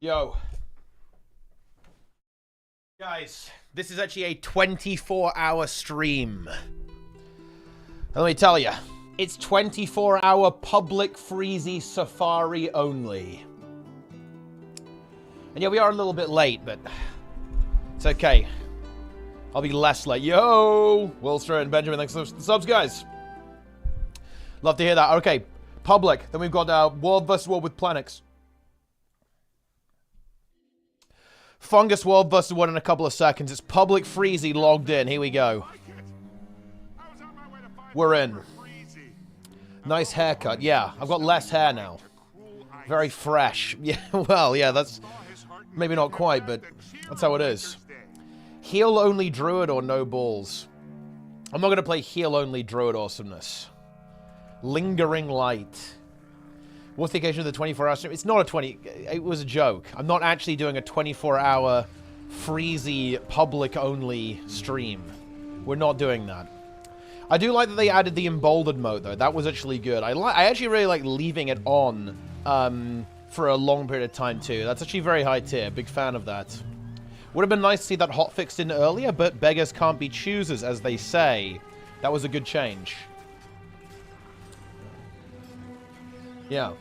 Yo. Guys, this is actually a 24-hour stream. Let me tell you, it's 24-hour public Freezy Safari only. And yeah, we are a little bit late, but it's okay. I'll be less late. Yo! Willster and Benjamin, thanks for the subs, guys. Love to hear that. Okay, public. Then we've got World vs. World with Planix. Fungus World vs. World in a couple of seconds. It's public Freezy logged in. Here we go. We're in. Nice haircut. Yeah, I've got less hair now. Very fresh. Yeah, well, yeah, that's maybe not quite, but that's how it is. Heal-only Druid or no balls? I'm not going to play heal-only Druid awesomeness. Lingering Light. What's the occasion of the 24-hour stream? It's not a 20... It was a joke. I'm not actually doing a 24-hour Freezy public-only stream. We're not doing that. I do like that they added the emboldened mode, though. That was actually good. I actually really like leaving it on for a long period of time, too. That's actually very high tier. Big fan of that. Would have been nice to see that hotfixed in earlier, but beggars can't be choosers, as they say. That was a good change. Yeah.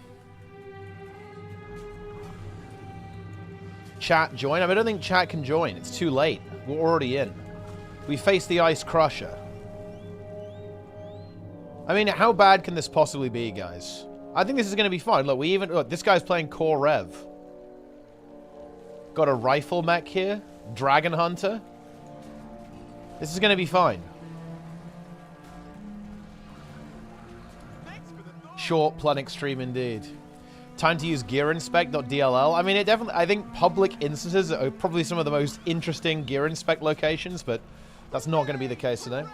Chat join? I don't think chat can join. It's too late. We're already in. We face the Ice Crusher. I mean, how bad can this possibly be, guys? I think this is going to be fun. Look, look, this guy's playing Core Rev. Got a rifle mech here. Dragon Hunter. This is going to be fine. Short, Planix stream indeed. Time to use gear inspect.dll. I mean, it definitely... I think public instances are probably some of the most interesting gear inspect locations, but that's not going to be the case today.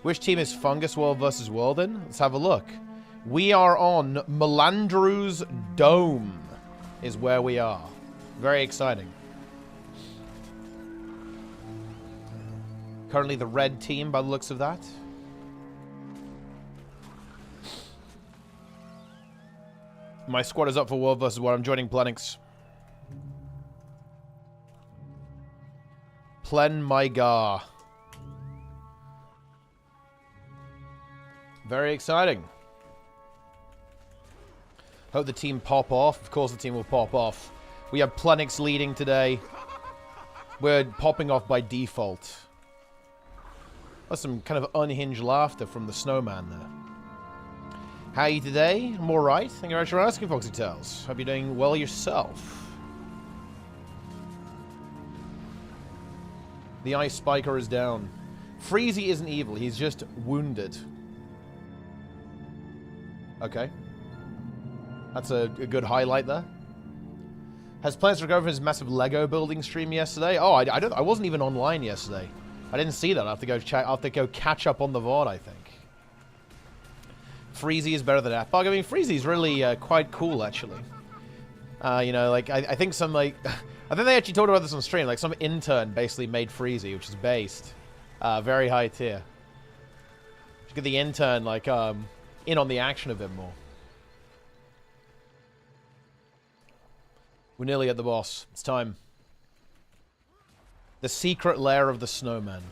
Which team is Fungus World versus World in? Let's have a look. We are on Melandru's Dome is where we are. Very exciting. Currently the red team by the looks of that. My squad is up for World vs. World. I'm joining Planix. Plen Mygar. Very exciting. Hope the team pop off. Of course the team will pop off. We have Planix leading today. We're popping off by default. That's some kind of unhinged laughter from the snowman there. How are you today? I'm alright. Thank you very much for asking, Foxy Tales. Hope you're doing well yourself. The Ice Spiker is down. Freezy isn't evil. He's just wounded. Okay. That's a good highlight there. Has plans to recover from his massive Lego building stream yesterday? Oh, I wasn't even online yesterday. I didn't see that. I have to go check. I have to go catch up on the VOD, I think. Freezy is better than F-Bug. I mean, Freezy's really quite cool, actually. You know, like, I think some, like... I think they actually talked about this on stream. Like, some intern basically made Freezy, which is based. Very high tier. Just get the intern, like, in on the action a bit more. We're nearly at the boss. It's time. The secret lair of the snowman.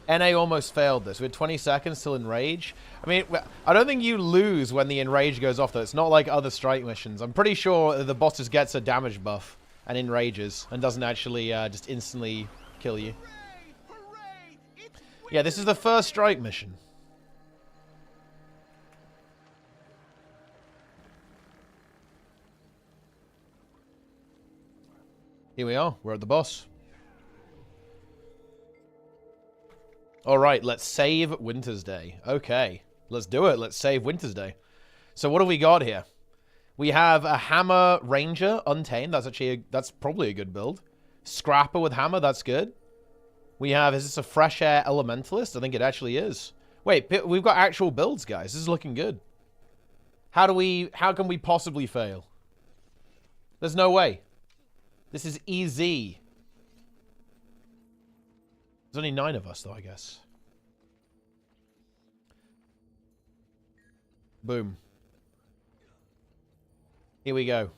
NA almost failed this. We had 20 seconds till Enrage. I mean, I don't think you lose when the Enrage goes off, though. It's not like other strike missions. I'm pretty sure the boss just gets a damage buff and enrages and doesn't actually just instantly kill you. Yeah, this is the first strike mission. Here we are. We're at the boss. Alright, let's save WINTERSDAY. Okay, let's do it. Let's save WINTERSDAY. So what have we got here? We have a Hammer Ranger, Untamed. That's probably a good build. Scrapper with Hammer, that's good. We have, is this a Fresh Air Elementalist? I think it actually is. Wait, we've got actual builds, guys. This is looking good. How can we possibly fail? There's no way. This is easy. There's only 9 of us, though, I guess. Boom. Here we go.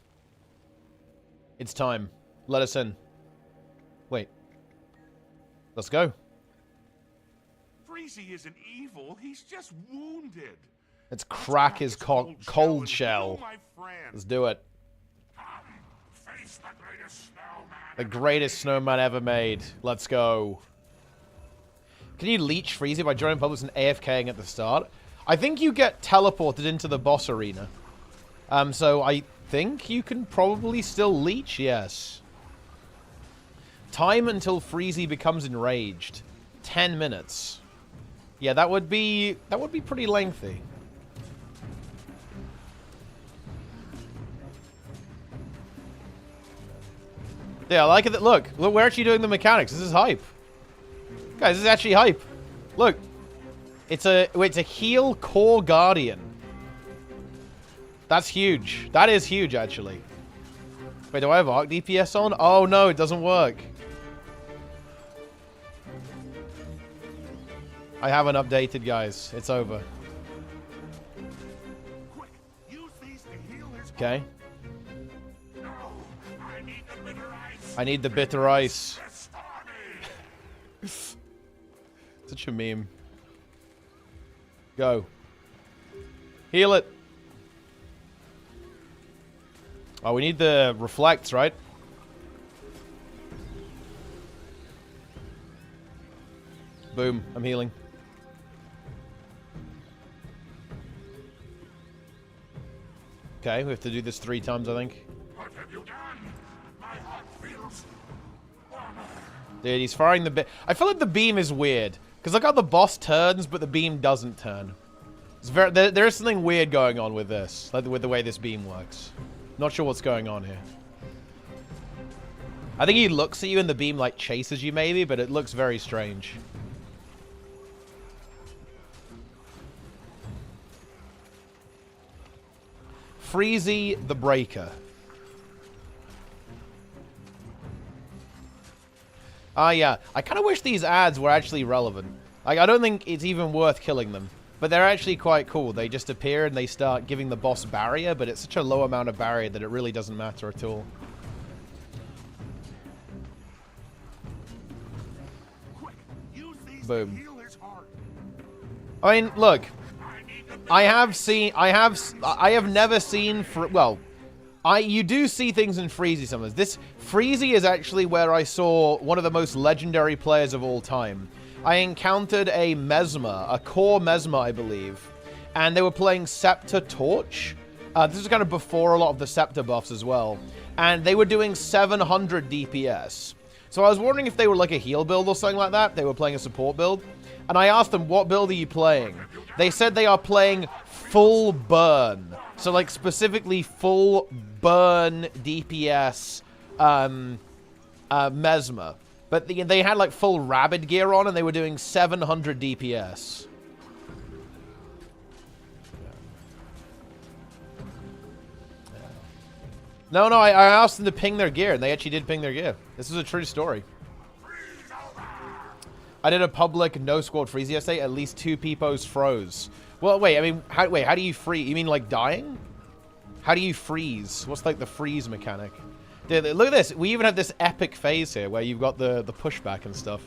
It's time. Let us in. Wait. Let's go. Freezy isn't evil. He's just wounded. Let's crack his cold shell. Let's do it. Face the greatest snowman. The greatest snowman ever made. Let's go. Can you leech Freezy by joining publics and AFKing at the start? I think you get teleported into the boss arena. So I think you can probably still leech, yes. Time until Freezy becomes enraged. 10 minutes. Yeah, that would be pretty lengthy. Yeah, I like it. Look, we're actually doing the mechanics. This is hype. Guys, this is actually hype. Look. It's a heal core guardian. That's huge. That is huge, actually. Wait, do I have arc DPS on? Oh, no, it doesn't work. I haven't updated, guys. It's over. Okay. I need the bitter ice. Such a meme. Go. Heal it. Oh, we need the reflects, right? Boom. I'm healing. Okay, we have to do this 3 times, I think. What have you done? My heart feels... Dude, he's firing the beam. I feel like the beam is weird. Because look how the boss turns, but the beam doesn't turn. It's very, there is something weird going on with this. Like with the way this beam works. Not sure what's going on here. I think he looks at you and the beam like chases you maybe, but it looks very strange. Freezy the Breaker. Yeah. I kind of wish these ads were actually relevant. Like, I don't think it's even worth killing them. But they're actually quite cool. They just appear and they start giving the boss barrier, but it's such a low amount of barrier that it really doesn't matter at all. Boom. I mean, look. I have never seen, well, you do see things in Freezy sometimes. This Freezy is actually where I saw one of the most legendary players of all time. I encountered a Mesmer, a core Mesmer, I believe, and they were playing Scepter Torch. This was kind of before a lot of the Scepter buffs as well, and they were doing 700 DPS. So I was wondering if they were like a heal build or something like that. They were playing a support build, and I asked them, what build are you playing? They said they are playing full burn. So like specifically full burn DPS Mesmer. But they had like full rabid gear on and they were doing 700 DPS. No, I asked them to ping their gear and they actually did ping their gear. This is a true story. I did a public no squad freeze yesterday. At least 2 peepos froze. Well, wait, I mean, how do you freeze? You mean like dying? How do you freeze? What's like the freeze mechanic? Dude, look at this. We even have this epic phase here where you've got the pushback and stuff.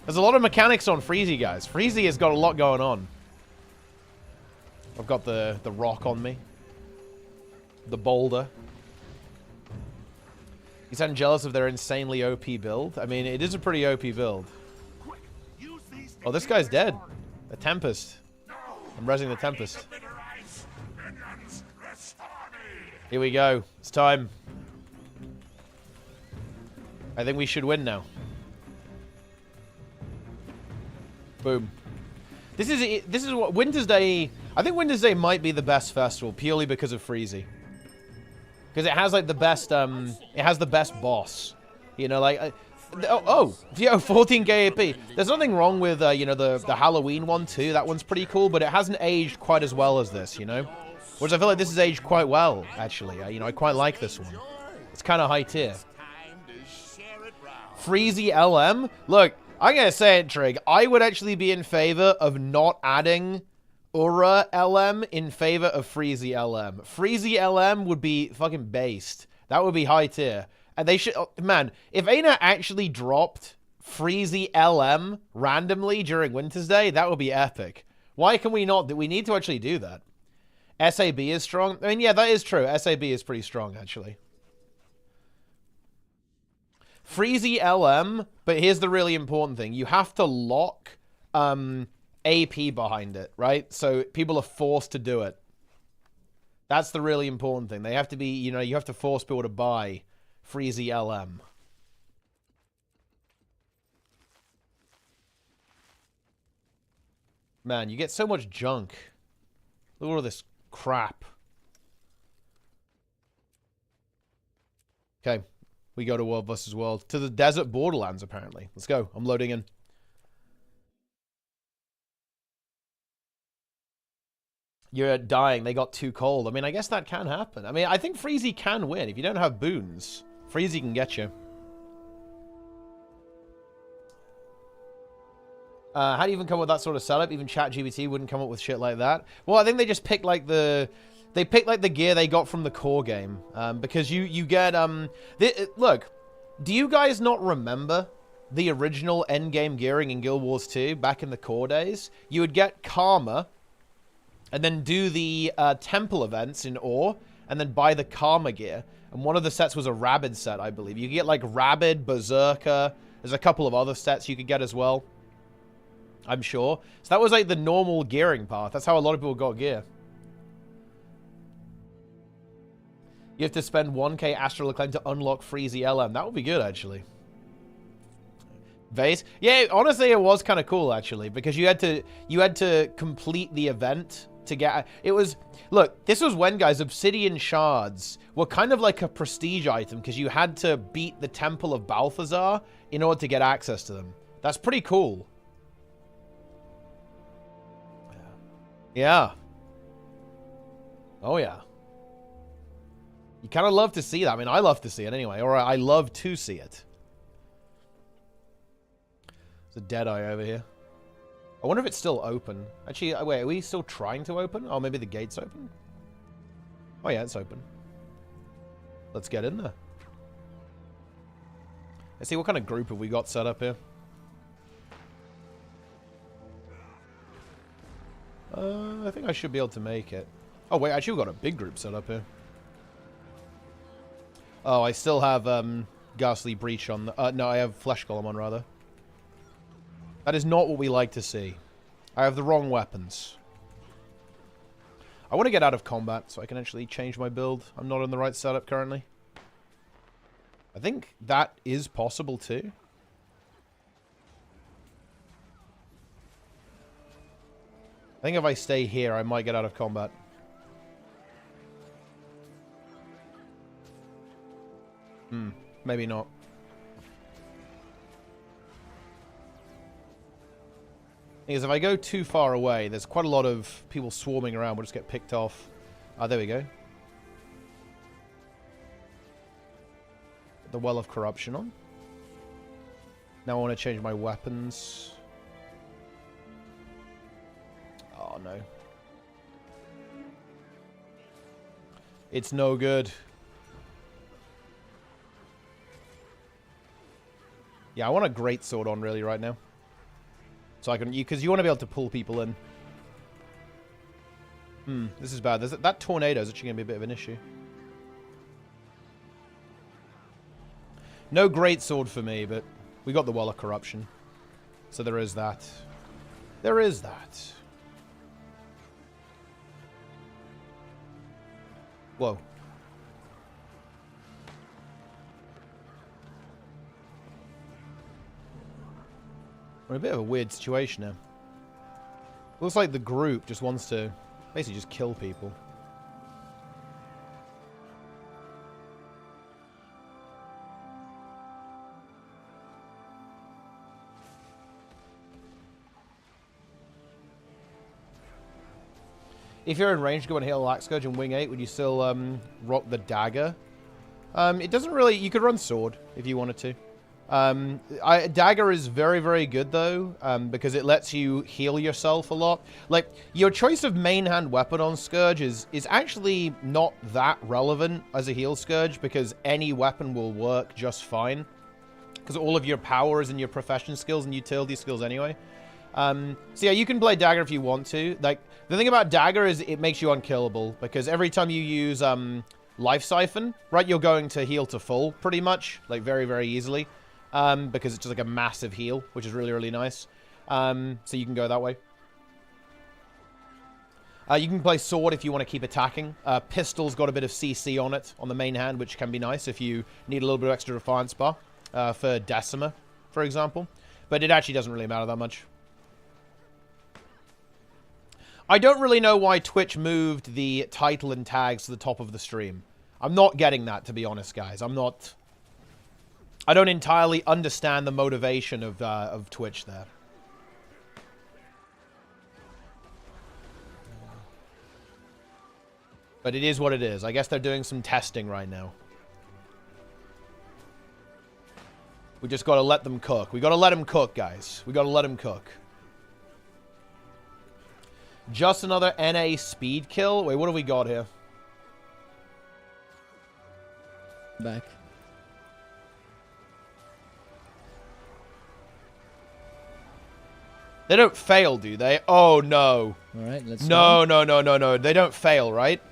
There's a lot of mechanics on Freezy, guys. Freezy has got a lot going on. I've got the rock on me. The boulder. You sound jealous of their insanely OP build. I mean, it is a pretty OP build. Oh, this guy's dead. The Tempest. I'm rezzing the Tempest. Here we go. It's time. I think we should win now. Boom. This is what WINTERSDAY. I think WINTERSDAY might be the best festival purely because of Freezy. Because it has like the best. It has the best boss. You know, like. Yeah, 14k AP. There's nothing wrong with you know, the Halloween one too. That one's pretty cool, but it hasn't aged quite as well as this. You know, whereas I feel like this has aged quite well. Actually, you know, I quite like this one. It's kind of high tier. Freezy LM. Look, I'm gonna say it, Trig. I would actually be in favor of not adding Ura LM in favor of Freezy LM. Freezy LM would be fucking based. That would be high tier. And they should... Oh, man, if ArenaNet actually dropped Freezy LM randomly during WINTERSDAY, that would be epic. Why can we not? We need to actually do that. SAB is strong. I mean, yeah, that is true. SAB is pretty strong, actually. Freezy LM, but here's the really important thing. You have to lock AP behind it, right? So people are forced to do it. That's the really important thing. They have to be, you know, you have to force people to buy Freezy LM. Man, you get so much junk. Look at all this crap. Okay, we go to World vs. World. To the desert borderlands, apparently. Let's go. I'm loading in. You're dying. They got too cold. I mean, I guess that can happen. I mean, I think Freezy can win. If you don't have boons, Freezy can get you. How do you even come up with that sort of setup? Even ChatGPT wouldn't come up with shit like that. Well, I think they just picked like the... They picked like the gear they got from the core game. Because you get... look, do you guys not remember the original endgame gearing in Guild Wars 2 back in the core days? You would get Karma, and then do the temple events in Ore, and then buy the Karma gear. And one of the sets was a Rabid set, I believe. You could get like Rabid, Berserker. There's a couple of other sets you could get as well, I'm sure. So that was like the normal gearing path. That's how a lot of people got gear. You have to spend 1k Astral Acclaim to unlock Freezy LM. That would be good, actually. Vase? Yeah, honestly, it was kind of cool, actually, because you had to complete the event to get... It was... Look, this was when, guys, Obsidian Shards were kind of like a prestige item, because you had to beat the Temple of Balthazar in order to get access to them. That's pretty cool. Yeah. Oh, yeah. You kind of love to see that. I mean, I love to see it anyway. Or I love to see it. There's a Deadeye over here. I wonder if it's still open. Actually, wait, are we still trying to open? Oh, maybe the gate's open? Oh, yeah, it's open. Let's get in there. Let's see, what kind of group have we got set up here? I think I should be able to make it. Oh, wait, actually, we've got a big group set up here. Oh, I still have Ghastly Breach on. No, I have Flesh Golem on, rather. That is not what we like to see. I have the wrong weapons. I want to get out of combat so I can actually change my build. I'm not in the right setup currently. I think that is possible too. I think if I stay here, I might get out of combat. Maybe not. Because if I go too far away, there's quite a lot of people swarming around. We'll just get picked off. Ah, there we go. Get the Well of Corruption on. Now I want to change my weapons. Oh, no. It's no good. Yeah, I want a greatsword on really right now. So I can, because you want to be able to pull people in. This is bad. That tornado is actually going to be a bit of an issue. No greatsword for me, but we got the Well of Corruption. So there is that. There is that. Whoa. We're in a bit of a weird situation now. Looks like the group just wants to basically just kill people. If you're in range, go and heal Axe Scourge and Wing 8. Would you still rock the dagger? It doesn't really... You could run sword if you wanted to. Dagger is very, very good, though, because it lets you heal yourself a lot. Like, your choice of main hand weapon on Scourge is actually not that relevant as a heal Scourge, because any weapon will work just fine. Because all of your power is in your profession skills and utility skills anyway. So yeah, you can play Dagger if you want to. Like, the thing about Dagger is it makes you unkillable, because every time you use Life Siphon, right, you're going to heal to full, pretty much. Like, very, very easily. Because it's just like a massive heal, which is really, really nice. So you can go that way. You can play Sword if you want to keep attacking. Pistol's got a bit of CC on it, on the main hand, which can be nice if you need a little bit of extra Defiance bar. For Decima, for example. But it actually doesn't really matter that much. I don't really know why Twitch moved the title and tags to the top of the stream. I'm not getting that, to be honest, guys. I don't entirely understand the motivation of Twitch there. But it is what it is. I guess they're doing some testing right now. We just gotta let them cook. We gotta let them cook, guys. We gotta let them cook. Just another NA speed kill? Wait, what do we got here? Back. They don't fail, do they? Oh, no. Alright, let's No. They don't fail, right?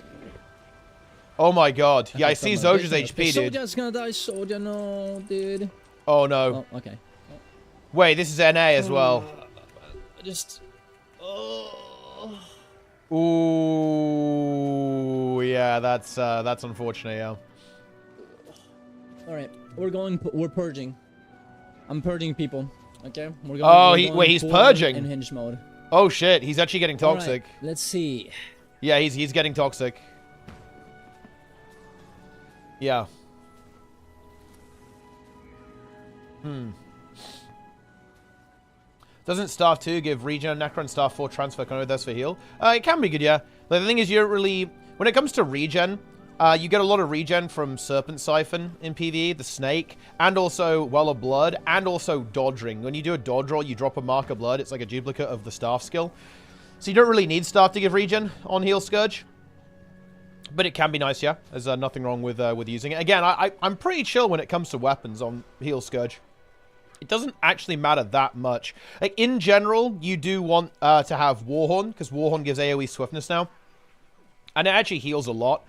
Oh, my God. Yeah, I see Zoja's HP, dude. Soja's gonna die, Soja, no, dude. Oh, no. Oh, okay. Wait, this is NA as well. Ooh, yeah, that's unfortunate, yeah. Alright, we're purging. I'm purging people. Okay, we're going. Wait, he's purging. In hinge mode. Oh shit, he's actually getting toxic. Right, let's see. Yeah, he's getting toxic. Yeah. Doesn't Staff 2 give regen Necron Staff 4 transfer? Can I know that's for heal? It can be good, yeah. Like, the thing is, you don't really... When it comes to regen, you get a lot of regen from Serpent Siphon in PvE, the Snake, and also Well of Blood, and also Dodge Ring. When you do a dodge roll, you drop a Mark of Blood. It's like a duplicate of the Staff skill. So you don't really need Staff to give regen on Heal Scourge. But it can be nice, yeah. There's nothing wrong with using it. Again, I'm pretty chill when it comes to weapons on Heal Scourge. It doesn't actually matter that much. Like, in general, you do want to have Warhorn, because Warhorn gives AoE swiftness now. And it actually heals a lot.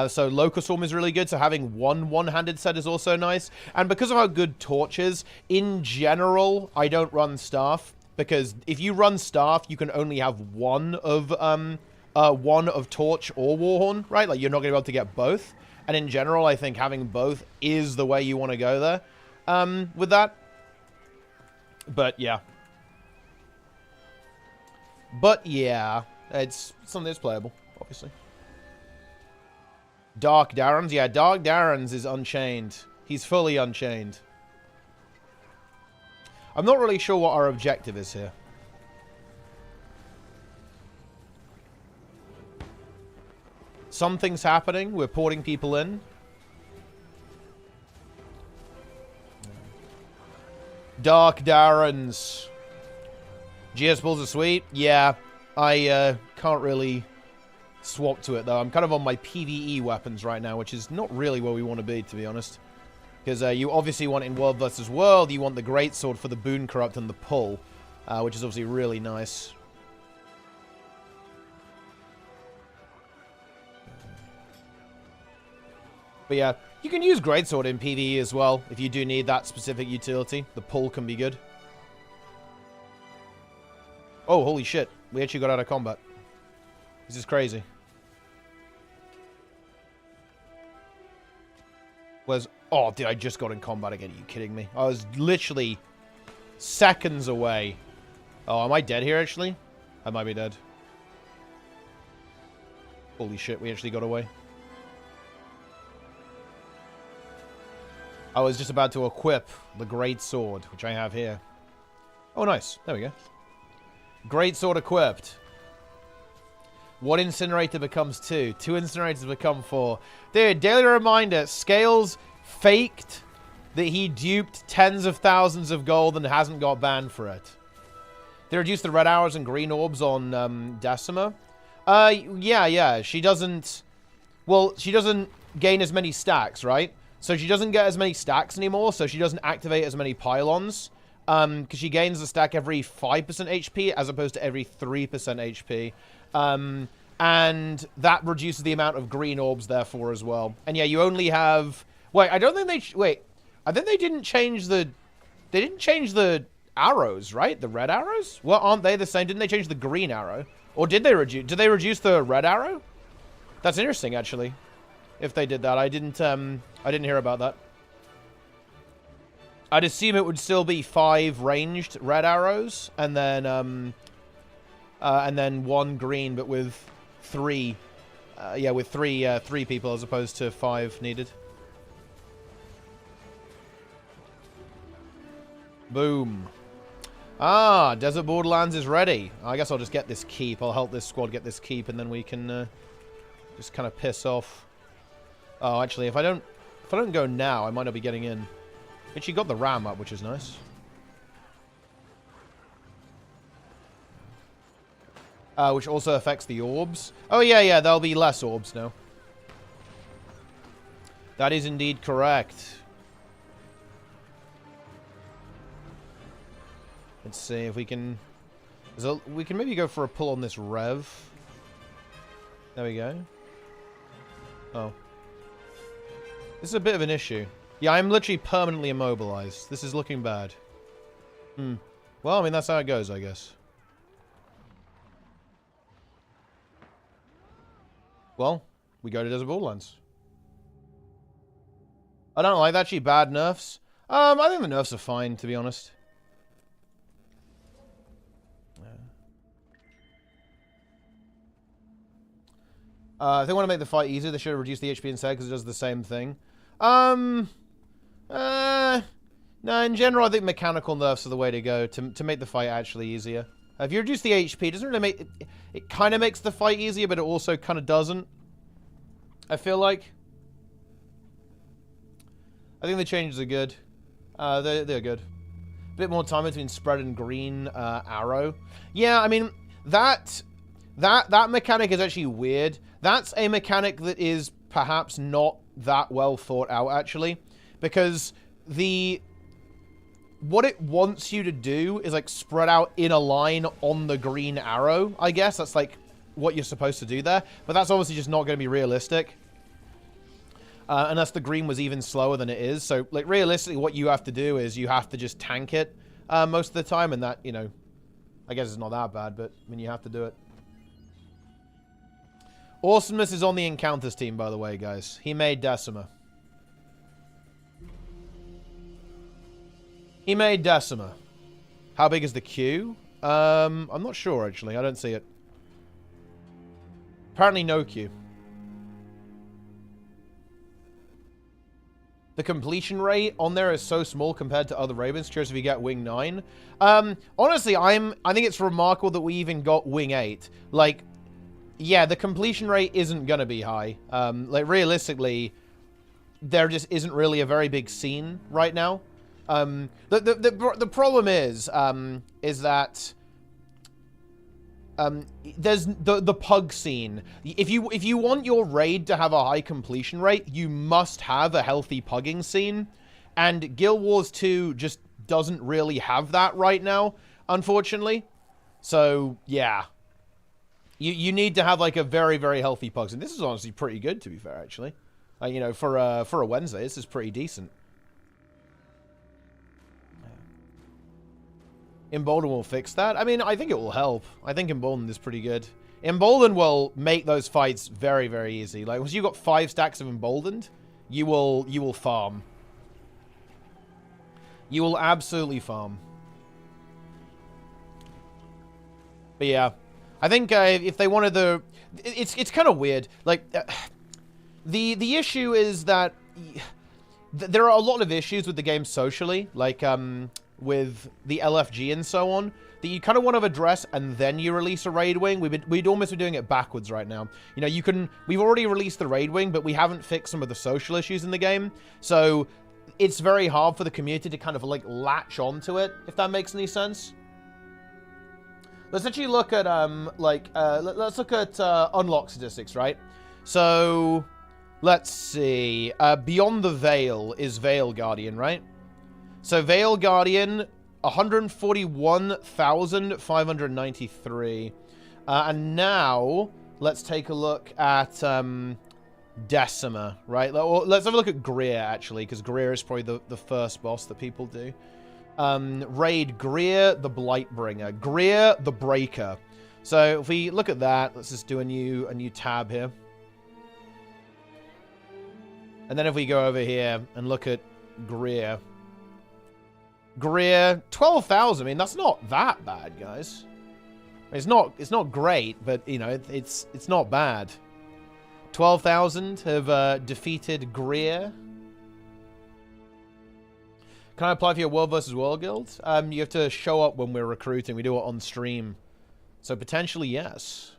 So Locust Swarm is really good, so having one-handed set is also nice. And because of how good Torch is, in general, I don't run Staff. Because if you run Staff, you can only have one of Torch or Warhorn, right? Like, you're not going to be able to get both. And in general, I think having both is the way you want to go there with that. But yeah, it's something that's playable, obviously. Dark Darrens, yeah, Dark Darrens is Unchained. He's fully Unchained. I'm not really sure what our objective is here. Something's happening. We're porting people in. Dark Darrens. GS Bulls are sweet. Yeah, I can't really swap to it, though. I'm kind of on my PvE weapons right now, which is not really where we want to be, to be honest. Because you obviously want in World vs. World, you want the Greatsword for the Boon Corrupt and the Pull, which is obviously really nice. But yeah, you can use Greatsword in PvE as well, if you do need that specific utility. The pull can be good. Oh, holy shit. We actually got out of combat. This is crazy. Where's... Oh, dude, I just got in combat again. Are you kidding me? I was literally seconds away. Oh, am I dead here, actually? I might be dead. Holy shit, we actually got away. I was just about to equip the Great Sword, which I have here. Oh, nice. There we go. Great Sword equipped. One incinerator becomes 2. 2 incinerators become 4. Dude, daily reminder. Scales faked that he duped tens of thousands of gold and hasn't got banned for it. They reduced the red arrows and green orbs on Decima. Yeah. She doesn't... Well, she doesn't gain as many stacks, right? So she doesn't get as many stacks anymore, so she doesn't activate as many pylons. Because she gains the stack every 5% HP as opposed to every 3% HP. And that reduces the amount of green orbs, therefore, as well. And yeah, you only have... Wait, I don't think they... Wait, I think they didn't change the... They didn't change the arrows, right? The red arrows? Well, aren't they the same? Didn't they change the green arrow? Or did they reduce... Did they reduce the red arrow? That's interesting, actually. If they did that. I didn't hear about that. I'd assume it would still be 5 ranged red arrows. And then 1 green, but with 3... yeah, with 3 people as opposed to 5 needed. Boom. Ah, Desert Borderlands is ready. I guess I'll just get this keep. I'll help this squad get this keep, and then we can just kind of piss off. Oh, actually, if I don't go now, I might not be getting in. But she got the ram up, which is nice. Which also affects the orbs. Oh, yeah, there'll be less orbs now. That is indeed correct. Let's see if we can... we can maybe go for a pull on this rev. There we go. Oh. This is a bit of an issue. Yeah, I'm literally permanently immobilized. This is looking bad. Well, I mean, that's how it goes, I guess. Well, we go to Desert Borderlands. I don't like that. Actually, bad nerfs. I think the nerfs are fine, to be honest. If they want to make the fight easier, they should have reduced the HP instead, because it does the same thing. No, in general, I think mechanical nerfs are the way to go to make the fight actually easier. If you reduce the HP, it doesn't really make... It kind of makes the fight easier, but it also kind of doesn't. I feel like. I think the changes are good. They're good. A bit more time between spread and green arrow. Yeah, I mean, that mechanic is actually weird. That's a mechanic that is perhaps not that well thought out, actually. Because what it wants you to do is, like, spread out in a line on the green arrow, I guess. That's, like, what you're supposed to do there. But that's obviously just not going to be realistic. Unless the green was even slower than it is. So, like, realistically, what you have to do is you have to just tank it most of the time. And that, you know, I guess it's not that bad, but, I mean, you have to do it. Awesomeness is on the Encounters team, by the way, guys. He made Decima. He made Decima. How big is the queue? I'm not sure, actually. I don't see it. Apparently no queue. The completion rate on there is so small compared to other Ravens. Curious if you get Wing 9. Honestly, I think it's remarkable that we even got Wing 8. Like, yeah, the completion rate isn't going to be high. Like, realistically, there just isn't really a very big scene right now. The problem is that there's the pug scene. If you want your raid to have a high completion rate, you must have a healthy pugging scene, and Guild Wars 2 just doesn't really have that right now, unfortunately. So yeah, you need to have like a very, very healthy pug scene. This is honestly pretty good, to be fair, actually. You know, for a Wednesday, this is pretty decent. Embolden will fix that. I mean, I think it will help. I think Embolden is pretty good. Embolden will make those fights very, very easy. Like, once you've got 5 stacks of Emboldened, you will farm. You will absolutely farm. But yeah, I think if they wanted the... It's kind of weird. Like, the issue is that there are a lot of issues with the game socially. Like, with the LFG and so on, that you kind of want to address, and then you release a raid wing. We'd almost be doing it backwards right now. You know, we've already released the raid wing, but we haven't fixed some of the social issues in the game. So it's very hard for the community to kind of like latch onto it, if that makes any sense. Let's actually look at let's look at unlock statistics, right? So let's see. Beyond the Veil is Veil Guardian, right? So Veil Guardian, 141,593. And now let's take a look at Decima, right? Let's have a look at Greer, actually, because Greer is probably the first boss that people do. Raid Greer, the Blightbringer. Greer, the Breaker. So if we look at that, let's just do a new tab here. And then if we go over here and look at Greer. Greer, 12,000. I mean, that's not that bad, guys. It's not great, but you know, it's not bad. 12,000 have defeated Greer. Can I apply for your World vs. World guild? You have to show up when we're recruiting. We do it on stream. So potentially, yes.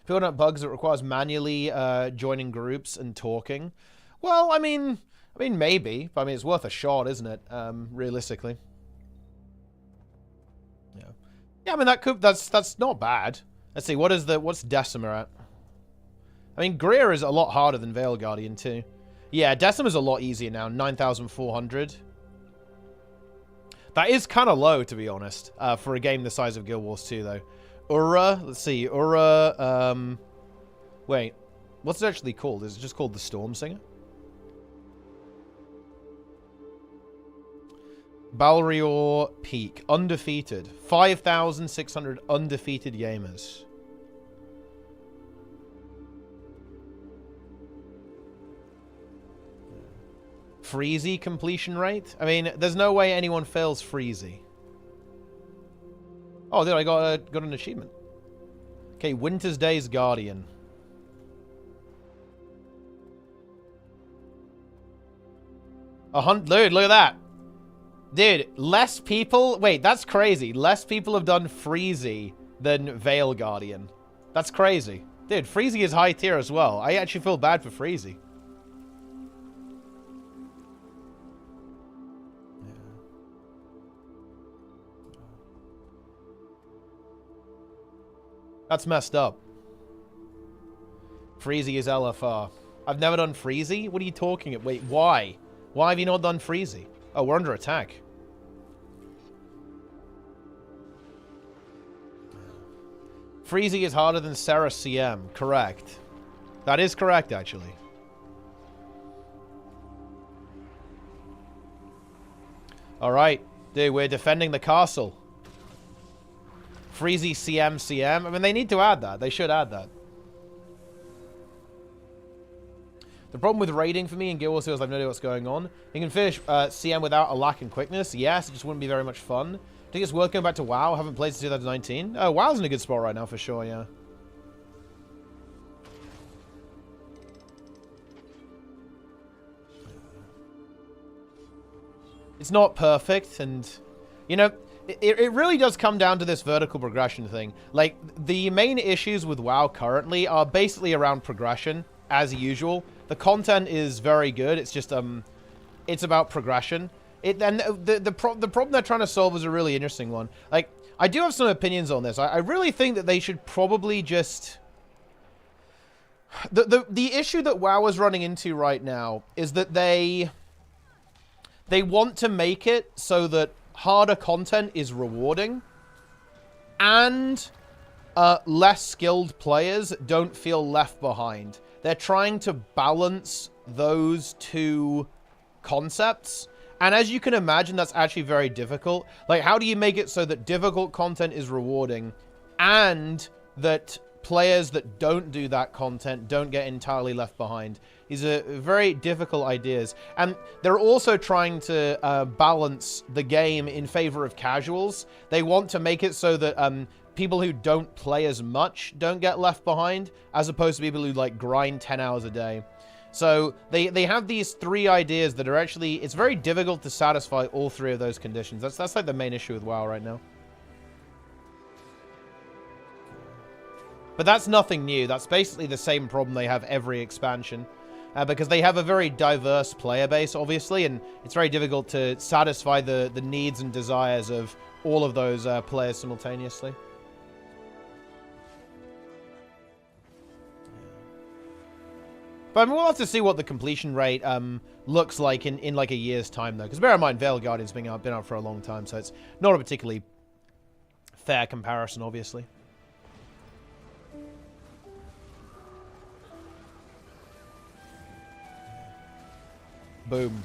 Filling out bugs that requires manually joining groups and talking. Well, I mean, maybe. But I mean, it's worth a shot, isn't it? Realistically. Yeah. Yeah, I mean, that's not bad. Let's see, what's Decima at? I mean, Greer is a lot harder than Veil Guardian, too. Yeah, Decima's a lot easier now, 9,400. That is kind of low, to be honest, for a game the size of Guild Wars 2, though. Ura, let's see, Ura, wait, what's it actually called? Is it just called the Storm Singer? Balrior Peak, undefeated. 5,600 undefeated gamers. Freezy completion rate? I mean, there's no way anyone fails Freezy. Oh, dude, I got an achievement. Okay, Wintersday's Guardian. Dude, look at that. Dude, less people... Wait, that's crazy. Less people have done Freezy than Veil Guardian. That's crazy. Dude, Freezy is high tier as well. I actually feel bad for Freezy. That's messed up. Freezy is LFR. I've never done Freezy? What are you talking about? Wait, why? Why have you not done Freezy? Oh, we're under attack. Freezy is harder than Sarah CM. Correct. That is correct, actually. Alright. Dude, we're defending the castle. Freezy CM. I mean, they need to add that. They should add that. The problem with raiding for me in Guild Wars 2 is I have no idea what's going on. You can finish CM without a lack in quickness. Yes, it just wouldn't be very much fun. I think it's worth going back to WoW. I haven't played since 2019. Oh, WoW's in a good spot right now for sure, yeah. It's not perfect, and, you know... It really does come down to this vertical progression thing. Like, the main issues with WoW currently are basically around progression, as usual. The content is very good. It's just, it's about progression. And the problem they're trying to solve is a really interesting one. Like, I do have some opinions on this. I really think that they should probably just... The issue that WoW is running into right now is that they want to make it so that harder content is rewarding, and less skilled players don't feel left behind. They're trying to balance those two concepts, and as you can imagine, that's actually very difficult. Like, how do you make it so that difficult content is rewarding, and that players that don't do that content don't get entirely left behind? These are very difficult ideas. And they're also trying to balance the game in favor of casuals. They want to make it so that people who don't play as much don't get left behind, as opposed to people who, like, grind 10 hours a day. So they have these three ideas that are actually... It's very difficult to satisfy all three of those conditions. That's like the main issue with WoW right now. But that's nothing new. That's basically the same problem they have every expansion. because they have a very diverse player base, obviously, and it's very difficult to satisfy the needs and desires of all of those players simultaneously. But I mean, we'll have to see what the completion rate looks like in like a year's time, though. Because bear in mind, Veil Guardian's been out for a long time, so it's not a particularly fair comparison, obviously. Boom.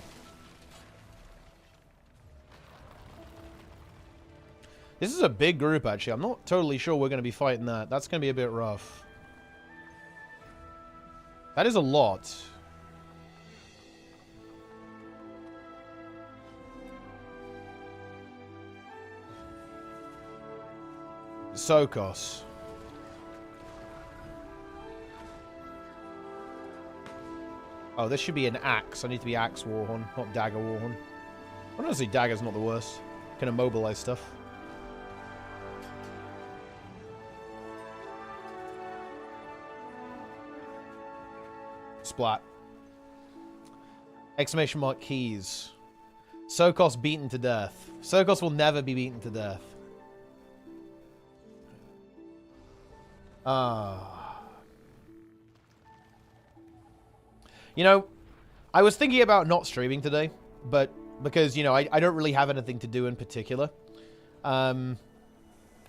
This is a big group, actually. I'm not totally sure we're going to be fighting that. That's going to be a bit rough. That is a lot. Sokos. Oh, this should be an axe. I need to be axe Warhorn, not dagger Warhorn. Honestly, dagger's not the worst. Can immobilize stuff. Splat. Exclamation mark keys. Sokos beaten to death. Sokos will never be beaten to death. You know, I was thinking about not streaming today, but because, you know, I don't really have anything to do in particular. And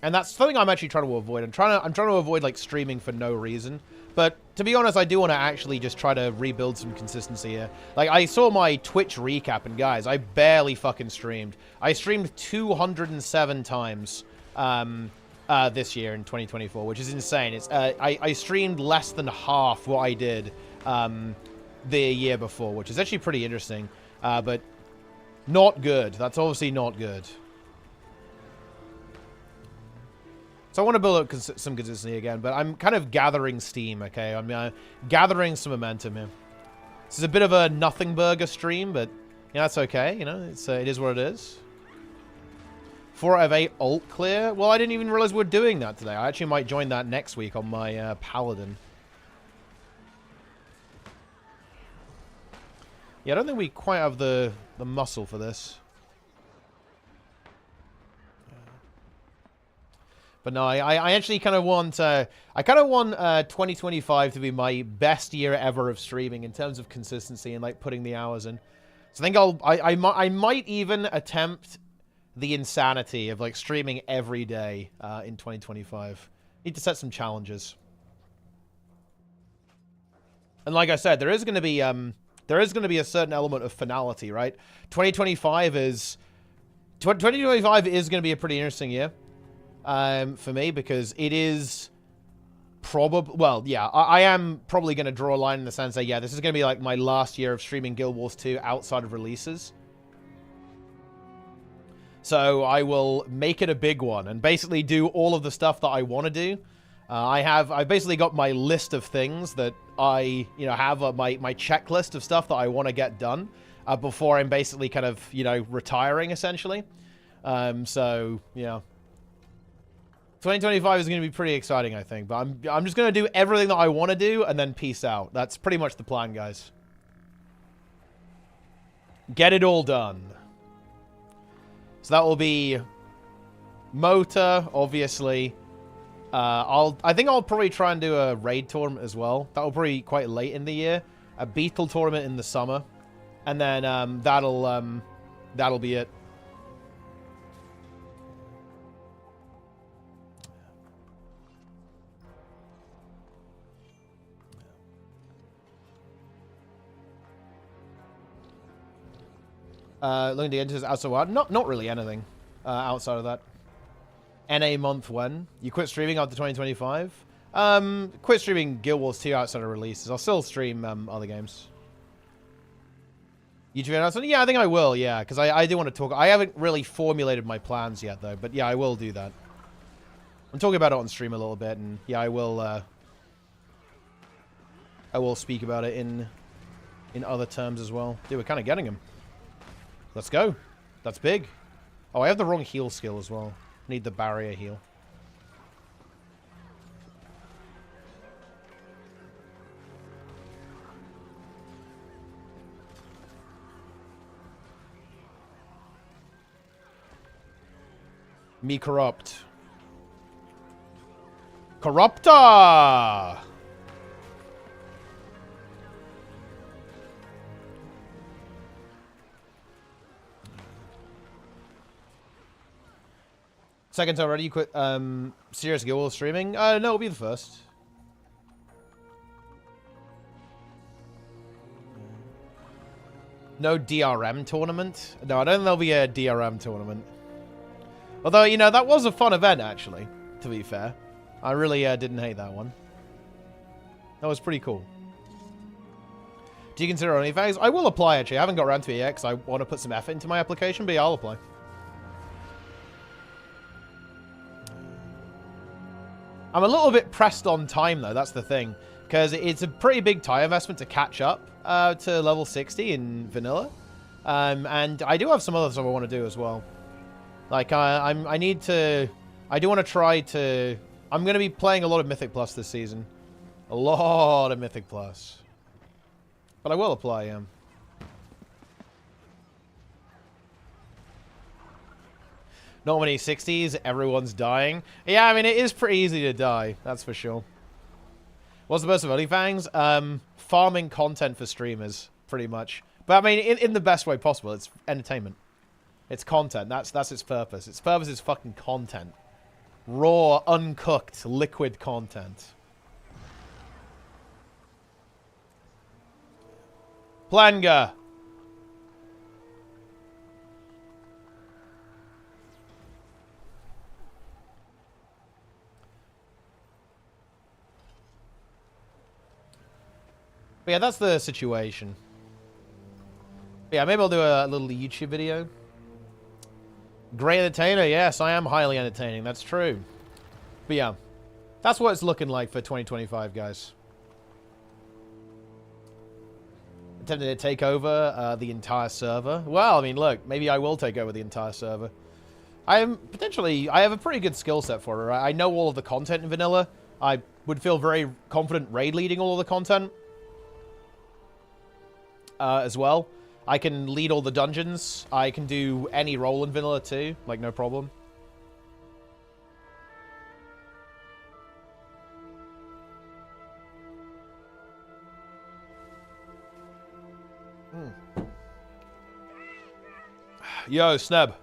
that's something I'm actually trying to avoid. I'm trying to avoid, like, streaming for no reason. But to be honest, I do want to actually just try to rebuild some consistency here. Like, I saw my Twitch recap, and guys, I barely fucking streamed. I streamed 207 times this year in 2024, which is insane. It's I streamed less than half what I did the year before, which is actually pretty interesting, but not good. That's obviously not good. So I want to build up some consistency again, but I'm kind of gathering steam, okay? I'm gathering some momentum here. This is a bit of a nothing burger stream, but yeah, that's okay. You know, it is what it is. 4 out of 8 alt clear. Well, I didn't even realize we're doing that today. I actually might join that next week on my Paladin. Yeah, I don't think we quite have the muscle for this. But no, I actually kind of want, I kind of want 2025 to be my best year ever of streaming in terms of consistency and like putting the hours in. So I think I might even attempt the insanity of like streaming every day in 2025. Need to set some challenges. And like I said, there is going to be a certain element of finality, right? 2025 is going to be a pretty interesting year. For me, because it is probably, well, yeah, I am probably going to draw a line in the sense that, yeah, this is going to be like my last year of streaming Guild Wars 2 outside of releases. So I will make it a big one and basically do all of the stuff that I want to do. I've basically got my list of things that I, you know, have my checklist of stuff that I want to get done before I'm basically kind of, you know, retiring essentially. So, yeah. 2025 is going to be pretty exciting, I think. But I'm just going to do everything that I want to do and then peace out. That's pretty much the plan, guys. Get it all done. So that will be Motor, obviously. I think I'll probably try and do a raid tournament as well. That will probably be quite late in the year. A Beetle tournament in the summer. And then that'll be it. Looking to enter outside. Not really anything outside of that. NA month when? You quit streaming after 2025? Quit streaming Guild Wars 2 outside of releases. I'll still stream other games. YouTube announcement? Yeah, I think I will, yeah. Because I do want to talk. I haven't really formulated my plans yet, though. But yeah, I will do that. I'm talking about it on stream a little bit. And yeah, I will speak about it in other terms as well. Dude, we're kind of getting him. Let's go. That's big. Oh, I have the wrong heal skill as well. Need the barrier heal. Me corrupt. Corrupta! Second time already, you quit serious Guild Wars streaming? No, it'll be the first. No DRM tournament? No, I don't think there'll be a DRM tournament. Although, you know, that was a fun event, actually, to be fair. I really didn't hate that one. That was pretty cool. Do you consider OnlyFans? I will apply, actually. I haven't got around to it yet, because I want to put some effort into my application, but yeah, I'll apply. I'm a little bit pressed on time, though. That's the thing. Because it's a pretty big time investment to catch up to level 60 in vanilla. And I do have some other stuff I want to do as well. Like, I do want to try to... I'm going to be playing a lot of Mythic Plus this season. A lot of Mythic Plus. But I will apply, yeah. Not many 60s, everyone's dying. Yeah, I mean, it is pretty easy to die, that's for sure. What's the best of OnlyFans? Farming content for streamers, pretty much. But I mean, in the best way possible. It's entertainment. It's content. That's its purpose. Its purpose is fucking content. Raw, uncooked, liquid content. Planga. But yeah, that's the situation. But yeah, maybe I'll do a little YouTube video. Great entertainer, yes, I am highly entertaining, that's true. But yeah, that's what it's looking like for 2025, guys. Attempting to take over the entire server. Well, I mean, look, maybe I will take over the entire server. I have a pretty good skill set for it, right? I know all of the content in vanilla. I would feel very confident raid leading all of the content. As well. I can lead all the dungeons. I can do any role in vanilla too, like no problem. Yo, Sneb.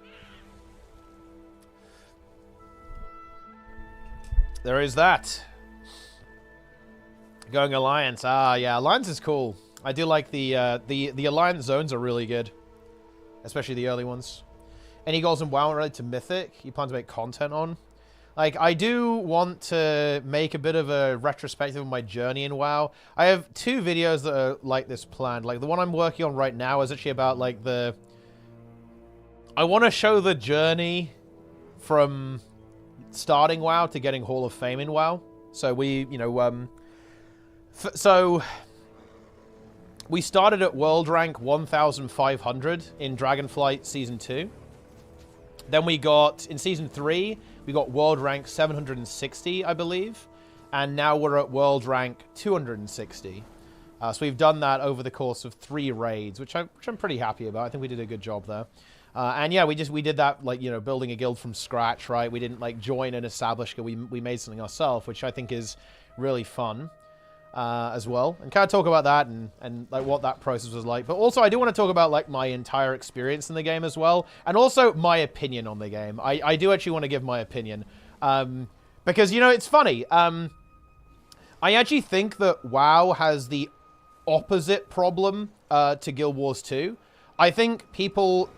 There is that. Going Alliance. Ah, yeah, Alliance is cool. I do like the Alliance zones are really good. Especially the early ones. Any goals in WoW related to Mythic you plan to make content on? Like, I do want to make a bit of a retrospective of my journey in WoW. I have 2 videos that are like this planned. Like, the one I'm working on right now is actually about, like, the... I want to show the journey from starting WoW to getting Hall of Fame in WoW. So we, you know, we started at World Rank 1,500 in Dragonflight Season 2. Then we got, in Season 3, we got World Rank 760, I believe. And now we're at World Rank 260. So we've done that over the course of 3 raids, which I'm pretty happy about. I think we did a good job there. And yeah, we did that, like, you know, building a guild from scratch, right? We didn't, like, join an established guild. We made something ourselves, which I think is really fun. As well, and kind of talk about that and like what that process was like. But also I do want to talk about like my entire experience in the game as well, and also my opinion on the game. I do actually want to give my opinion, because, you know, it's funny. I actually think that WoW has the opposite problem to Guild Wars 2. I think people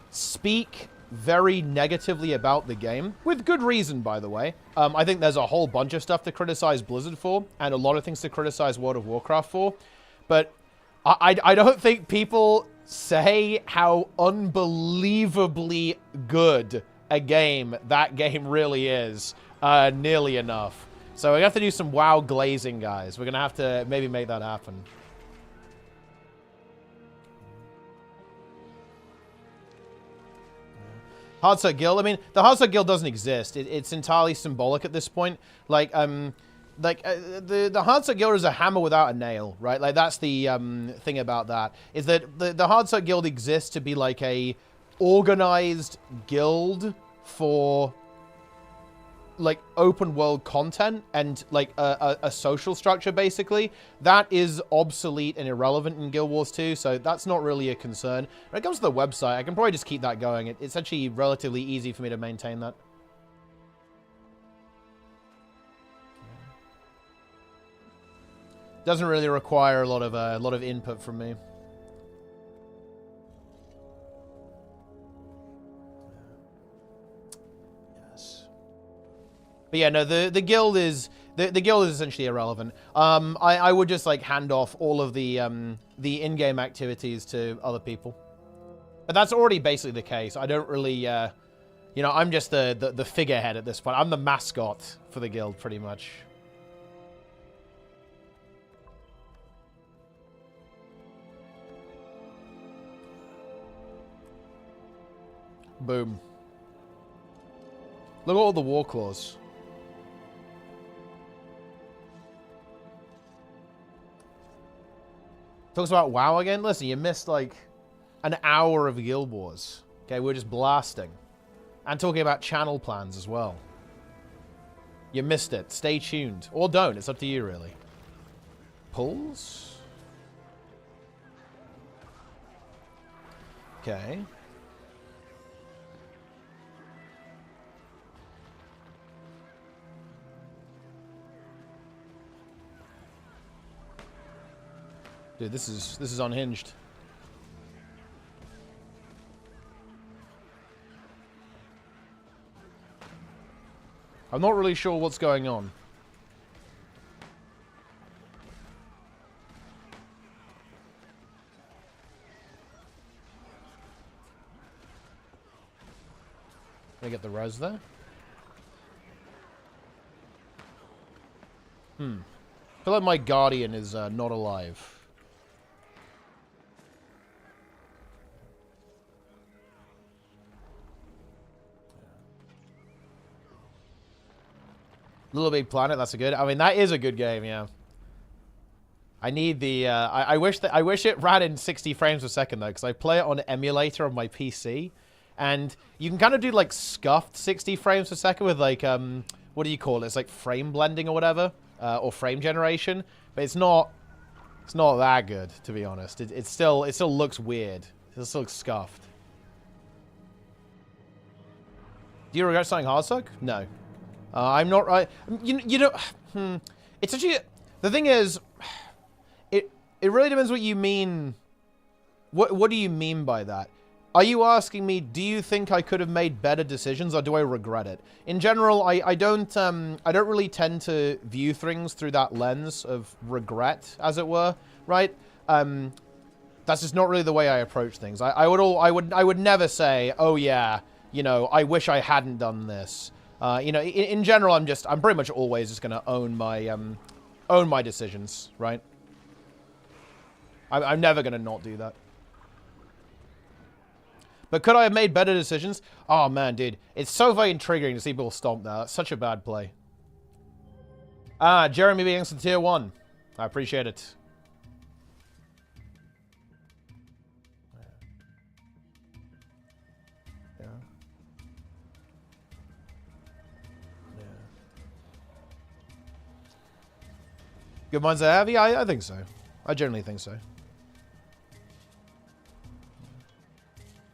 speak very negatively about the game, with good reason, by the way. I think there's a whole bunch of stuff to criticize Blizzard for, and a lot of things to criticize World of Warcraft for, but I don't think people say how unbelievably good a game that game really is nearly enough. So we have to do some WoW glazing, guys. We're gonna have to maybe make that happen. Hardstuck Guild. I mean, the Hardstuck Guild doesn't exist. It's entirely symbolic at this point. Like, the Hardstuck Guild is a hammer without a nail, right? Like, that's the thing about that, is that the Hardstuck Guild exists to be like a organized guild for like open world content and like a social structure, basically, that is obsolete and irrelevant in Guild Wars 2, so that's not really a concern. When it comes to the website, I can probably just keep that going. It's actually relatively easy for me to maintain that. Doesn't really require a lot of input from me. But yeah, no, the guild is the guild is essentially irrelevant. I would just like hand off all of the in-game activities to other people. But that's already basically the case. I don't really you know, I'm just the figurehead at this point. I'm the mascot for the guild pretty much. Boom. Look at all the war claws. Talks about WoW again? Listen, you missed like an hour of Guild Wars. Okay, we're just blasting. And talking about channel plans as well. You missed it. Stay tuned. Or don't. It's up to you, really. Pulls? Okay. Dude, this is unhinged. I'm not really sure what's going on. Can I get the res there? I feel like my guardian is not alive. Little Big Planet, that's a good. I mean, that is a good game, yeah. I need the. I wish it ran in 60 frames per second though, because I play it on emulator on my PC, and you can kind of do like scuffed 60 frames per second with like what do you call it? It's like frame blending or whatever, or frame generation. But it's not that good, to be honest. It still looks weird. It still looks scuffed. Do you regret starting Hardstuck? No. I'm not right. You know, it's actually, the thing is, it really depends what you mean. What do you mean by that? Are you asking me, do you think I could have made better decisions, or do I regret it? In general, I don't really tend to view things through that lens of regret, as it were, right? That's just not really the way I approach things. I would never say, oh yeah, you know, I wish I hadn't done this. You know, in general, I'm pretty much always just gonna own my decisions, right? I'm never gonna not do that. But could I have made better decisions? Oh man, dude, it's so very intriguing to see people stomp now. That's such a bad play. Jeremy being some tier 1. I appreciate it. Good minds are heavy? I think so. I generally think so.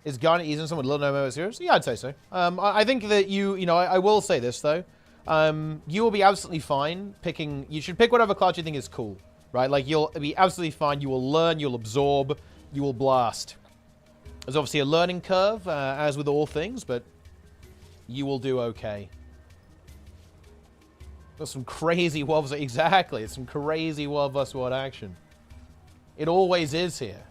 Is Garnet easing someone with little no more serious? Yeah, I'd say so. I think that you know, I will say this though. You will be absolutely fine picking, you should pick whatever class you think is cool, right? Like you'll be absolutely fine. You will learn, you'll absorb, you will blast. There's obviously a learning curve, as with all things, but you will do okay. Got some crazy World vs. Exactly, it's some crazy World vs. World action. It always is here.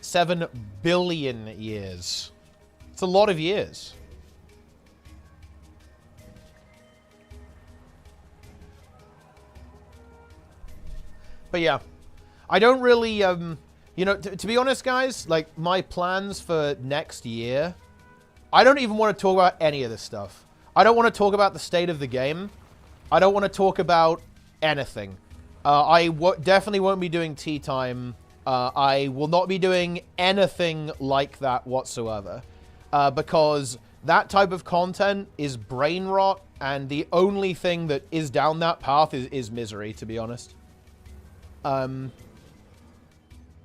$7 billion years. It's a lot of years. But yeah, I don't really, you know, to be honest, guys, like, my plans for next year, I don't even want to talk about any of this stuff. I don't want to talk about the state of the game. I don't want to talk about anything. I definitely won't be doing tea time I will not be doing anything like that whatsoever. Because that type of content is brain rot, and the only thing that is down that path is misery, to be honest. I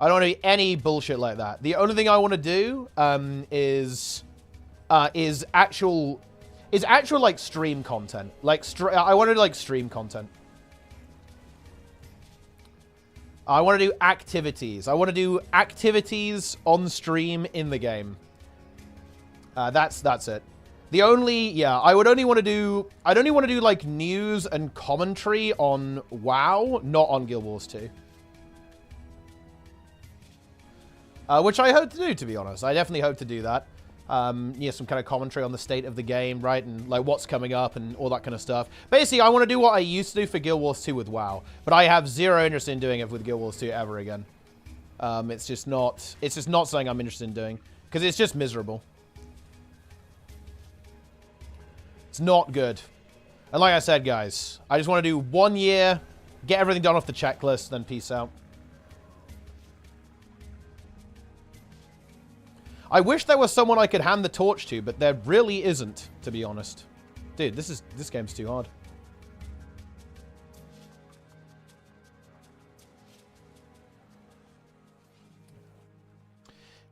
don't want to do any bullshit like that. The only thing I want to do is actual like stream content. Like I want to do like stream content. I want to do activities. I want to do activities on stream in the game. That's it. The only, yeah, I'd only want to do like news and commentary on WoW, not on Guild Wars 2. Which I hope to do, to be honest. I definitely hope to do that. Yeah, some kind of commentary on the state of the game, right? And like what's coming up and all that kind of stuff. Basically, I want to do what I used to do for Guild Wars 2 with WoW. But I have zero interest in doing it with Guild Wars 2 ever again. It's just not something I'm interested in doing. Because it's just miserable. It's not good. And like I said, guys, I just want to do 1 year, get everything done off the checklist, then peace out. I wish there was someone I could hand the torch to, but there really isn't, to be honest. Dude, this game's too hard.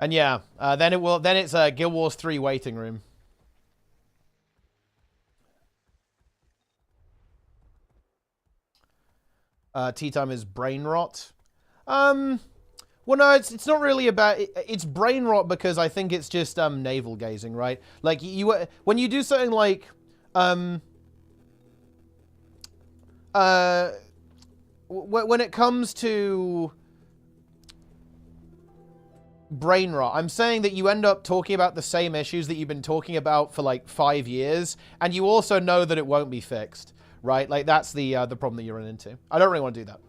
And yeah, then it's a Guild Wars 3 waiting room. Tea time is brain rot. Well, no, it's not really about... It's brain rot because I think it's just navel gazing, right? Like, when you do something like... when it comes to brain rot, I'm saying that you end up talking about the same issues that you've been talking about for like 5 years, and you also know that it won't be fixed. Right? Like, that's the problem that you run into. I don't really want to do that.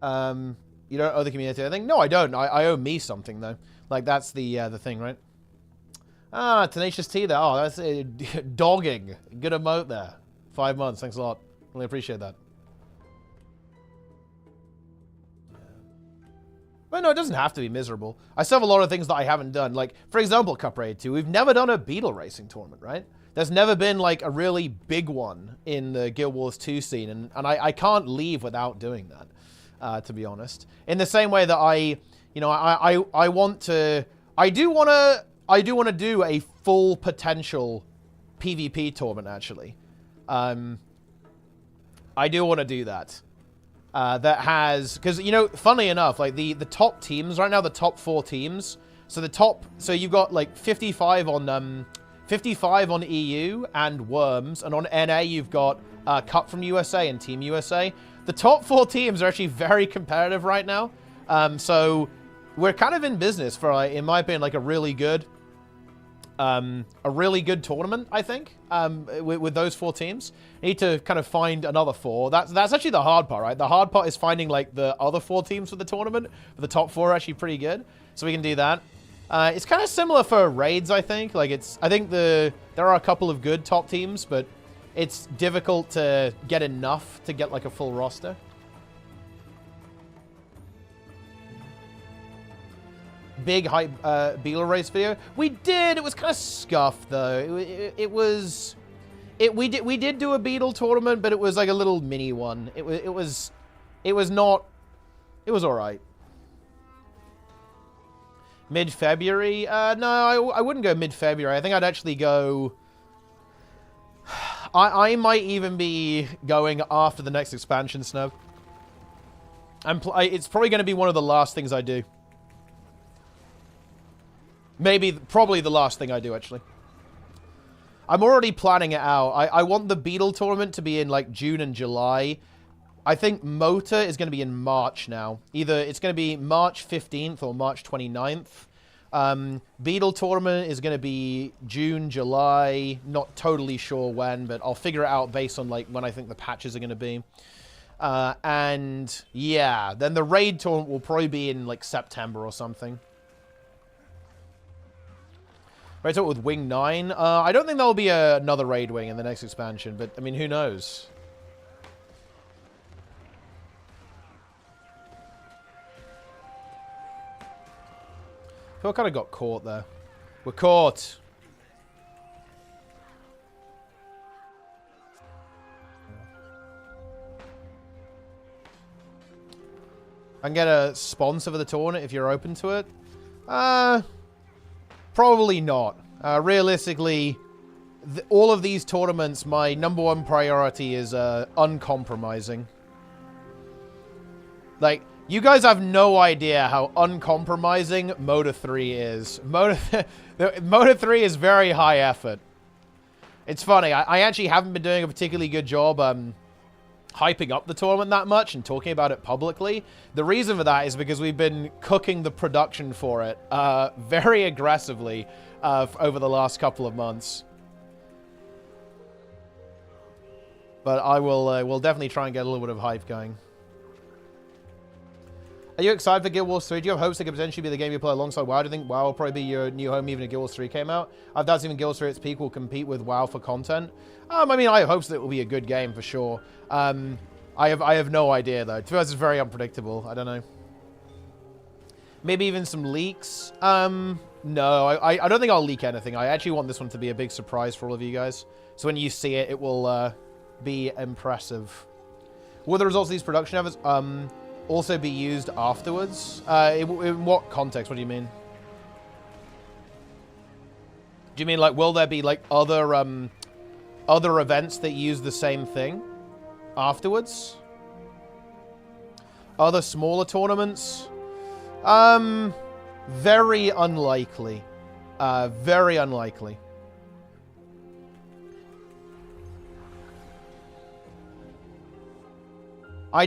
You don't owe the community anything? No, I don't. I owe me something, though. Like, that's the thing, right? Ah, Tenacious T there. Oh, that's dogging. Good emote there. 5 months. Thanks a lot. Really appreciate that. But no, it doesn't have to be miserable. I still have a lot of things that I haven't done. Like, for example, Cup Raid 2. We've never done a beetle racing tournament, right? There's never been, like, a really big one in the Guild Wars 2 scene. And I can't leave without doing that, to be honest. In the same way that I want to... I do want to do a full potential PvP tournament, actually. I do want to do that. That has, because, you know, funnily enough, like the top teams right now, the top 4 teams. So you've got like 55 on EU and Worms, and on NA you've got Cup from USA and Team USA. The top 4 teams are actually very competitive right now. So we're kind of in business for, in my opinion, like a really good tournament, I think, with those 4 teams. Need to kind of find another 4. That's actually the hard part, right? The hard part is finding, like, the other 4 teams for the tournament. But the top 4 are actually pretty good, so we can do that. It's kind of similar for raids, I think. Like, I think there are a couple of good top teams, but it's difficult to get enough to get, like, a full roster. Big hype beetle race video. We did. It was kind of scuffed though. We did do a beetle tournament, but it was like a little mini one. It was all right. Mid-February? No, I wouldn't go mid-February. I think I'd actually go... I might even be going after the next expansion, Snow. It's probably going to be one of the last things I do. Probably the last thing I do, actually. I'm already planning it out. I want the beetle tournament to be in, like, June and July. I think Motor is going to be in March now. Either it's going to be March 15th or March 29th. Beetle tournament is going to be June, July. Not totally sure when, but I'll figure it out based on, like, when I think the patches are going to be. And, yeah. Then the raid tournament will probably be in, like, September or something. Right, so with Wing 9. I don't think there'll be another raid wing in the next expansion, but, I mean, who knows? Feel kind of got caught there. We're caught. I can get a sponsor for the tournament if you're open to it. Probably not. Realistically, all of these tournaments, my #1 priority is uncompromising. Like, you guys have no idea how uncompromising Moda 3 is. Moda 3 is very high effort. It's funny, I actually haven't been doing a particularly good job hyping up the tournament that much and talking about it publicly. The reason for that is because we've been cooking the production for it very aggressively over the last couple of months. But I will definitely try and get a little bit of hype going. Are you excited for Guild Wars 3? Do you have hopes it could potentially be the game you play alongside WoW? Do you think WoW will probably be your new home even if Guild Wars 3 came out? I doubt even Guild Wars 3 at its peak will compete with WoW for content. I mean, I have hopes that it will be a good game for sure. I have no idea though. To be honest, it's very unpredictable. I don't know. Maybe even some leaks. No, I don't think I'll leak anything. I actually want this one to be a big surprise for all of you guys. So when you see it, it will be impressive. Will the results of these production efforts also be used afterwards? In what context? What do you mean? Do you mean like will there be like other events that use the same thing afterwards? Other smaller tournaments? Very unlikely. Very unlikely. I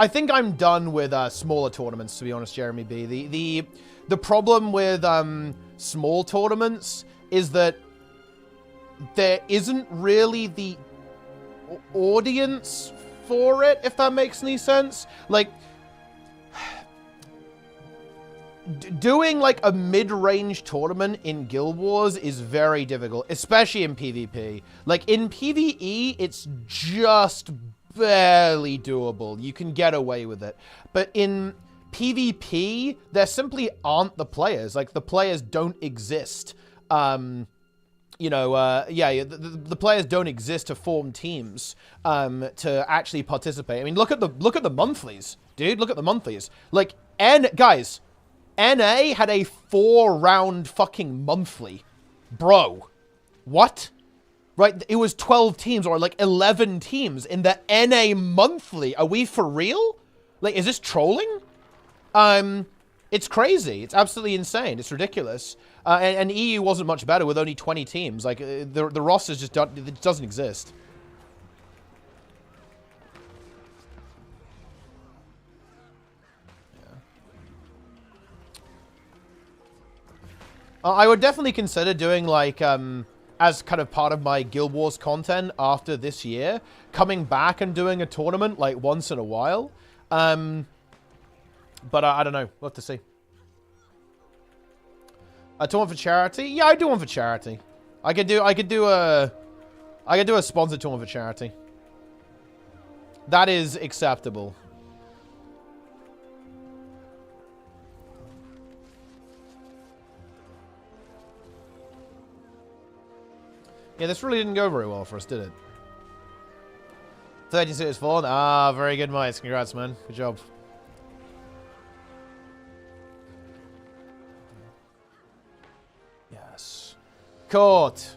think I'm done with smaller tournaments, to be honest, Jeremy B. The problem with small tournaments is that there isn't really the audience for it, if that makes any sense. Like, doing like a mid-range tournament in Guild Wars is very difficult, especially in PvP. Like in PvE, it's just barely doable. You can get away with it. But in PvP, there simply aren't the players. Like, the players don't exist. You know, yeah, the players don't exist to form teams to actually participate. I mean, look at the monthlies, dude. Look at the monthlies. Like, guys, NA had a 4-round fucking monthly. Bro, what? Right, it was 12 teams or like 11 teams in the NA monthly. Are we for real? Like, is this trolling? It's crazy. It's absolutely insane. It's ridiculous. And EU wasn't much better with only 20 teams. Like, the roster just it doesn't exist. Yeah. I would definitely consider doing, like, as kind of part of my Guild Wars content after this year, coming back and doing a tournament, like, once in a while. But I don't know. We'll have to see. A tournament for charity? Yeah, I do one for charity. I could do a sponsored tournament for charity. That is acceptable. Yeah, this really didn't go very well for us, did it? 36 fallen. Ah, very good, mice. Congrats, man. Good job. Yes. Caught.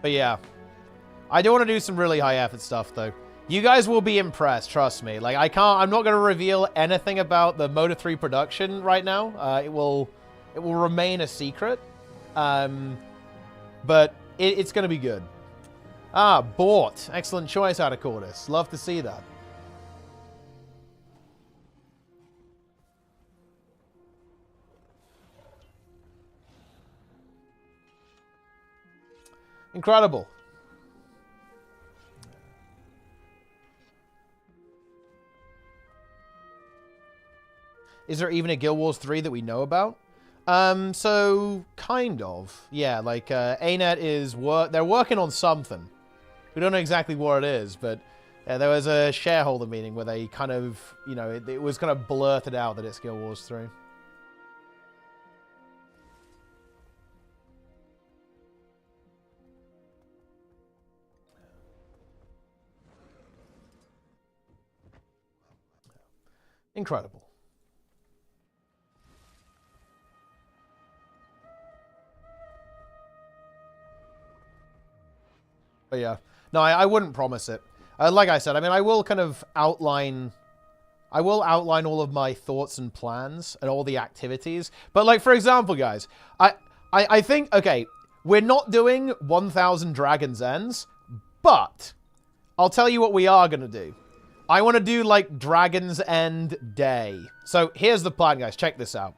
But yeah. I do want to do some really high effort stuff, though. You guys will be impressed, trust me. Like, I'm not going to reveal anything about the Moda 3 production right now. It will remain a secret. But it's going to be good. Ah, bought. Excellent choice out of Cordis. Love to see that. Incredible. Is there even a Guild Wars 3 that we know about? So kind of. Yeah, like ArenaNet is they're working on something. We don't know exactly what it is, but yeah, there was a shareholder meeting where they kind of, you know, it was kind of blurted out that it's Guild Wars 3. Incredible. But yeah, no, I wouldn't promise it. Like I said, I mean, I will kind of outline... I will outline all of my thoughts and plans and all the activities. But like, for example, guys, I think, okay, we're not doing 1,000 Dragon's Ends, but I'll tell you what we are going to do. I want to do, like, Dragon's End Day. So here's the plan, guys. Check this out.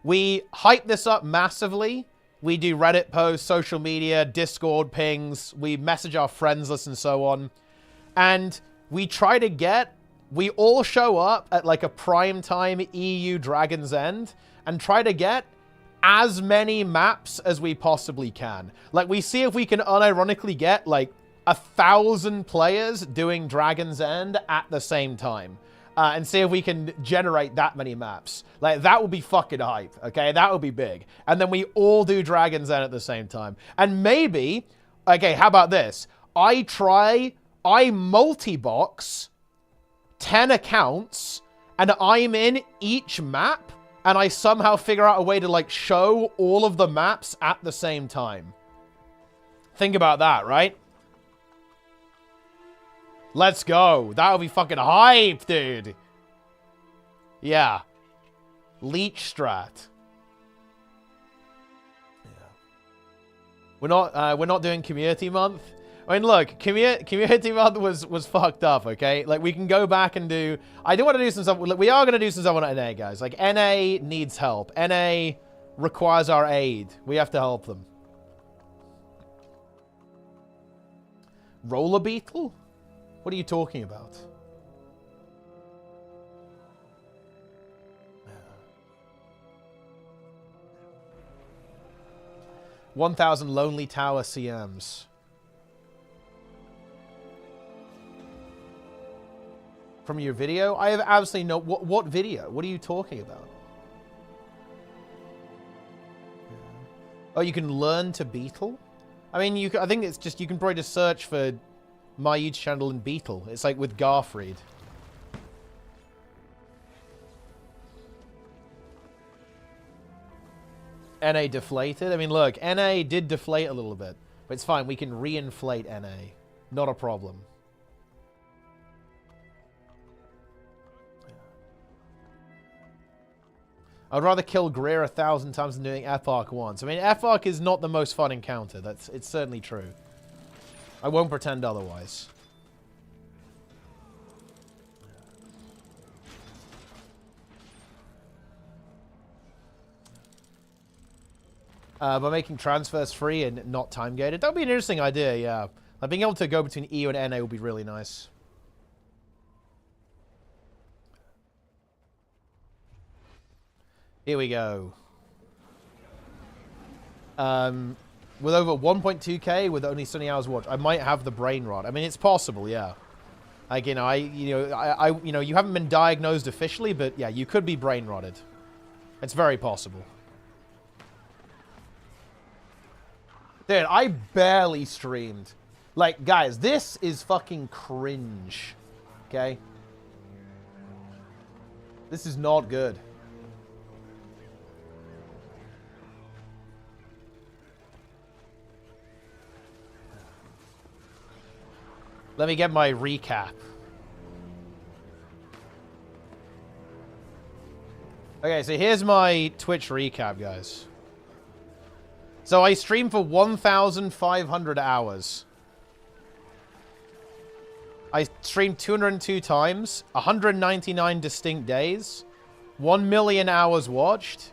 We hype this up massively. We do Reddit posts, social media, Discord pings. We message our friends list and so on. And we try to get... We all show up at, like, a primetime EU Dragon's End and try to get as many maps as we possibly can. Like, we see if we can unironically get, like, 1,000 players doing Dragon's End at the same time. And see if we can generate that many maps. Like, that would be fucking hype, okay? That would be big. And then we all do Dragon's Den at the same time. And maybe, okay, how about this? I multi-box 10 accounts, and I'm in each map, and I somehow figure out a way to, like, show all of the maps at the same time. Think about that, right? Let's go. That would be fucking hype, dude. Yeah. Leech strat. Yeah. We're not doing community month. I mean, look, community month was fucked up, okay? Like, we can go back and do... I do want to do some stuff... We are going to do some stuff on NA, guys. Like, NA needs help. NA requires our aid. We have to help them. Roller Beetle? What are you talking about? 1,000 Lonely Tower CMs. From your video? I have absolutely no... What video? What are you talking about? Oh, you can learn to Beetle? I mean, I think it's just... You can probably just search for... my YouTube channel and Beetle. It's like with Garfried. NA deflated? I mean, look, NA did deflate a little bit. But it's fine. We can reinflate NA. Not a problem. I'd rather kill Greer 1,000 times than doing Eparch once. I mean, Eparch is not the most fun encounter. It's certainly true. I won't pretend otherwise. By making transfers free and not time-gated. That would be an interesting idea, yeah. Like, being able to go between EU and NA would be really nice. Here we go. With over 1.2k, with only 70 hours watch, I might have the brain rot. I mean, it's possible, yeah. Like, you know, you haven't been diagnosed officially, but yeah, you could be brain rotted. It's very possible. Dude, I barely streamed. Like, guys, this is fucking cringe. Okay? This is not good. Let me get my recap. Okay, so here's my Twitch recap, guys. So I streamed for 1,500 hours. I streamed 202 times, 199 distinct days, 1 million hours watched.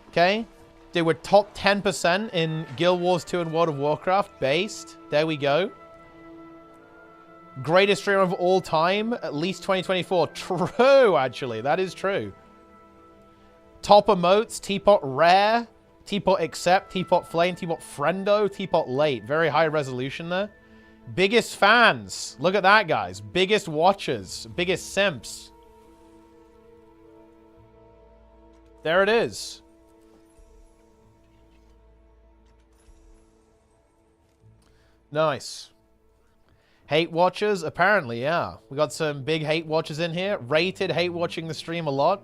Okay? They were top 10% in Guild Wars 2 and World of Warcraft based. There we go. Greatest streamer of all time, at least 2024. True, actually. That is true. Top emotes, Teapot Rare, Teapot Accept, Teapot Flame, Teapot Friendo, Teapot Late. Very high resolution there. Biggest fans. Look at that, guys. Biggest watchers. Biggest simps. There it is. Nice. Hate watchers? Apparently, yeah. We got some big hate watchers in here. Rated hate watching the stream a lot.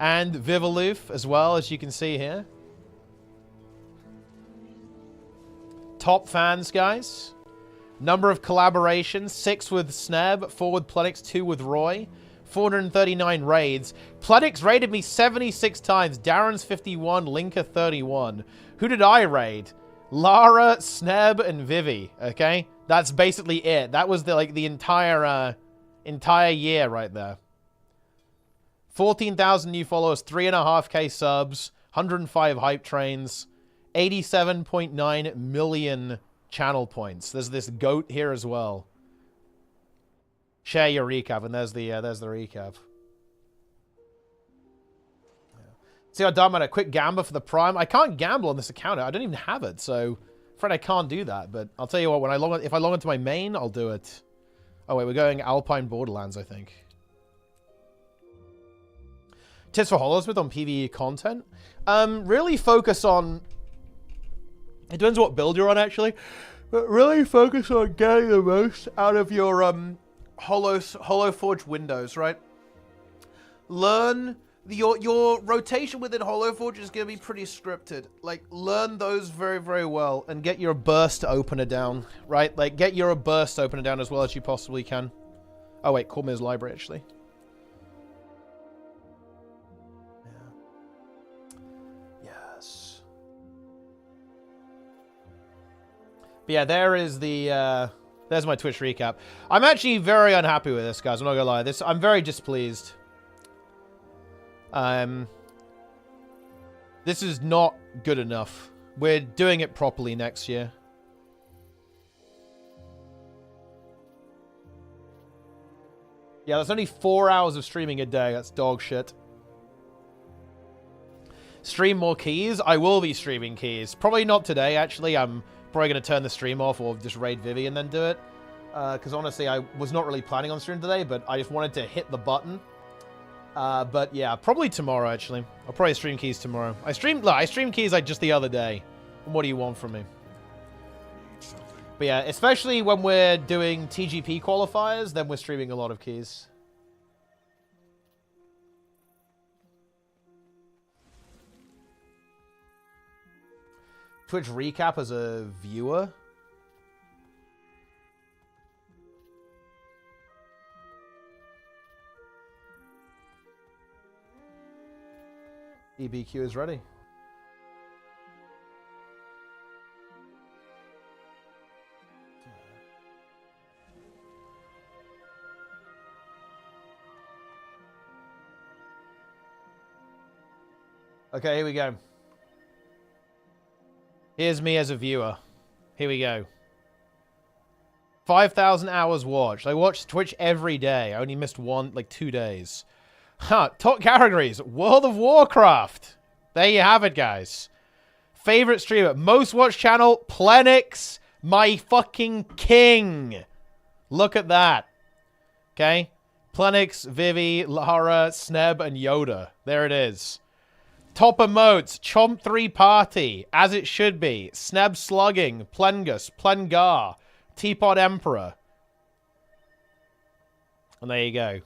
And Vivaloof as well, as you can see here. Top fans, guys. Number of collaborations. 6 with Sneb, 4 with Plenix, 2 with Roy. 439 raids. Plenix raided me 76 times. Darren's 51, Linker 31. Who did I raid? Lara, Sneb, and Vivi. Okay? That's basically it. That was the entire year right there. 14,000 new followers, 3.5k subs, 105 hype trains, 87.9 million channel points. There's this goat here as well. Share your recap, and there's the recap. See how dumb I had a quick gamble for the Prime. I can't gamble on this account. I don't even have it, so afraid I can't do that. But I'll tell you what, if I log into my main, I'll do it. Oh wait, we're going Alpine Borderlands, I think. Tips for Holosmith on PvE content. Really focus on. It depends what build you're on, actually. But really focus on getting the most out of your HoloForge windows, right? Learn. Your rotation within HoloForge is going to be pretty scripted. Like, learn those very, very well and get your burst opener down, right? Like, get your burst opener down as well as you possibly can. Oh, wait, call me his library, actually. Yeah. Yes. But yeah, there is the, there's my Twitch recap. I'm actually very unhappy with this, guys. I'm not going to lie. I'm very displeased. This is not good enough. We're doing it properly next year. Yeah, that's only 4 hours of streaming a day. That's dog shit. Stream more keys? I will be streaming keys. Probably not today, actually. I'm probably going to turn the stream off or just raid Vivi and then do it. Because honestly, I was not really planning on streaming today, but I just wanted to hit the button. But yeah, probably tomorrow, actually. I'll probably stream keys tomorrow. I streamed keys like just the other day. What do you want from me? But yeah, especially when we're doing TGP qualifiers, then we're streaming a lot of keys. Twitch recap as a viewer? EBQ is ready. Okay, here we go. Here's me as a viewer. Here we go. 5,000 hours watched. I watch Twitch every day. I only missed 2 days. Huh, top categories. World of Warcraft. There you have it, guys. Favorite streamer. Most watched channel. Plenix. My fucking king. Look at that. Okay. Plenix, Vivi, Lara, Sneb, and Yoda. There it is. Top emotes. Chomp 3 Party. As it should be. Sneb Slugging. Plengus. Plengar. Teapot Emperor. And there you go.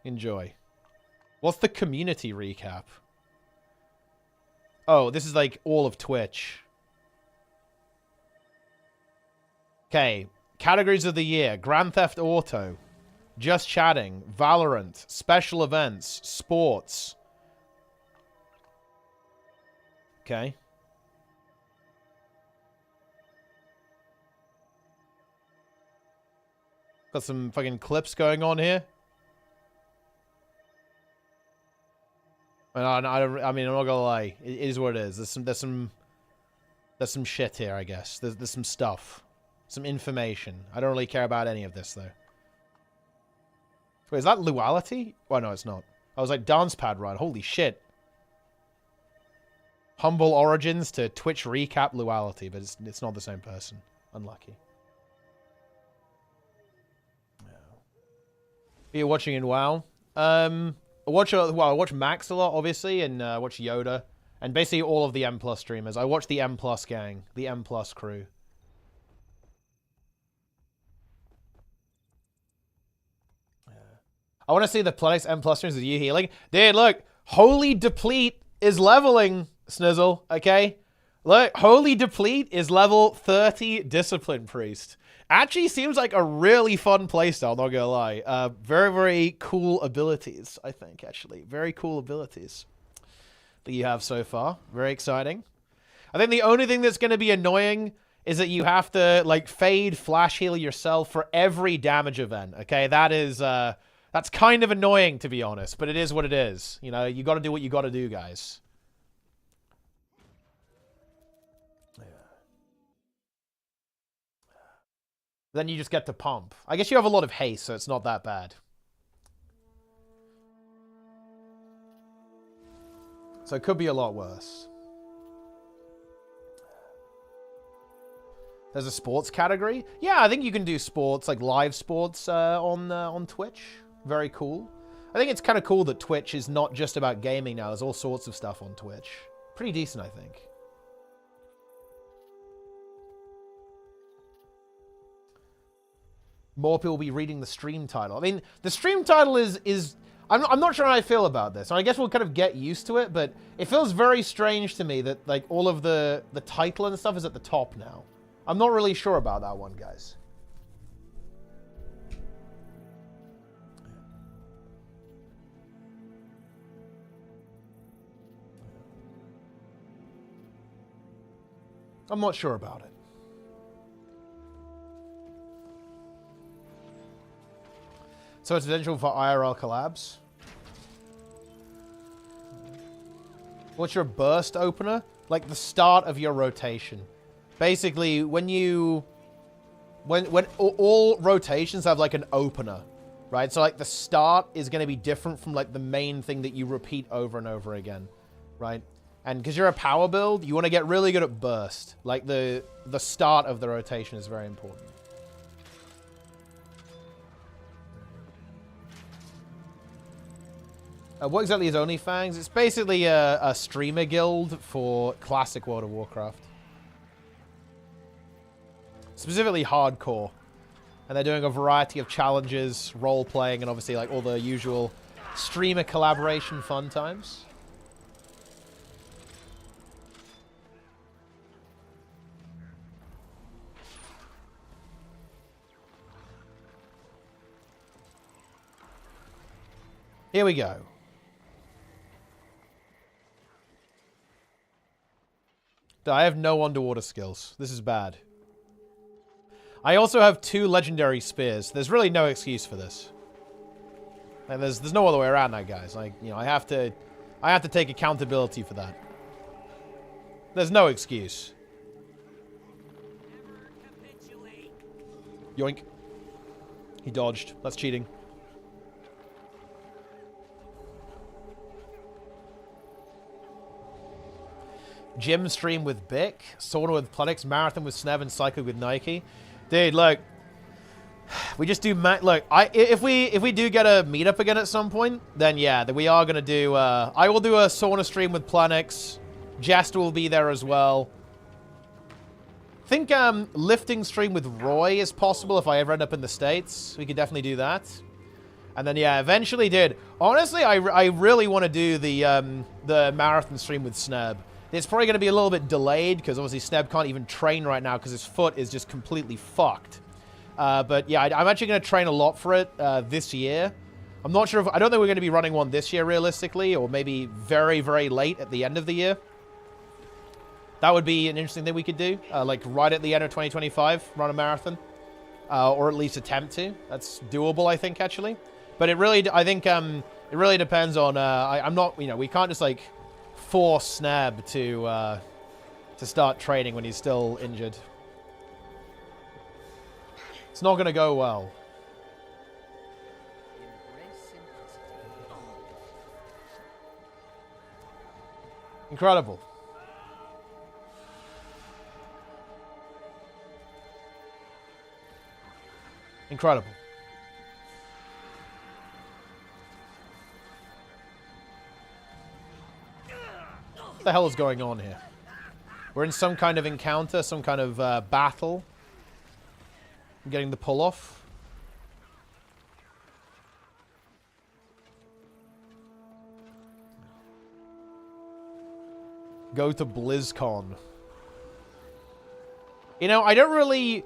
Enjoy. What's the community recap? Oh, this is like all of Twitch. Okay. Categories of the year. Grand Theft Auto. Just Chatting. Valorant. Special Events. Sports. Okay. Got some fucking clips going on here. I mean, I'm not gonna lie. It is what it is. There's some shit here, I guess. There's some stuff, some information. I don't really care about any of this though. Wait, is that Luality? Oh no, it's not. I was like dance pad run. Holy shit. Humble origins to Twitch recap Luality, but it's not the same person. Unlucky. Are you watching in WoW? I watch Max a lot, obviously, and I watch Yoda, and basically all of the M+ streamers. I watch the M+ gang, the M+ crew. I want to see the Plex M+ streams with you healing. Dude, look, Holy Deplete is leveling, Snizzle, okay? Look, Holy Deplete is level 30 Discipline Priest. Actually seems like a really fun playstyle, not gonna lie. Very, very cool abilities, I think, actually. Very cool abilities that you have so far. Very exciting. I think the only thing that's going to be annoying is that you have to, like, fade flash heal yourself for every damage event, okay? That is, that's kind of annoying, to be honest, but it is what it is. You know, you gotta do what you gotta do, guys. Then you just get to pump. I guess you have a lot of haste, so it's not that bad. So it could be a lot worse. There's a sports category? Yeah, I think you can do sports, like live sports on Twitch. Very cool. I think it's kind of cool that Twitch is not just about gaming now. There's all sorts of stuff on Twitch. Pretty decent, I think. More people will be reading the stream title. I mean, the stream title is I'm not sure how I feel about this. I guess we'll kind of get used to it, but it feels very strange to me that, like, all of the title and stuff is at the top now. I'm not really sure about that one, guys. I'm not sure about it. So it's potential for IRL collabs. What's your burst opener? Like the start of your rotation. Basically, when all rotations have like an opener, right? So like the start is going to be different from like the main thing that you repeat over and over again, right? And because you're a power build, you want to get really good at burst. Like the start of the rotation is very important. What exactly is OnlyFans? It's basically a streamer guild for classic World of Warcraft. Specifically hardcore. And they're doing a variety of challenges, role-playing, and obviously like all the usual streamer collaboration fun times. Here we go. I have no underwater skills. This is bad. I also have 2 legendary spears. There's really no excuse for this. And there's no other way around that, guys. Like, you know, I have to take accountability for that. There's no excuse. Yoink. He dodged. That's cheating. Gym stream with Bick, Sauna with Planix, Marathon with Sneb, and Cycle with Nike. Dude, look, we just do look. If we do get a meetup again at some point, then yeah, then we are gonna do. I will do a Sauna stream with Planix. Jester will be there as well. I think lifting stream with Roy is possible if I ever end up in the States. We could definitely do that. And then yeah, eventually, dude. Honestly, I really want to do the marathon stream with Sneb. It's probably going to be a little bit delayed because obviously Sneb can't even train right now because his foot is just completely fucked. But yeah, I'm actually going to train a lot for it this year. I'm not sure if... I don't think we're going to be running one this year realistically, or maybe very, very late at the end of the year. That would be an interesting thing we could do. Like right at the end of 2025, run a marathon. Or at least attempt to. That's doable, I think, actually. But it really... I think it really depends on... I'm not... You know, we can't just like... force Snab to start training when he's still injured. It's not going to go well. Incredible. Incredible. What the hell is going on here? We're in some kind of encounter, some kind of battle. I'm getting the pull off. Go to BlizzCon. You know, I don't really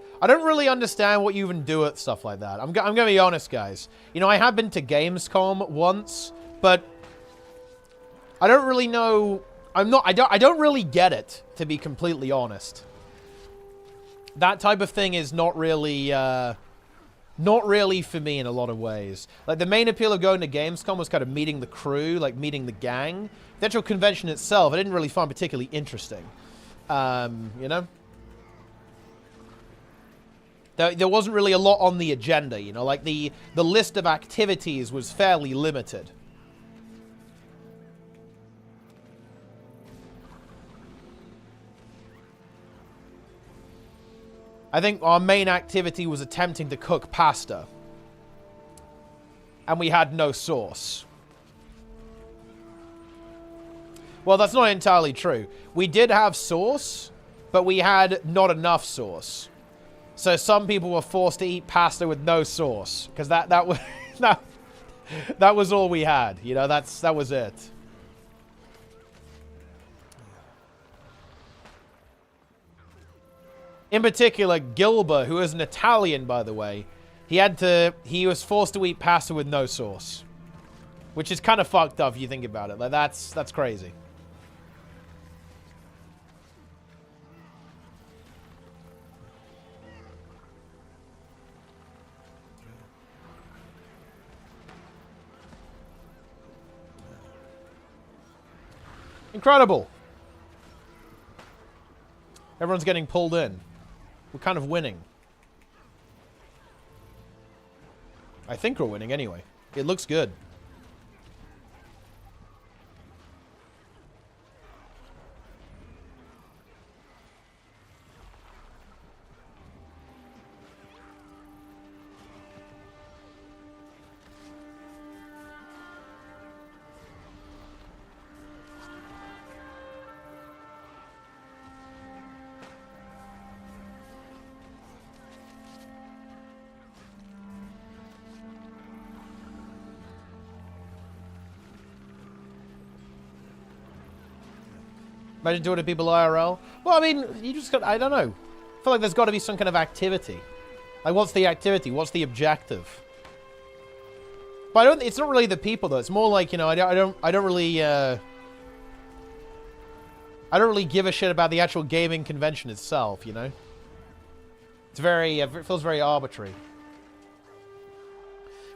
understand what you even do at stuff like that. I'm gonna be honest, guys. You know, I have been to Gamescom once, but I don't really know. I don't really get it, to be completely honest. That type of thing is not really for me in a lot of ways. Like, the main appeal of going to Gamescom was kind of meeting the crew, like meeting the gang. The actual convention itself, I didn't really find particularly interesting. You know? There wasn't really a lot on the agenda, you know? Like, the list of activities was fairly limited. I think our main activity was attempting to cook pasta. And we had no sauce. Well, that's not entirely true. We did have sauce, but we had not enough sauce. So some people were forced to eat pasta with no sauce. Because that was, that was all we had. You know, that was it. In particular, Gilbert, who is an Italian, by the way, he was forced to eat pasta with no sauce. Which is kind of fucked up if you think about it. Like, that's crazy. Incredible. Everyone's getting pulled in. We're kind of winning. I think we're winning anyway. It looks good. Imagine doing it to people IRL. Well, I mean, you just got, I don't know. I feel like there's got to be some kind of activity. Like, what's the activity? What's the objective? But it's not really the people, though. It's more like, you know, I don't really give a shit about the actual gaming convention itself, you know? It's very, it feels very arbitrary.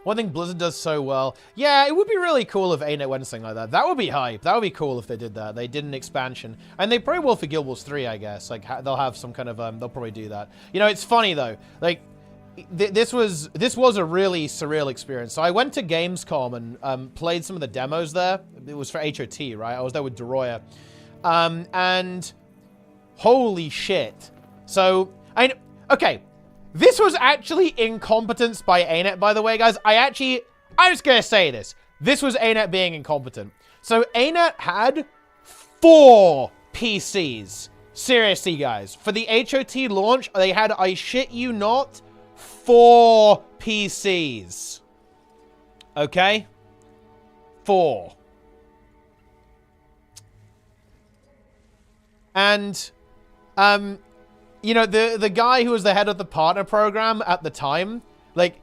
One thing Blizzard does so well. Yeah, it would be really cool if ArenaNet went something like that. That would be hype. That would be cool if they did that. They did an expansion. And they probably will for Guild Wars 3, I guess. Like, they'll have some kind of, they'll probably do that. You know, it's funny, though. Like, this was a really surreal experience. So I went to Gamescom and played some of the demos there. It was for HOT, right? I was there with Doroya. And holy shit. So, okay. This was actually incompetence by ArenaNet, by the way, guys. I'm just going to say this. This was ArenaNet being incompetent. So ArenaNet had 4 PCs. Seriously, guys. For the HOT launch, they had, I shit you not, 4 PCs. Okay? 4. And, you know, the guy who was the head of the partner program at the time, like,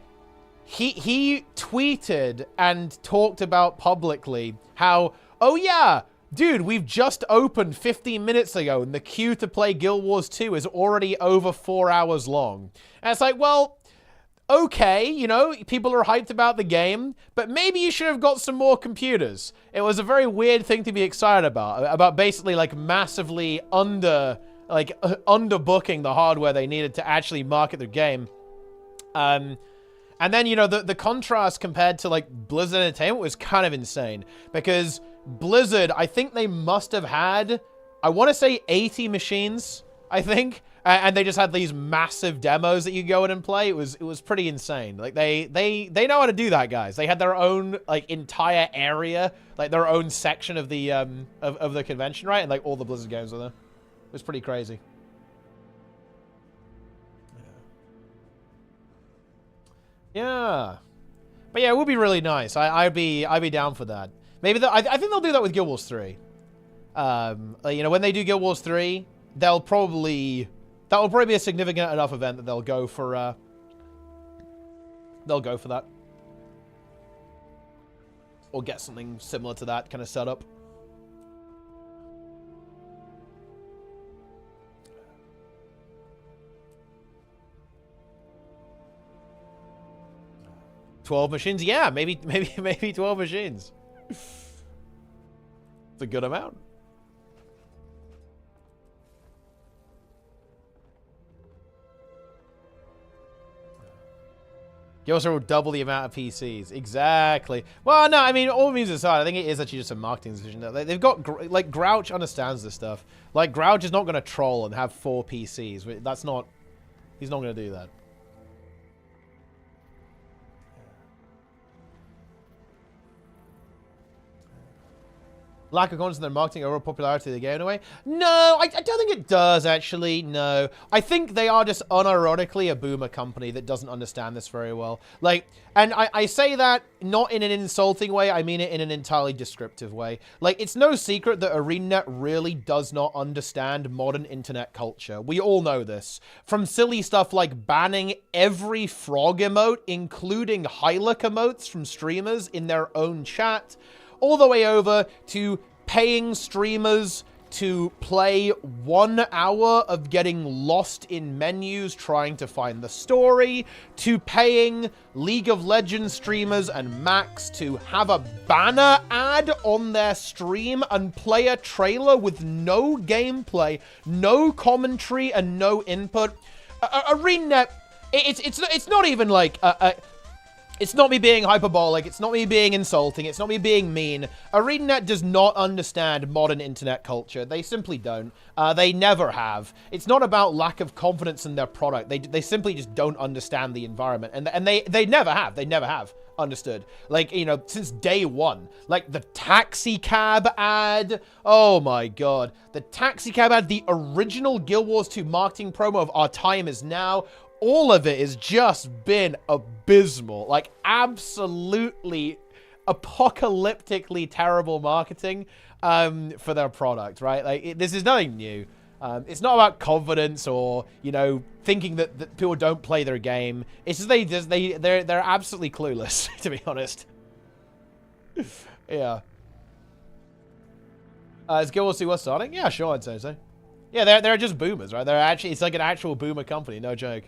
he tweeted and talked about publicly how, oh yeah, dude, we've just opened 15 minutes ago and the queue to play Guild Wars 2 is already over 4 hours long. And it's like, well, okay, you know, people are hyped about the game, but maybe you should have got some more computers. It was a very weird thing to be excited about basically, like, massively underbooking the hardware they needed to actually market their game. And then, you know, the contrast compared to, like, Blizzard Entertainment was kind of insane. Because Blizzard, I think they must have had, I want to say 80 machines, I think. And they just had these massive demos that you go in and play. It was pretty insane. Like they know how to do that, guys. They had their own like entire area, like their own section of the of the convention, right? And like all the Blizzard games were there. It was pretty crazy. Yeah. But yeah, it would be really nice. I'd be down for that. Maybe I think they'll do that with Guild Wars 3. Like, you know, when they do Guild Wars 3, that'll probably be a significant enough event that they'll go for that. Or get something similar to that kind of setup. $12 machines? Yeah, maybe 12 machines. It's a good amount. You also will double the amount of PCs. Exactly. Well, no, I mean, all means aside, I think it is actually just a marketing decision. They've got, like, Grouch understands this stuff. Like, Grouch is not going to troll and have 4 PCs. That's not, he's not going to do that. Lack of confidence in their marketing over popularity of the game in a way? No, I don't think it does, actually. No. I think they are just unironically a boomer company that doesn't understand this very well. Like, and I say that not in an insulting way. I mean it in an entirely descriptive way. Like, it's no secret that ArenaNet really does not understand modern internet culture. We all know this. From silly stuff like banning every frog emote, including Hylic emotes from streamers in their own chat, all the way over to paying streamers to play 1 hour of getting lost in menus trying to find the story, to paying League of Legends streamers and Max to have a banner ad on their stream and play a trailer with no gameplay, no commentary, and no input. ArenaNet, it's not even like it's not me being hyperbolic, it's not me being insulting, it's not me being mean. ArenaNet does not understand modern internet culture. They simply don't. They never have. It's not about lack of confidence in their product. They simply just don't understand the environment. And they never have. They never have understood. Like, you know, since day one. Like, the taxi cab ad. Oh my god. The taxi cab ad, the original Guild Wars 2 marketing promo of Our Time Is Now. All of it has just been abysmal. Like, absolutely apocalyptically terrible marketing for their product, right? Like, this is nothing new. It's not about confidence or, you know, thinking that people don't play their game. It's just they're absolutely clueless, to be honest. Yeah. Is Guild Wars 2 worth starting? Yeah, sure, I'd say so. Yeah, they're just boomers, right? They're actually, it's like an actual boomer company, no joke.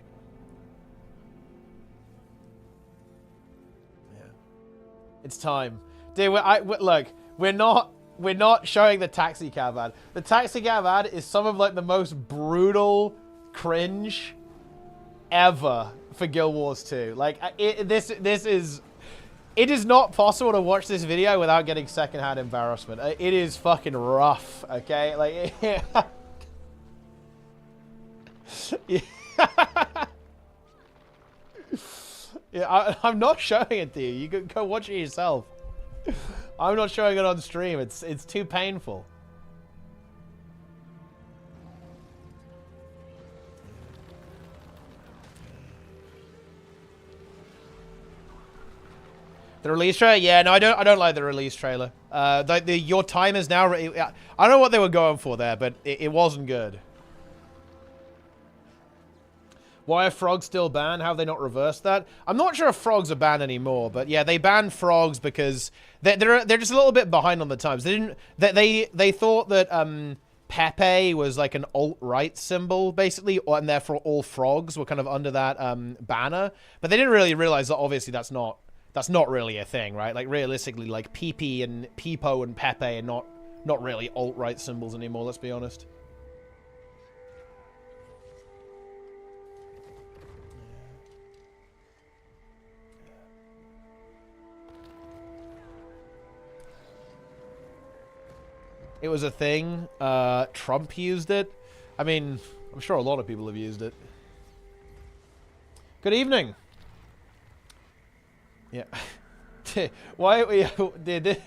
It's time. Dude, look, we're not showing the taxi cab ad. The taxi cab ad is some of, like, the most brutal cringe ever for Guild Wars 2. Like, it is not possible to watch this video without getting secondhand embarrassment. It is fucking rough, okay? Like, yeah. Yeah, I'm not showing it to you. You can go watch it yourself. I'm not showing it on stream. It's too painful. The release trailer? Yeah, no, I don't like the release trailer. Your Time Is Now. I don't know what they were going for there, but it wasn't good. Why are frogs still banned? How have they not reversed that? I'm not sure if frogs are banned anymore, but yeah, they banned frogs because they're just a little bit behind on the times. They thought that Pepe was like an alt-right symbol, basically, and therefore all frogs were kind of under that banner. But they didn't really realize that obviously that's not really a thing, right? Like, realistically, like Pepe and Peepo and Pepe are not really alt-right symbols anymore, let's be honest. It was a thing. Trump used it. I mean, I'm sure a lot of people have used it. Good evening. Yeah. Why we did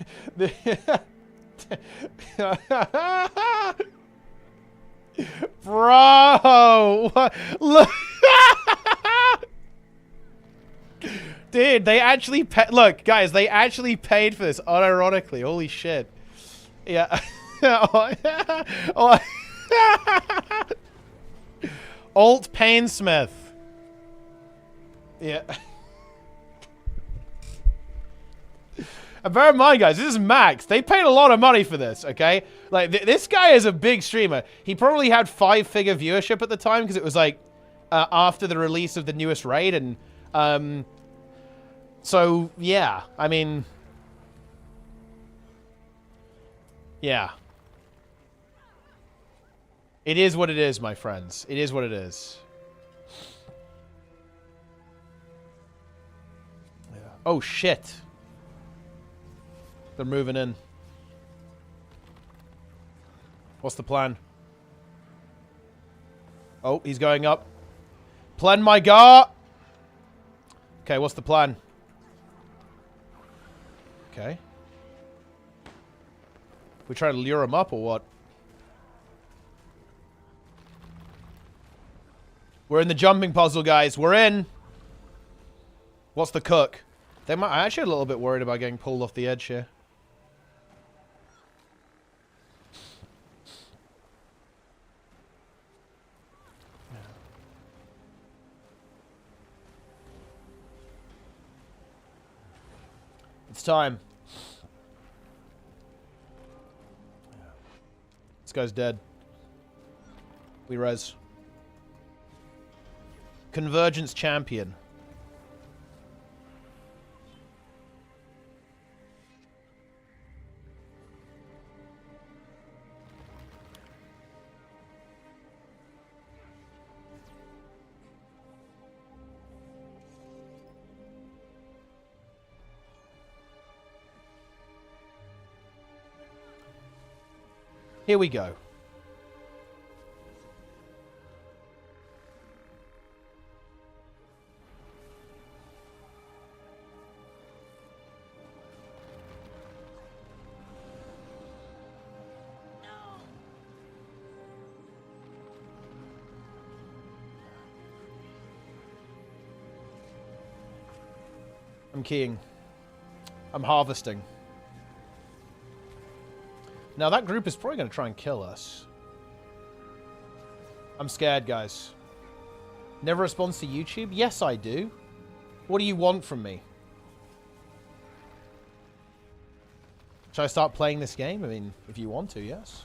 Bro, what? Look. Dude, they actually look, guys, they actually paid for this unironically. Holy shit. Yeah. Oh. Alt Painsmith. Yeah. And bear in mind, guys, this is Max. They paid a lot of money for this, okay? Like, this guy is a big streamer. He probably had 5-figure viewership at the time because it was, like, after the release of the newest raid. And, so, yeah. I mean... Yeah. It is what it is, my friends. It is what it is. Yeah. Oh, shit. They're moving in. What's the plan? Oh, he's going up. Plan my gar. Okay, what's the plan? Okay. We try to lure him up or what? We're in the jumping puzzle, guys. We're in. What's the cook? They might. I'm actually a little bit worried about getting pulled off the edge here. It's time. This guy's dead. We res. Convergence champion. Here we go. I'm keying. I'm harvesting. Now that group is probably going to try and kill us. I'm scared, guys. Never responds to YouTube? Yes, I do. What do you want from me? Should I start playing this game? I mean, if you want to, yes.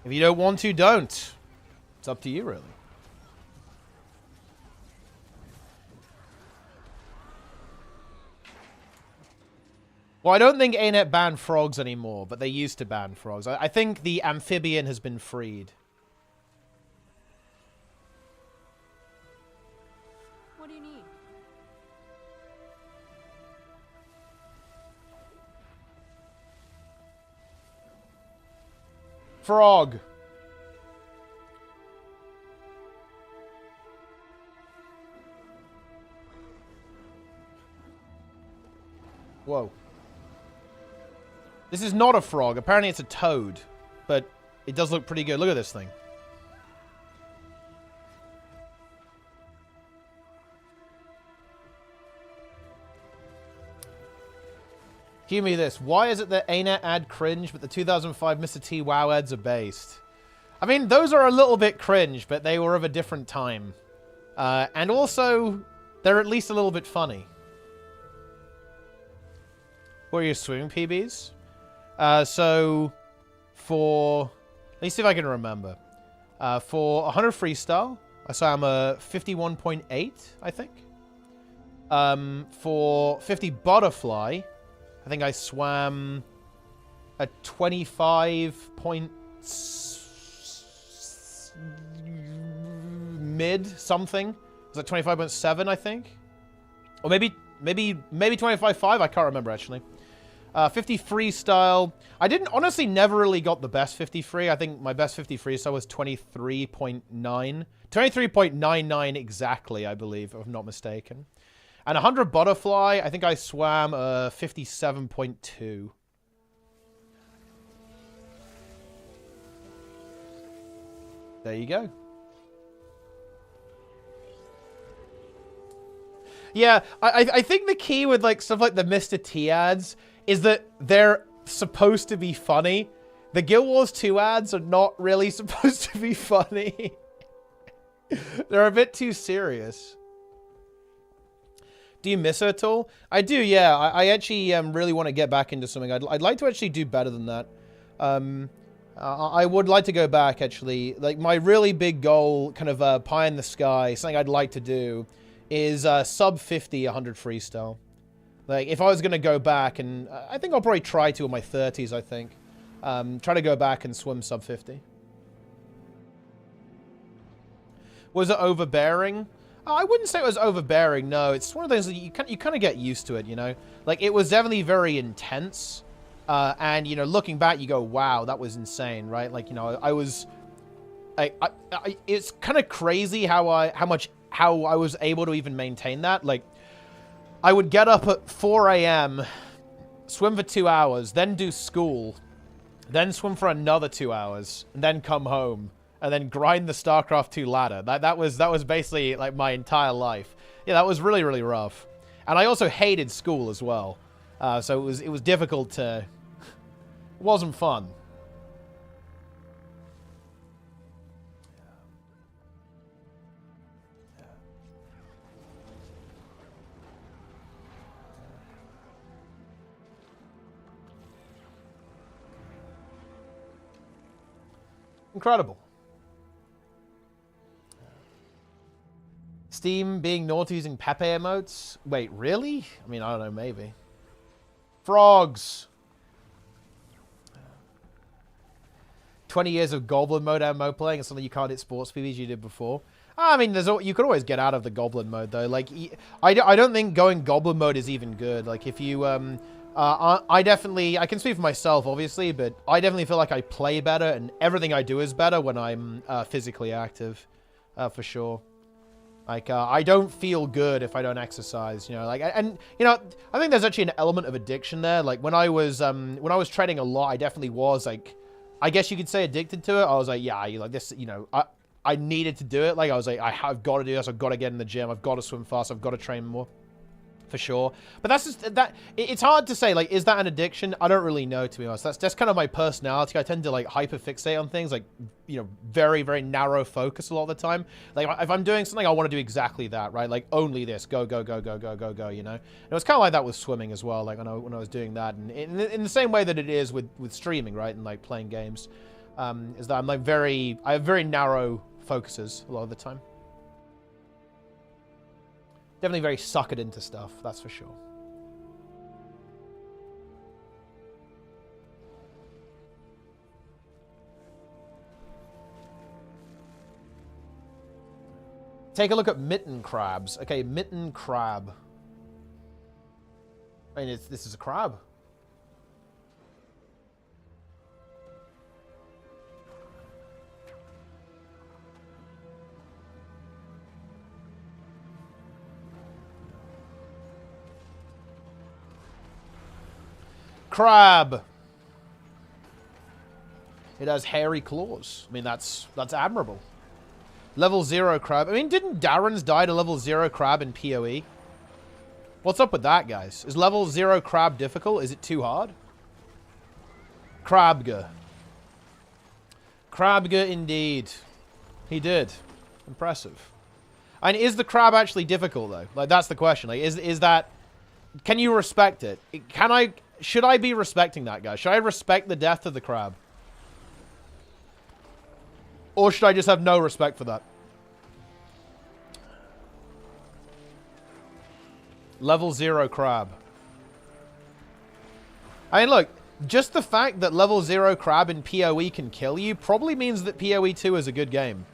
If you don't want to, don't. It's up to you, really. Well, I don't think ArenaNet banned frogs anymore, but they used to ban frogs. I think the amphibian has been freed. What do you need? Frog. Whoa. This is not a frog. Apparently it's a toad. But it does look pretty good. Look at this thing. Give me this. Why is it that ArenaNet ad cringe, but the 2005 Mr. T WoW ads are based? I mean, those are a little bit cringe, but they were of a different time. And also, they're at least a little bit funny. What are your swimming PBs? So, for... Let me see if I can remember. For 100 freestyle, I saw I'm a 51.8, I think. For 50 butterfly, I think I swam a 25 point... mid something. It was like 25.7, I think. Or maybe 25.5, I can't remember, actually. 50 freestyle. I didn't, honestly, never really got the best 50 free. I think my best 50 freestyle was 23.9. 23.99 exactly, I believe, if I'm not mistaken. And 100 butterfly, I think I swam 57.2. There you go. Yeah, I think the key with like stuff like the Mr. T ads is that they're supposed to be funny. The Guild Wars 2 ads are not really supposed to be funny. They're a bit too serious. Do you miss her at all? I do, yeah. I actually really want to get back into something. I'd like to actually do better than that. I would like to go back, actually. Like, my really big goal, kind of pie in the sky, something I'd like to do, is sub 50, 100 freestyle. Like, if I was going to go back, and I think I'll probably try to in my 30s, I think. Try to go back and swim sub 50. Was it overbearing? I wouldn't say it was overbearing, no. It's one of those that you kind of get used to it, you know? Like, it was definitely very intense. And, you know, looking back, you go, wow, that was insane, right? Like, you know, it's kind of crazy how I was able to even maintain that. Like, I would get up at 4 a.m., swim for 2 hours, then do school, then swim for another 2 hours, and then come home, and then grind the StarCraft 2 ladder. That was basically, like, my entire life. Yeah, that was really, really rough. And I also hated school as well. So it was difficult to... It wasn't fun. Incredible. Steam being naughty using Pepe emotes? Wait, really? I mean, I don't know, maybe. Frogs. 20 years of Goblin mode MMO playing is something you can't hit sports Pvs you did before. I mean, you could always get out of the Goblin mode, though. Like, I don't think going Goblin mode is even good. Like, if you, I can speak for myself, obviously, but I definitely feel like I play better, and everything I do is better when I'm physically active, for sure. Like, I don't feel good if I don't exercise, you know, like, and, you know, I think there's actually an element of addiction there. Like, when I was training a lot, I definitely was, like, I guess you could say addicted to it. I was like, yeah, like this, you know, I needed to do it. Like, I was like, I've got to do this. I've got to get in the gym. I've got to swim fast. I've got to train more. For sure. But that's just that. It's hard to say, like, is that an addiction? I don't really know, to be honest. That's just kind of my personality. I tend to, like, hyperfixate on things, like, you know, very, very narrow focus a lot of the time. Like, if I'm doing something, I want to do exactly that, right? Like, only this. Go, go, go, go, go, go, go, you know? And it was kind of like that with swimming as well, like, when I was doing that. And in the same way that it is with streaming, right? And, like, playing games. Is that I'm, like, I have very narrow focuses a lot of the time. Definitely very suckered into stuff, that's for sure. Take a look at mitten crabs. Okay, mitten crab. I mean, this is a crab. Crab. It has hairy claws. I mean, that's admirable. Level 0 crab. I mean, didn't Darren's die to level 0 crab in PoE? What's up with that, guys? Is level 0 crab difficult? Is it too hard? Crabga. Crabga indeed. He did. Impressive. And is the crab actually difficult, though? Like, that's the question. Like, is that... Can you respect it? Should I be respecting that, guy? Should I respect the death of the crab? Or should I just have no respect for that? Level 0 crab. I mean, look, just the fact that level 0 crab in PoE can kill you probably means that PoE 2 is a good game.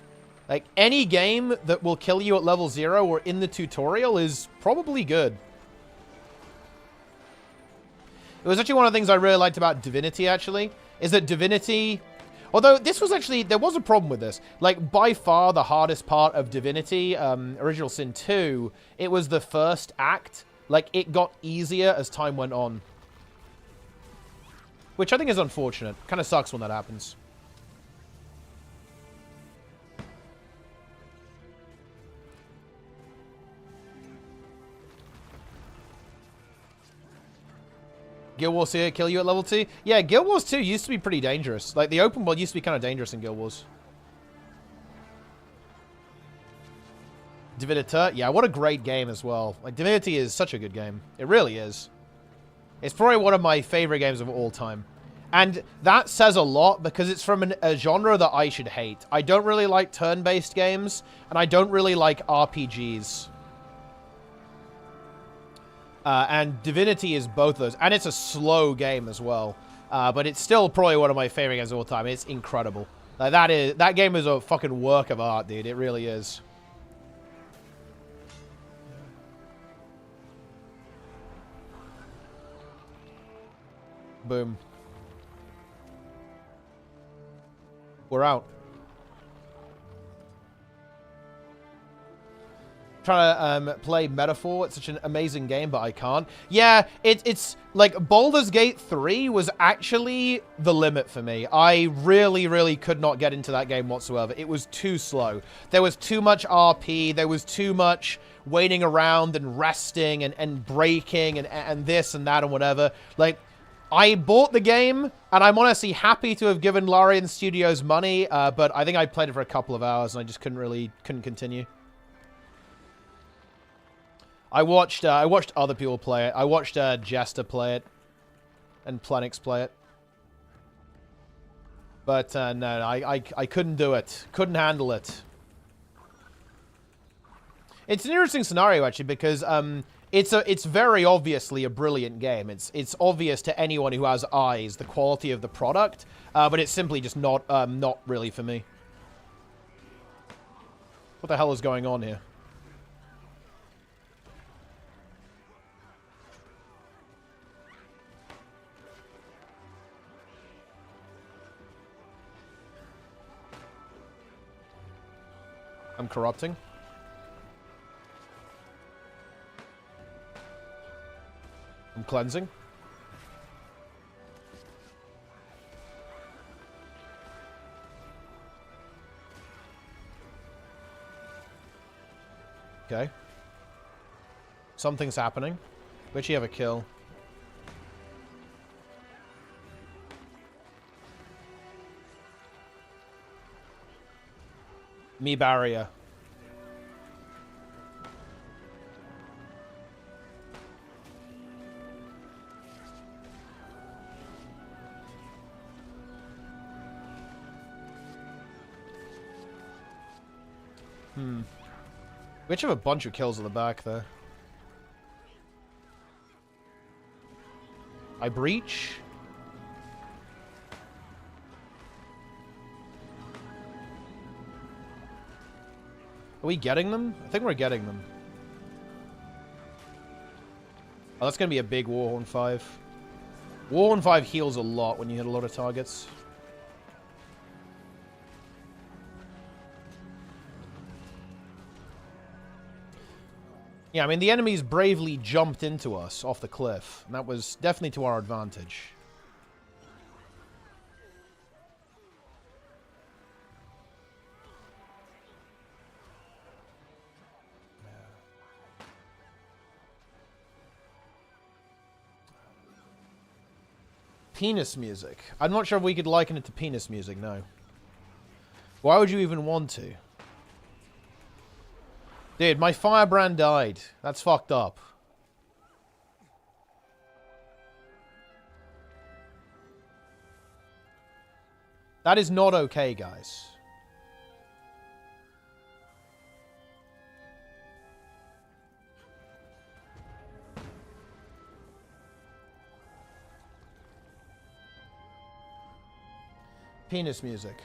Like, any game that will kill you at level 0 or in the tutorial is probably good. It was actually one of the things I really liked about Divinity, actually, is that Divinity... Although, this was actually... There was a problem with this. Like, by far, the hardest part of Divinity, Original Sin 2, it was the first act. Like, it got easier as time went on. Which I think is unfortunate. Kind of sucks when that happens. Guild Wars 2 kill you at level 2? Yeah, Guild Wars 2 used to be pretty dangerous. Like, the open world used to be kind of dangerous in Guild Wars. Divinity, yeah, what a great game as well. Like, Divinity is such a good game. It really is. It's probably one of my favorite games of all time. And that says a lot because it's from a genre that I should hate. I don't really like turn-based games, and I don't really like RPGs. And Divinity is both of those. And it's a slow game as well. But it's still probably one of my favorite games of all time. It's incredible. Like, that game is a fucking work of art, dude. It really is. Boom. We're out. Trying to play Metaphor. It's such an amazing game, but I can't. Yeah, it's like Baldur's Gate 3 was actually the limit for me. I really, really could not get into that game whatsoever. It was too slow. There was too much RP. There was too much waiting around and resting and breaking and this and that and whatever. Like, I bought the game, and I'm honestly happy to have given Larian Studios money, but I think I played it for a couple of hours, and I just couldn't continue. I watched other people play it. I watched Jester play it, and Plenix play it. But no, I couldn't do it. Couldn't handle it. It's an interesting scenario, actually, because it's very obviously a brilliant game. It's obvious to anyone who has eyes the quality of the product, but it's simply just not really for me. What the hell is going on here? I'm corrupting. I'm cleansing. Okay. Something's happening. We actually have a kill. Me barrier. We actually have a bunch of kills at the back there. I breach. Are we getting them? I think we're getting them. Oh, that's going to be a big Warhorn 5. Warhorn 5 heals a lot when you hit a lot of targets. Yeah, I mean, the enemies bravely jumped into us off the cliff. And that was definitely to our advantage. Penis music. I'm not sure if we could liken it to penis music, no. Why would you even want to? Dude, my firebrand died. That's fucked up. That is not okay, guys. Penis music.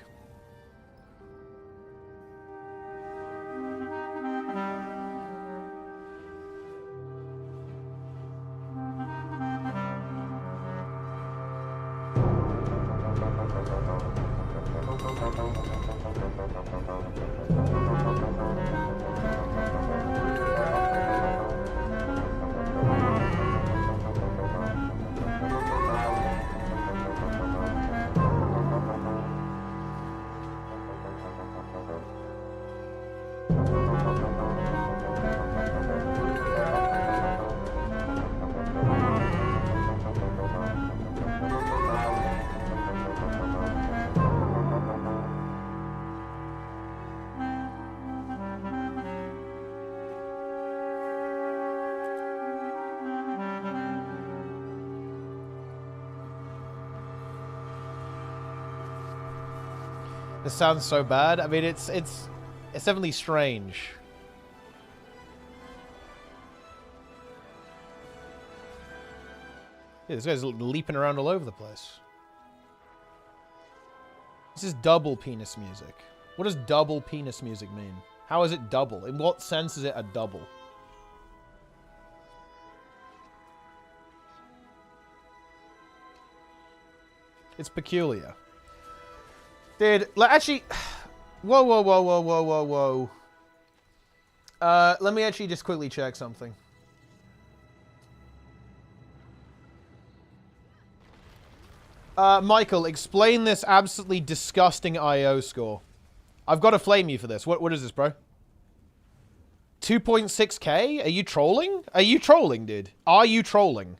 This sounds so bad. I mean, it's definitely strange. Yeah, this guy's leaping around all over the place. This is double penis music. What does double penis music mean? How is it double? In what sense is it a double? It's peculiar. Dude, actually... Whoa, whoa, whoa, whoa, whoa, whoa, whoa. Let me actually just quickly check something. Michael, explain this absolutely disgusting IO score. I've got to flame you for this. What is this, bro? 2.6k? Are you trolling? Are you trolling, dude? Are you trolling?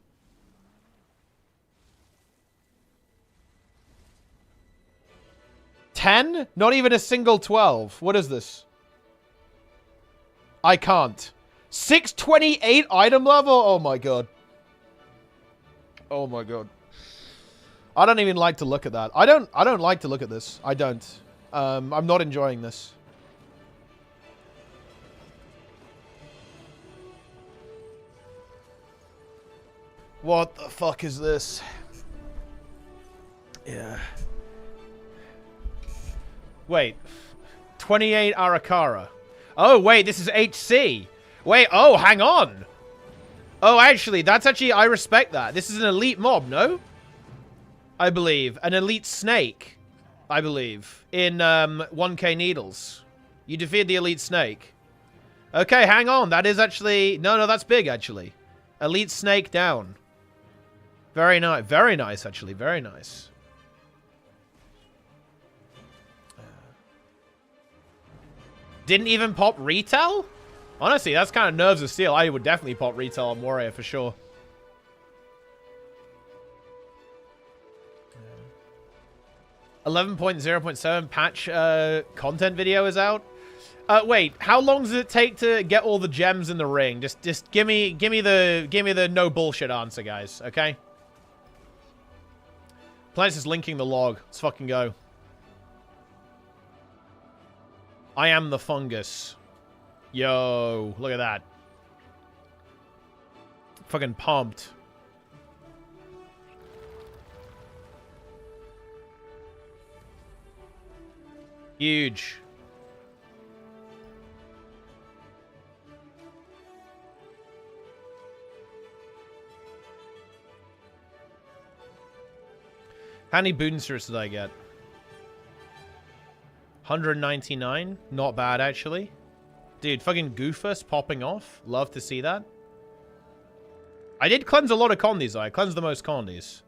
$10? Not even a single 12. What is this? I can't. 628 item level? Oh my god. Oh my god. I don't even like to look at that. I don't like to look at this. I don't. I'm not enjoying this. What the fuck is this? Yeah. Wait. 28 Arakara. Oh, wait, this is HC. Wait, oh, hang on. Oh, actually, that's actually, I respect that. This is an elite mob, no? I believe. An elite snake, I believe. In 1k needles. You defeated the elite snake. Okay, hang on. That is actually... No, that's big, actually. Elite snake down. Very nice. Very nice, actually. Very nice. Didn't even pop retail? Honestly, that's kind of nerves of steel. I would definitely pop retail on Warrior for sure. Yeah. 11.0.7 patch content video is out. Wait, how long does it take to get all the gems in the ring? Just give me the no bullshit answer, guys. Okay. Planet's just linking the log. Let's fucking go. I am the fungus. Yo, look at that. Fucking pumped. Huge. How many boosters did I get? 199? Not bad, actually. Dude, fucking Goofus popping off. Love to see that. I did cleanse a lot of condies, though. I cleansed the most condies.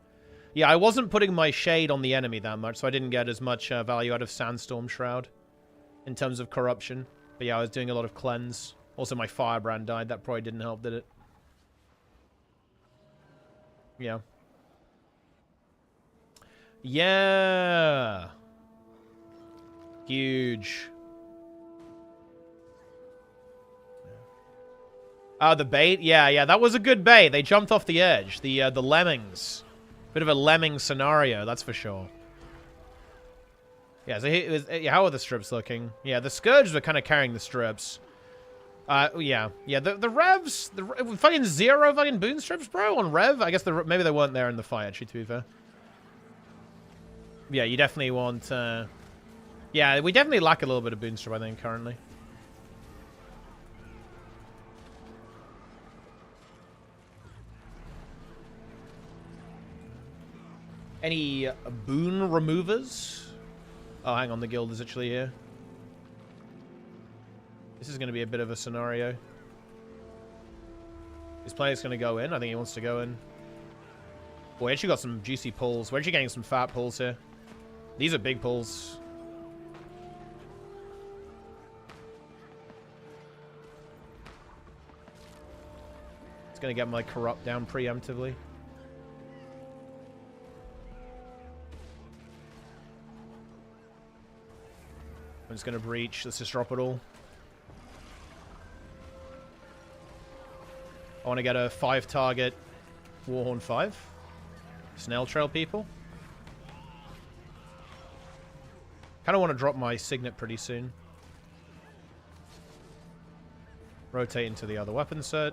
Yeah, I wasn't putting my shade on the enemy that much, so I didn't get as much value out of Sandstorm Shroud in terms of corruption. But yeah, I was doing a lot of cleanse. Also, my Firebrand died. That probably didn't help, did it? Yeah. Yeah. Huge. The bait? Yeah, that was a good bait. They jumped off the edge. The lemmings. Bit of a lemming scenario, that's for sure. Yeah, so how are the strips looking? Yeah, the Scourges were kind of carrying the strips. Yeah, the Revs, fucking 0 fucking boon strips, bro, on Rev. I guess maybe they weren't there in the fight, actually, to be fair. Yeah, you definitely want, yeah, we definitely lack a little bit of boon strip, I think, currently. Any boon removers? Oh, hang on. The guild is actually here. This is going to be a bit of a scenario. This player's going to go in. I think he wants to go in. Boy, actually got some juicy pulls. We're actually getting some fat pulls here. These are big pulls. It's going to get my corrupt down preemptively. I'm just going to breach. Let's just drop it all. I want to get a 5-target Warhorn 5. Snail Trail people. Kind of want to drop my Signet pretty soon. Rotate into the other weapon set.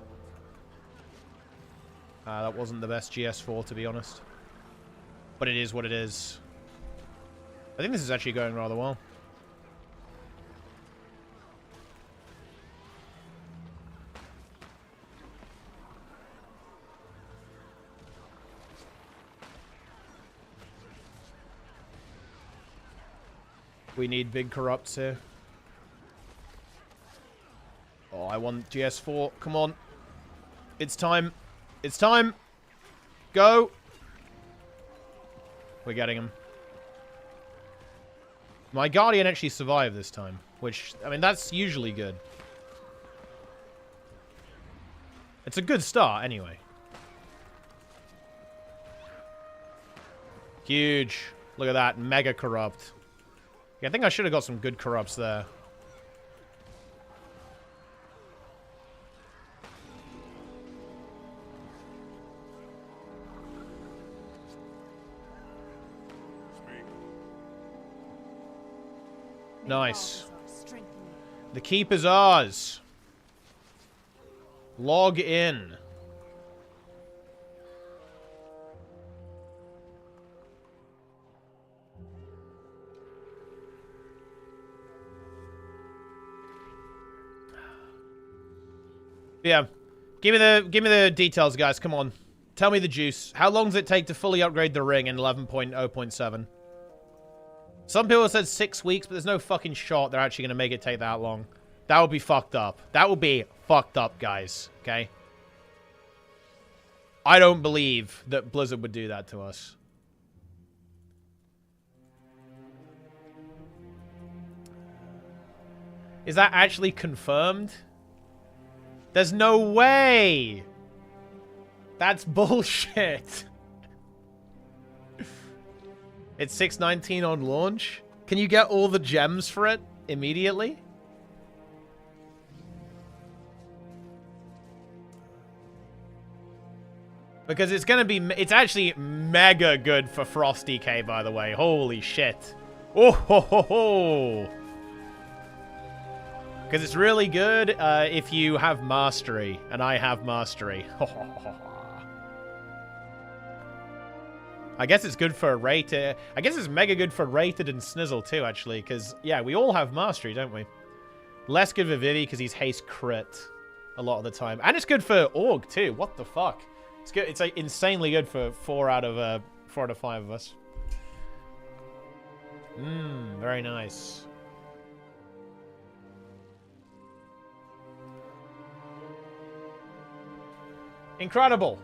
That wasn't the best GS4, to be honest. But it is what it is. I think this is actually going rather well. We need big corrupts here. Oh, I want GS4. Come on. It's time. It's time. Go. We're getting him. My Guardian actually survived this time. Which, I mean, that's usually good. It's a good start, anyway. Huge. Look at that. Mega corrupt. Yeah, I think I should have got some good corrupts there. Nice. The keep is ours. Log in. Yeah. Give me the details, guys. Come on. Tell me the juice. How long does it take to fully upgrade the ring in 11.0.7? Some people said 6 weeks, but there's no fucking shot they're actually going to make it take that long. That would be fucked up. That would be fucked up, guys. Okay? I don't believe that Blizzard would do that to us. Is that actually confirmed? There's no way! That's bullshit. It's 6.19 on launch? Can you get all the gems for it immediately? Because it's gonna be... It's actually mega good for Frosty K, by the way. Holy shit. Oh ho ho ho! Because it's really good if you have Mastery. And I have Mastery. I guess it's good for Rated. I guess it's mega good for Rated and Snizzle too, actually. Because, yeah, we all have Mastery, don't we? Less good for Vivi because he's haste crit a lot of the time. And it's good for Org too. What the fuck? It's good. It's like insanely good for 4 out of 5 of us. Very nice. Incredible.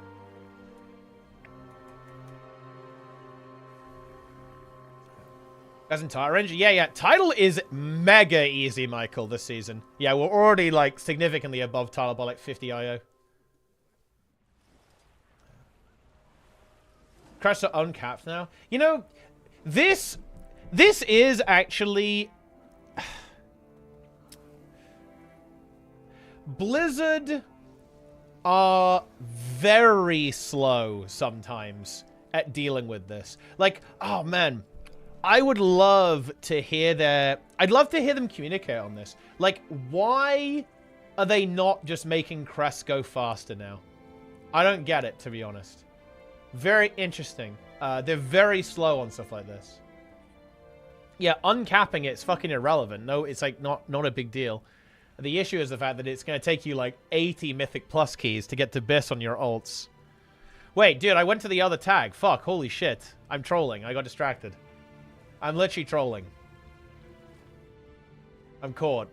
As in Title Ranger? Yeah. Title is mega easy, Michael, this season. Yeah, we're already, like, significantly above Title by, like, 50 IO. Crests are uncapped now. You know, this is actually... Blizzard are very slow sometimes at dealing with this. Like, oh man, I would love to hear I'd love to hear them communicate on this. Like, why are they not just making crests go faster now? I don't get it, to be honest. Very interesting. They're very slow on stuff like this. Yeah, uncapping it's fucking irrelevant. No, it's like not a big deal. The issue is the fact that it's going to take you like 80 Mythic Plus keys to get to Biss on your ults. Wait, dude, I went to the other tag. Fuck, holy shit. I'm trolling. I got distracted. I'm literally trolling. I'm caught.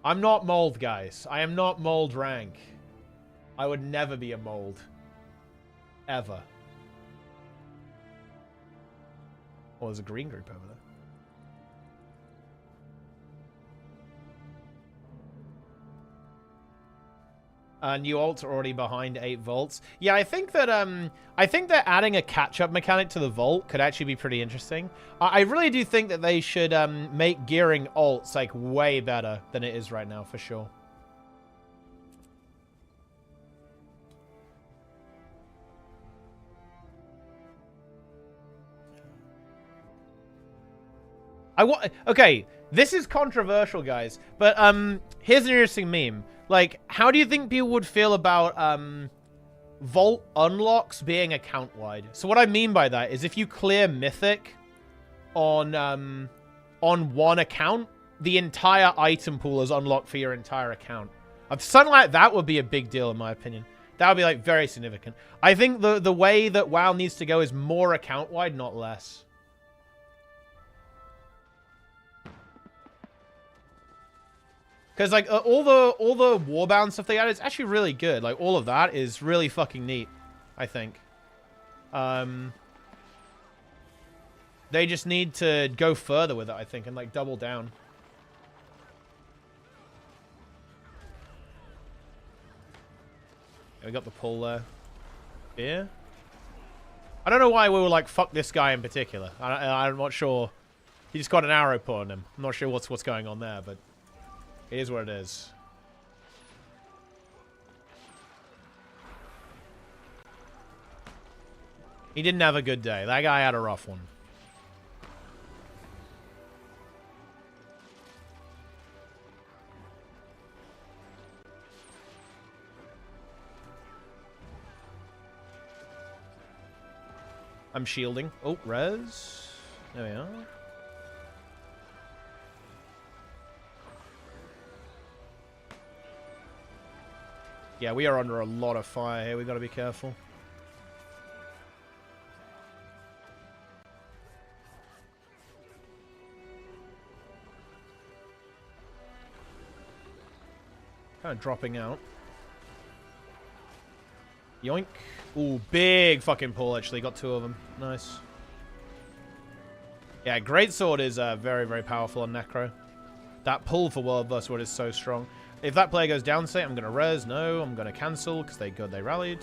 I'm not mold, guys. I am not mold rank. I would never be a mold. Ever. Oh, there's a green group over there. New alts are already behind 8 volts. Yeah, I think that adding a catch-up mechanic to the vault could actually be pretty interesting. I really do think that they should make gearing alts like way better than it is right now, for sure. Okay, this is controversial, guys, but here's an interesting meme. Like, how do you think people would feel about vault unlocks being account-wide? So what I mean by that is if you clear Mythic on one account, the entire item pool is unlocked for your entire account. Something like that would be a big deal, in my opinion. That would be, like, very significant. I think the way that WoW needs to go is more account-wide, not less. Because, like, all the Warbound stuff they added is actually really good. Like, all of that is really fucking neat, I think. They just need to go further with it, I think, and, like, double down. We got the pull there. Yeah. I don't know why we were like, fuck this guy in particular. I'm not sure. He just got an arrow put on him. I'm not sure what's going on there, but it is what it is. He didn't have a good day. That guy had a rough one. I'm shielding. Oh, res. There we are. Yeah, we are under a lot of fire here. We gotta be careful. Kind of dropping out. Yoink. Ooh, big fucking pull, actually. Got 2 of them. Nice. Yeah, Greatsword is very, very powerful on Necro. That pull for World vs. World is so strong. If that player goes down, say, I'm going to res. No, I'm going to cancel because they rallied.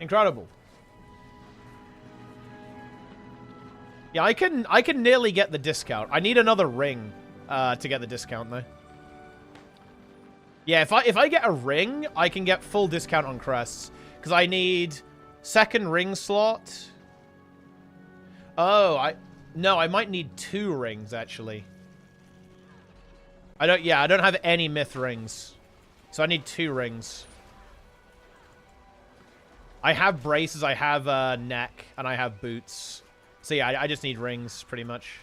Incredible. Yeah, I can nearly get the discount. I need another ring to get the discount though. Yeah, if I get a ring, I can get full discount on crests because I need second ring slot. Oh, I might need 2 rings actually. I don't have any myth rings. So I need 2 rings. I have braces, I have neck, and I have boots. So yeah, I just need rings, pretty much.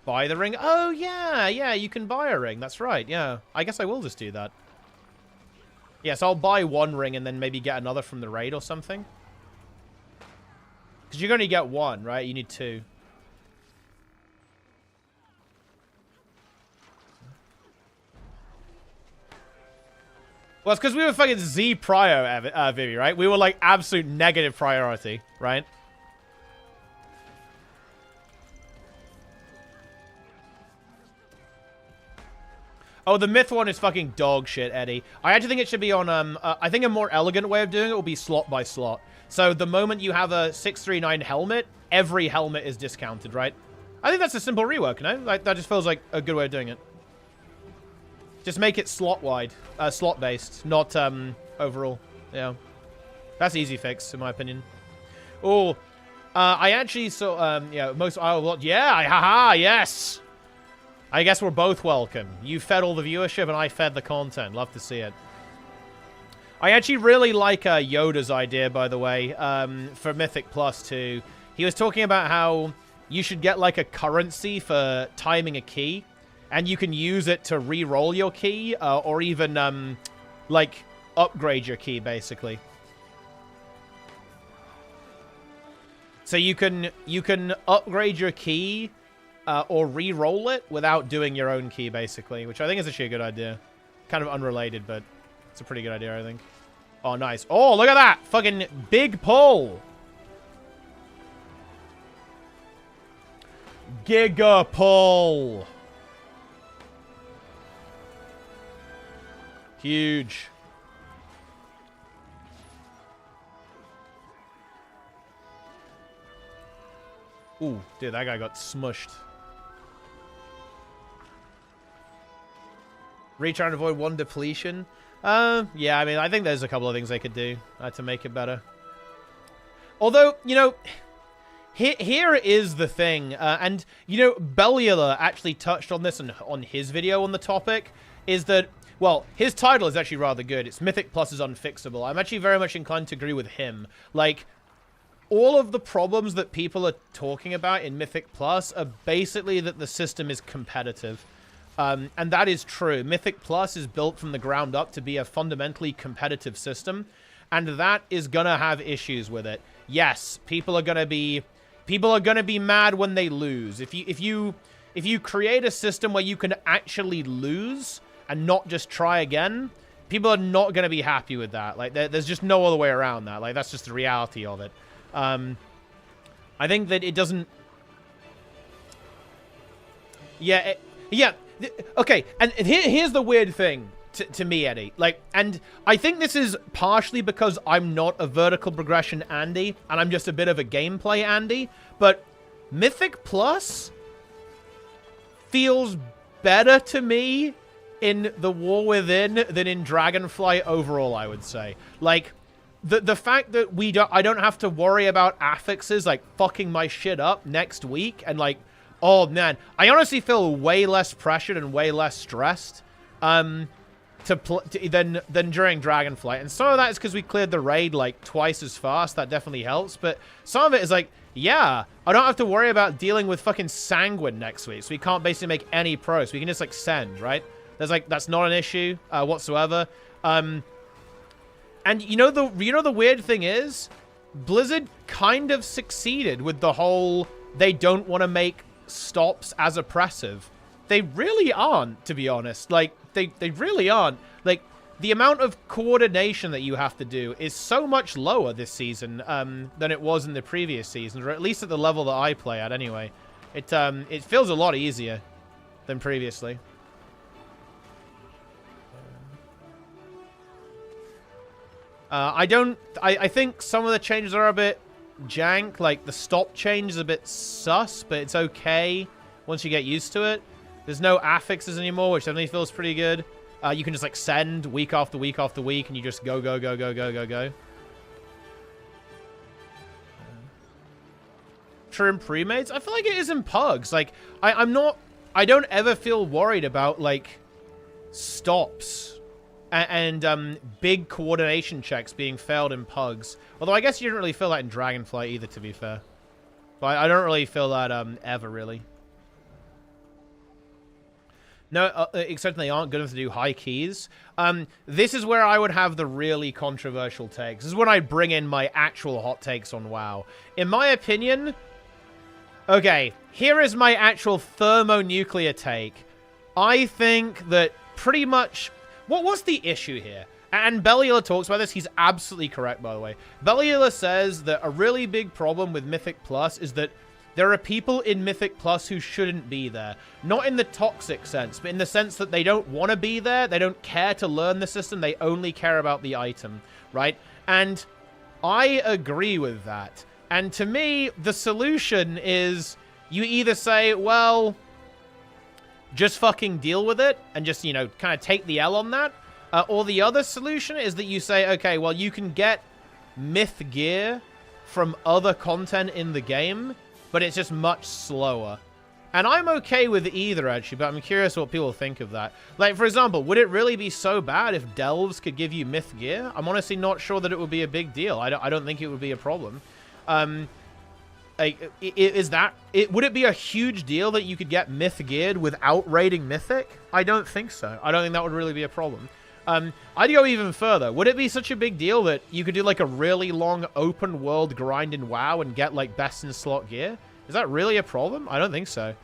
Buy the ring. Oh, yeah, you can buy a ring. That's right, yeah. I guess I will just do that. Yeah, so I'll buy 1 ring and then maybe get another from the raid or something. Because you can only get 1, right? You need 2. Well, it's because we were fucking Z prio, Vivi, right? We were like absolute negative priority, right? Oh, the myth one is fucking dog shit, Eddie. I actually think it should be on, I think a more elegant way of doing it will be slot by slot. So the moment you have a 639 helmet, every helmet is discounted, right? I think that's a simple rework, no? Like, that just feels like a good way of doing it. Just make it slot-wide, slot-based, not, overall. Yeah. That's an easy fix, in my opinion. Oh, I actually saw, yeah, haha, yes! I guess we're both welcome. You fed all the viewership and I fed the content. Love to see it. I actually really like Yoda's idea, by the way, for Mythic Plus too. He was talking about how you should get like a currency for timing a key, and you can use it to re-roll your key, or even like upgrade your key, basically. So you can upgrade your key or re-roll it without doing your own key, basically, which I think is actually a good idea. Kind of unrelated, but it's a pretty good idea, I think. Oh, nice. Oh, look at that! Fucking big pull! Giga pull! Huge. Ooh, dude, that guy got smushed. Retry and avoid 1 depletion. Yeah, I mean, I think there's a couple of things they could do to make it better. Although, you know, here is the thing, and, you know, Bellular actually touched on this on his video on the topic, is that, well, his title is actually rather good. It's Mythic Plus is unfixable. I'm actually very much inclined to agree with him. Like, all of the problems that people are talking about in Mythic Plus are basically that the system is competitive. And that is true. Mythic Plus is built from the ground up to be a fundamentally competitive system, and that is gonna have issues with it. Yes, people are gonna be mad when they lose. If you create a system where you can actually lose and not just try again, people are not gonna be happy with that. Like, there's just no other way around that. Like, that's just the reality of it. I think that it doesn't... Yeah, okay, and here's the weird thing to me, Eddie. Like, and I think this is partially because I'm not a vertical progression Andy, and I'm just a bit of a gameplay Andy, but Mythic Plus feels better to me in The War Within than in Dragonflight overall, I would say. Like, the fact that I don't have to worry about affixes, like, fucking my shit up next week, and, like, oh, man, I honestly feel way less pressured and way less stressed than during Dragonflight. And some of that is because we cleared the raid, like, twice as fast. That definitely helps. But some of it is like, yeah, I don't have to worry about dealing with fucking Sanguine next week. So we can't basically make any pros. We can just, like, send, right? There's, like, that's not an issue whatsoever. And you know the weird thing is, Blizzard kind of succeeded with the whole they don't want to make stops as oppressive. They really aren't, to be honest. Like, they really aren't. Like, the amount of coordination that you have to do is so much lower this season than it was in the previous seasons, or at least at the level that I play at anyway. It feels a lot easier than previously. I think some of the changes are a bit jank. Like, the stop change is a bit sus, but it's okay once you get used to it. There's no affixes anymore, which definitely feels pretty good. You can just, like, send week after week after week, and you just go, go, go, go, go, go, go. Trim premades? I feel like it is in pugs. Like, I don't ever feel worried about, like, stops and big coordination checks being failed in pugs. Although I guess you didn't really feel that in Dragonflight either, to be fair. But I don't really feel that ever, really. No, except they aren't good enough to do high keys. This is where I would have the really controversial takes. This is when I bring in my actual hot takes on WoW. In my opinion... Okay, here is my actual thermonuclear take. I think that pretty much... What's the issue here? And Bellular talks about this. He's absolutely correct, by the way. Bellular says that a really big problem with Mythic Plus is that there are people in Mythic Plus who shouldn't be there. Not in the toxic sense, but in the sense that they don't want to be there. They don't care to learn the system. They only care about the item, right? And I agree with that. And to me, the solution is you either say, well, just fucking deal with it and just, you know, kind of take the L on that. Or the other solution is that you say, okay, well, you can get myth gear from other content in the game, but it's just much slower. And I'm okay with either, actually, but I'm curious what people think of that. Like, for example, would it really be so bad if Delves could give you myth gear? I'm honestly not sure that it would be a big deal. I don't think it would be a problem. Like, would it be a huge deal that you could get Myth geared without raiding Mythic? I don't think so. I don't think that would really be a problem. I'd go even further. Would it be such a big deal that you could do like a really long open world grind in WoW and get like best in slot gear? Is that really a problem? I don't think so.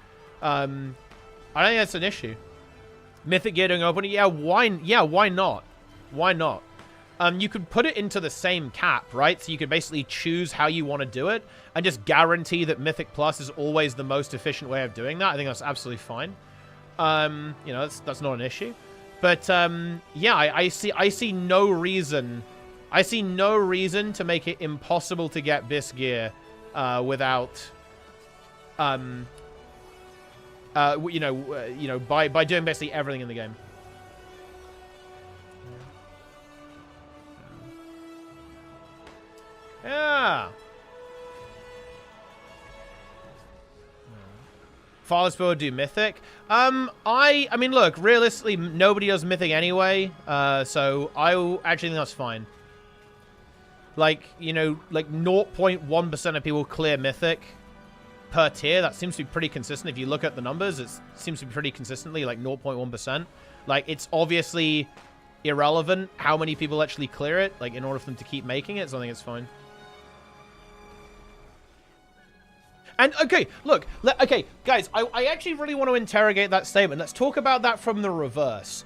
I don't think that's an issue. Mythic gear doing open? Yeah, why not? Why not? You could put it into the same cap, right? So you could basically choose how you want to do it and just guarantee that Mythic Plus is always the most efficient way of doing that. I think that's absolutely fine. You know, that's not an issue. But yeah, I see no reason. I see no reason to make it impossible to get Bis gear without you know, by doing basically everything in the game. Yeah. Father's Build do Mythic. I mean, look, realistically, nobody does Mythic anyway, so I actually think that's fine. Like, you know, like 0.1% of people clear Mythic per tier. That seems to be pretty consistent. If you look at the numbers, it seems to be pretty consistently like 0.1%. Like, it's obviously irrelevant how many people actually clear it, like, in order for them to keep making it, so I think it's fine. And, okay, look, okay, guys, I actually really want to interrogate that statement. Let's talk about that from the reverse.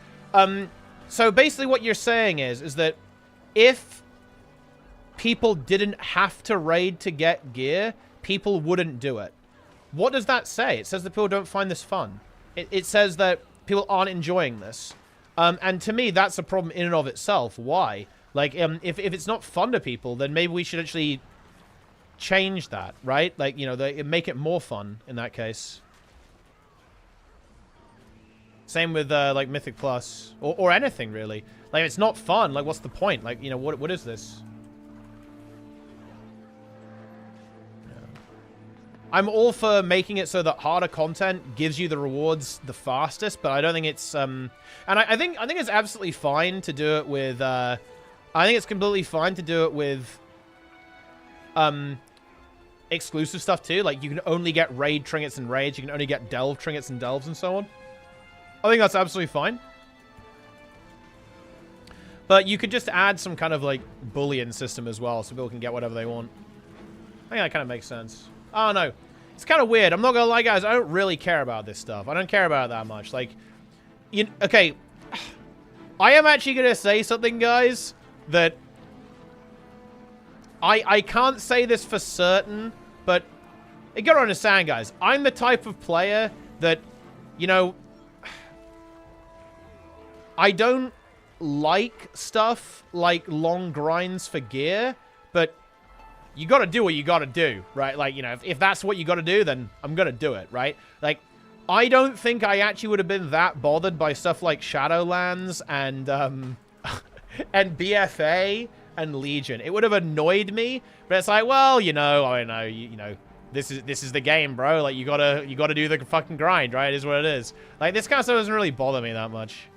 So basically what you're saying is that if people didn't have to raid to get gear, people wouldn't do it. What does that say? It says that people don't find this fun. It says that people aren't enjoying this. And to me, that's a problem in and of itself. Why? Like, if it's not fun to people, then maybe we should actually change that, right? Like, you know, make it more fun in that case. Same with, like, Mythic Plus. Or anything, really. Like, if it's not fun, like, what's the point? Like, you know, what is this? I'm all for making it so that harder content gives you the rewards the fastest, but I don't think it's and I think it's absolutely fine to do it with I think it's completely fine to do it with exclusive stuff too. Like, you can only get raid trinkets and raids, you can only get delve trinkets and delves and so on. I think that's absolutely fine. But you could just add some kind of like bullion system as well so people can get whatever they want. I think that kind of makes sense. Oh, no. It's kind of weird. I'm not gonna lie, guys. I don't really care about this stuff. I don't care about it that much. Like, okay. I am actually gonna say something, guys, that I can't say this for certain, but you gotta understand, guys. I'm the type of player that, you know, I don't like stuff like long grinds for gear, but you gotta do what you gotta do, right? Like, you know, if that's what you gotta do, then I'm gonna do it, right? Like, I don't think I actually would have been that bothered by stuff like Shadowlands and, and BFA and Legion. It would have annoyed me, but it's like, well, you know, I know, you know, this is the game, bro. Like, you gotta do the fucking grind, right? It is what it is. Like, this kind of stuff doesn't really bother me that much.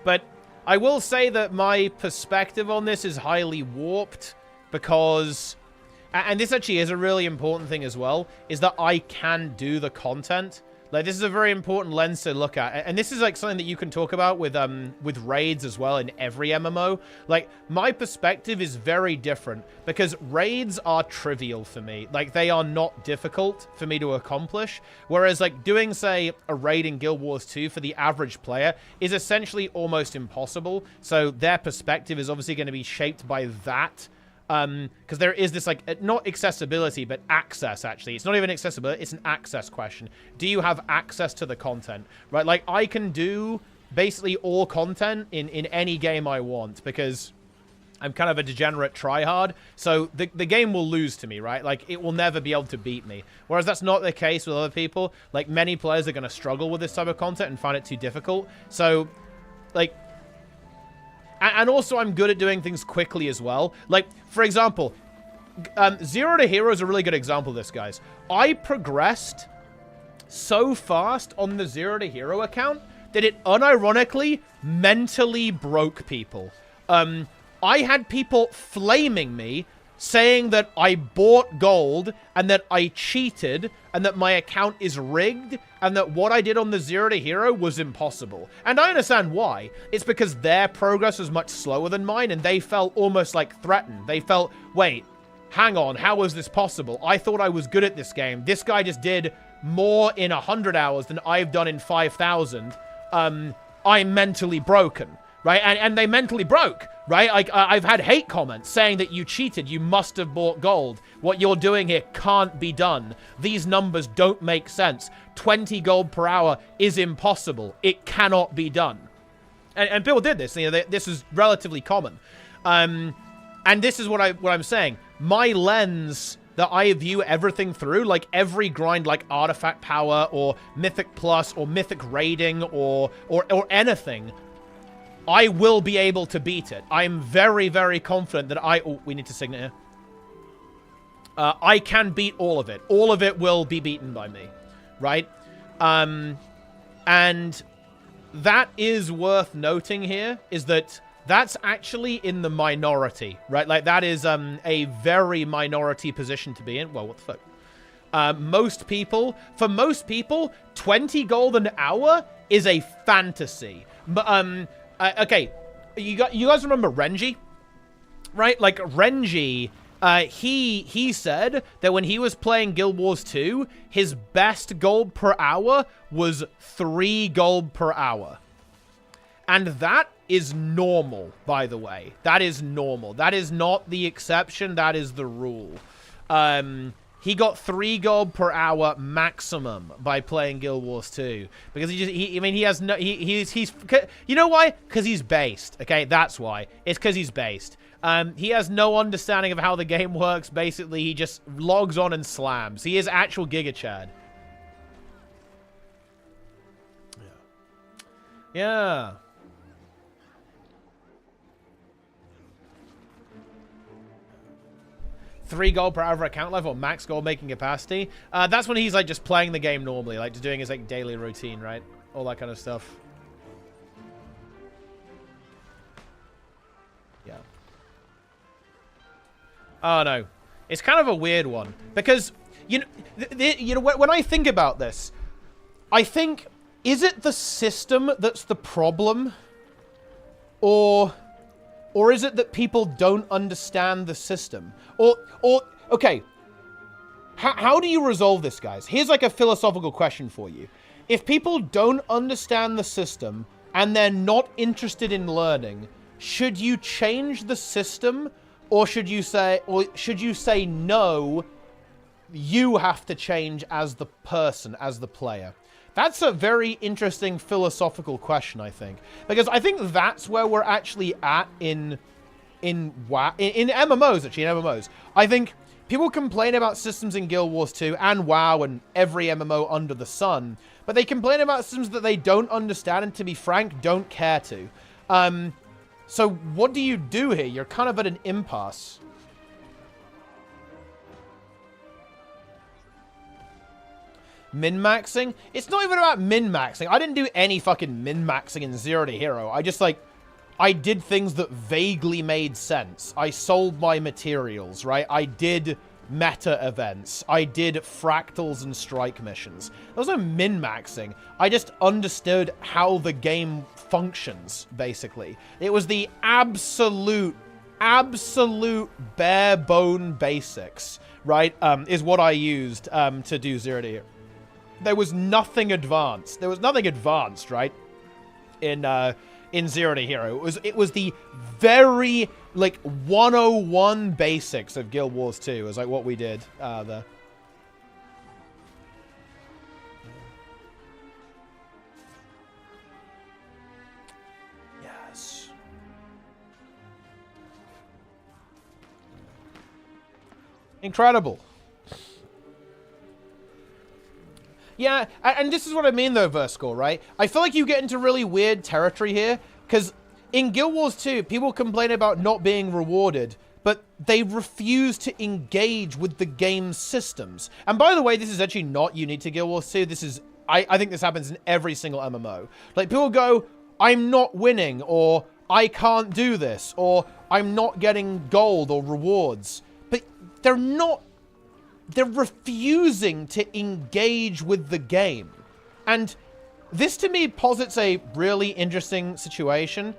But I will say that my perspective on this is highly warped, because, and this actually is a really important thing as well, is that I can do the content. Like, this is a very important lens to look at. And this is, like, something that you can talk about with raids as well in every MMO. Like, my perspective is very different, because raids are trivial for me. Like, they are not difficult for me to accomplish. Whereas, like, doing, say, a raid in Guild Wars 2 for the average player is essentially almost impossible. So their perspective is obviously going to be shaped by that. Because there is this, like, not accessibility, but access, actually. It's not even accessibility, it's an access question. Do you have access to the content, right? Like, I can do basically all content in any game I want, because I'm kind of a degenerate tryhard, so the game will lose to me, right? Like, it will never be able to beat me. Whereas that's not the case with other people. Like, many players are going to struggle with this type of content and find it too difficult. So, like, and also, I'm good at doing things quickly as well. Like, for example, Zero to Hero is a really good example of this, guys. I progressed so fast on the Zero to Hero account that it unironically mentally broke people. I had people flaming me saying that I bought gold and that I cheated and that my account is rigged and that what I did on the Zero to Hero was impossible. And I understand why. It's because their progress was much slower than mine and they felt almost like threatened. They felt, wait, hang on, how was this possible? I thought I was good at this game. This guy just did more in 100 hours than I've done in 5,000. I'm mentally broken, right? And they mentally broke, right? I've had hate comments saying that you cheated. You must have bought gold. What you're doing here can't be done. These numbers don't make sense. 20 gold per hour is impossible. It cannot be done. And people did this. You know, this is relatively common. And this is what I'm saying. My lens that I view everything through, like every grind, like Artifact Power or Mythic Plus or Mythic Raiding or anything, I will be able to beat it. I'm very, very confident that oh, we need to signet here. I can beat all of it. All of it will be beaten by me, right? And that is worth noting here, is that that's actually in the minority, right? Like, that is a very minority position to be in. Well, what the fuck? For most people, 20 gold an hour is a fantasy. But, okay, you guys remember Renji? Right? Like, Renji, he said that when he was playing Guild Wars 2, his best gold per hour was 3 gold per hour. And that is normal, by the way. That is normal. That is not the exception. That is the rule. He got 3 gold per hour maximum by playing Guild Wars 2 because he's you know why? Because he's based. Okay, that's why. It's because he's based. He has no understanding of how the game works. Basically, he just logs on and slams. He is actual Giga Chad. Yeah. 3 gold per hour of account life or max gold making capacity. That's when he's like just playing the game normally, like just doing his like daily routine, right? All that kind of stuff. Yeah. Oh no, it's kind of a weird one because you know when I think about this, I think, is it the system that's the problem, or is it that people don't understand the system? Or okay, how do you resolve this, guys? Here's like a philosophical question for you. If people don't understand the system and they're not interested in learning, should you change the system, or should you say no, you have to change as the person, as the player? That's a very interesting philosophical question, I think. Because I think that's where we're actually at in MMOs, actually, in MMOs. I think people complain about systems in Guild Wars 2 and WoW and every MMO under the sun, but they complain about systems that they don't understand and, to be frank, don't care to. So what do you do here? You're kind of at an impasse. Min-maxing? It's not even about min-maxing. I didn't do any fucking min-maxing in Zero to Hero. I did things that vaguely made sense. I sold my materials, right? I did meta events. I did fractals and strike missions. There was no min-maxing. I just understood how the game functions, basically. It was the absolute bare bone basics, right? Is what I used to do Zero to Hero. There was nothing advanced. There was nothing advanced, right? In Zero to Hero. It was the very, like, 101 basics of Guild Wars 2 was, like, what we did there. Yes. Incredible. Yeah, and this is what I mean, though, Verscore, right? I feel like you get into really weird territory here, because in Guild Wars 2, people complain about not being rewarded, but they refuse to engage with the game's systems. And by the way, this is actually not unique to Guild Wars 2. This is, I think this happens in every single MMO. Like, people go, I'm not winning, or I can't do this, or I'm not getting gold or rewards. they're not... They're refusing to engage with the game. And this, to me, posits a really interesting situation.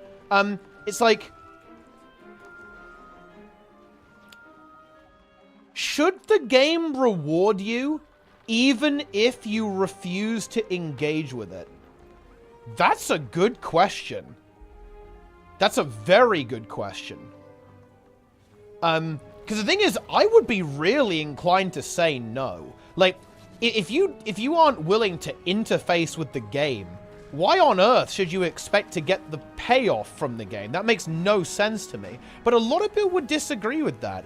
It's like... Should the game reward you even if you refuse to engage with it? That's a good question. That's a very good question. Because the thing is, I would be really inclined to say no. Like, if you aren't willing to interface with the game, why on earth should you expect to get the payoff from the game? That makes no sense to me. But a lot of people would disagree with that.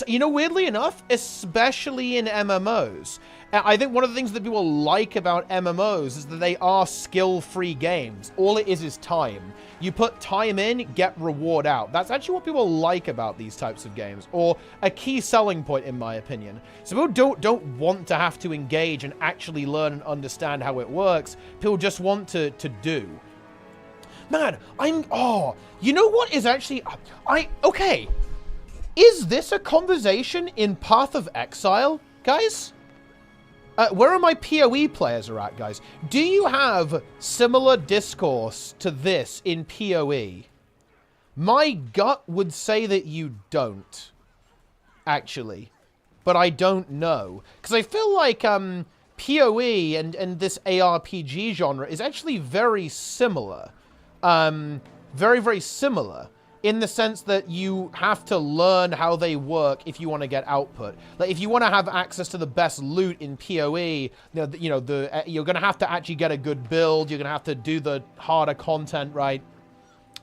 You know, weirdly enough, especially in MMOs. I think one of the things that people like about MMOs is that they are skill-free games. All it is time. You put time in, get reward out. That's actually what people like about these types of games, or a key selling point, in my opinion. So people don't want to have to engage and actually learn and understand how it works. People just want to do. Man, you know what is actually... Okay. Is this a conversation in Path of Exile, guys? Where are my PoE players are at, guys? Do you have similar discourse to this in PoE? My gut would say that you don't, actually. But I don't know. Because I feel like PoE and this ARPG genre is actually very similar. Very, very similar. In the sense that you have to learn how they work if you want to get output. Like, if you want to have access to the best loot in PoE, you're going to have to actually get a good build. You're going to have to do the harder content, right?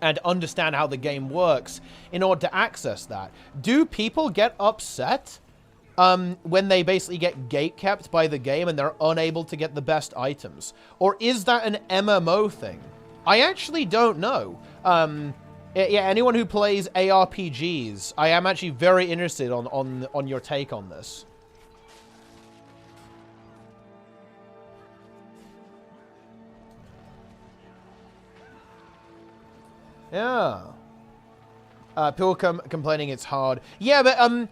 And understand how the game works in order to access that. Do people get upset when they basically get gatekept by the game and they're unable to get the best items? Or is that an MMO thing? I actually don't know. Yeah, anyone who plays ARPGs, I am actually very interested on your take on this. Yeah. People complaining it's hard. Yeah, but